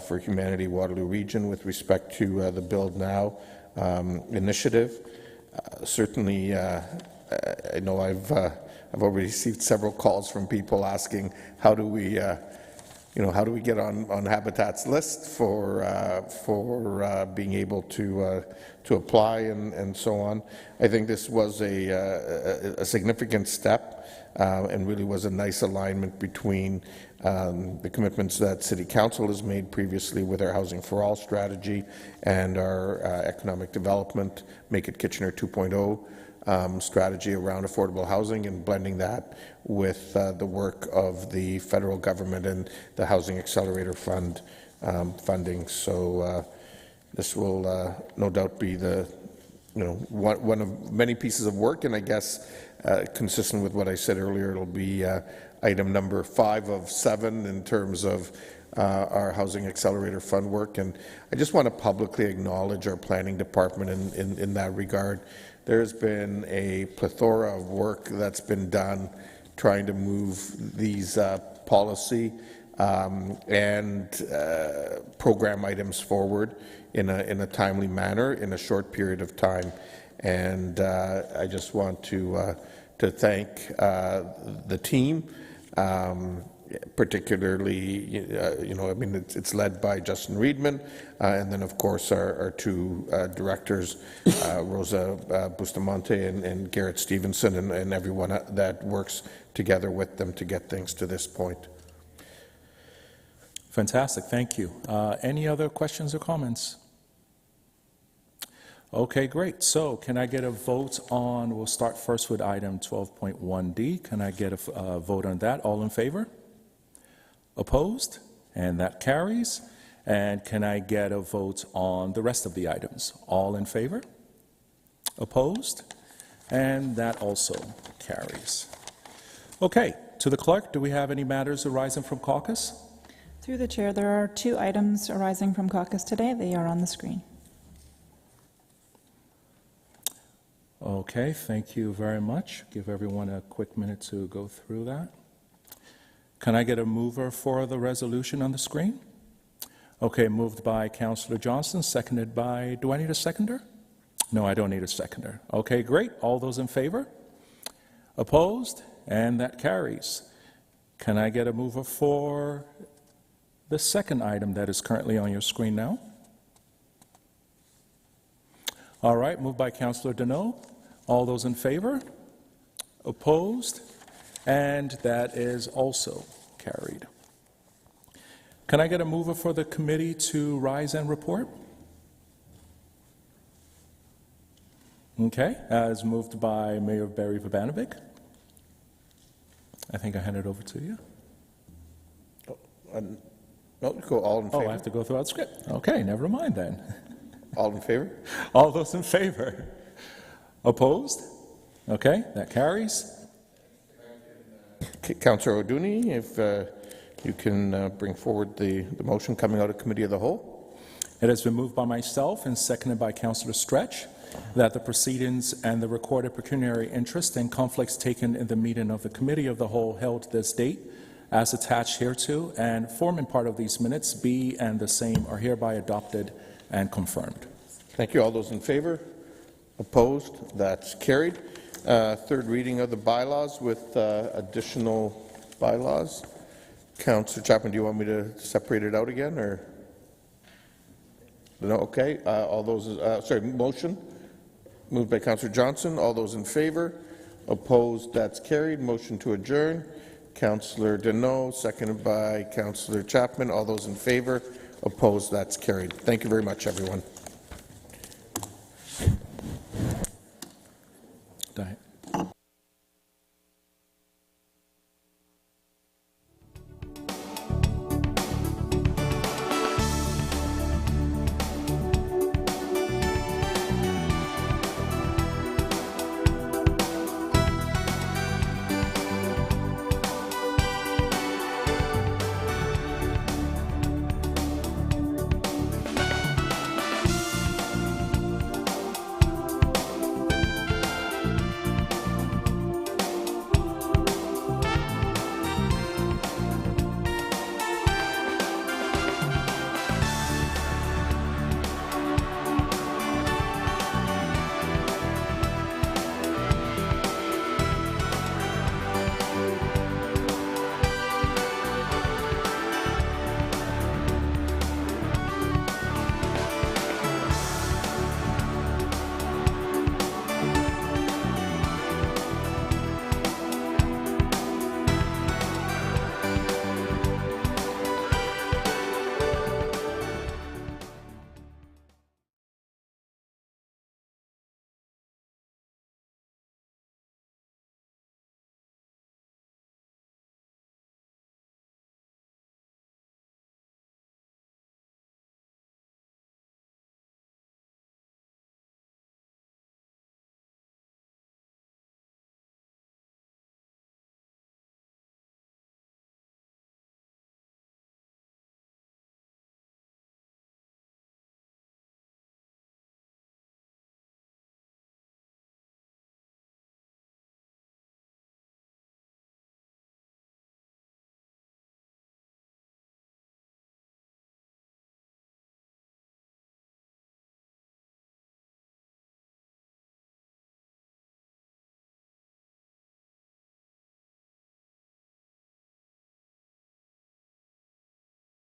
for Humanity Waterloo Region with respect to the Build Now initiative. Certainly, I know I've already received several calls from people asking how do we how do we get on Habitat's list for being able to apply and so on. I think this was a significant step and really was a nice alignment between the commitments that City Council has made previously with our Housing for All strategy and our economic development, Make It Kitchener 2.0 strategy around affordable housing, and blending that with the work of the federal government and the Housing Accelerator Fund funding. So this will no doubt be the one of many pieces of work, and I guess consistent with what I said earlier, it'll be item number 5 of 7 in terms of our Housing Accelerator Fund work. And I just want to publicly acknowledge our planning department in that regard. There's been a plethora of work that's been done trying to move these policy and program items forward in a timely manner in a short period of time. And I just want to thank the team, particularly, it's led by Justin Reedman, and then of course our 2 directors, Rosa Bustamante and Garrett Stevenson, and everyone that works together with them to get things to this point. Fantastic, thank you. Any other questions or comments? Okay, great. So can I get a vote on, we'll start first with item 12.1D. Can I get a vote on that? All in favor? Opposed? And that carries. And can I get a vote on the rest of the items? All in favor? Opposed? And that also carries. Okay, to the clerk, do we have any matters arising from caucus? Through the chair, there are 2 items arising from caucus today. They are on the screen. Okay, thank you very much. Give everyone a quick minute to go through that. Can I get a mover for the resolution on the screen? Okay, moved by Councillor Johnson, seconded by, do I need a seconder? No, I don't need a seconder. Okay, great. All those in favor? Opposed? And that carries. Can I get a mover for the second item that is currently on your screen now? All right, moved by Councillor Deneau. All those in favor? Opposed? And that is also carried. Can I get a mover for the committee to rise and report? Okay, as moved by Mayor Barry Vabanovic. I think I hand it over to you. No, go all in favor. Oh, I have to go through that script. Okay, never mind then. All in favor? All those in favor? Opposed? Okay, that carries. Councillor O'Dooney, if you can bring forward the motion coming out of Committee of the Whole. It has been moved by myself and seconded by Councillor Stretch that the proceedings and the recorded pecuniary interest and conflicts taken in the meeting of the Committee of the Whole held this date as attached hereto and forming part of these minutes be and the same are hereby adopted and confirmed. Thank you. All those in favor? Opposed? That's carried. Third reading of the bylaws with additional bylaws. Councillor Chapman, do you want me to separate it out again, or no? Okay. All those. Motion moved by Councillor Johnson. All those in favor? Opposed? That's carried. Motion to adjourn. Councillor Deneau, seconded by Councillor Chapman. All those in favor? Opposed? That's carried. Thank you very much, everyone. Diane.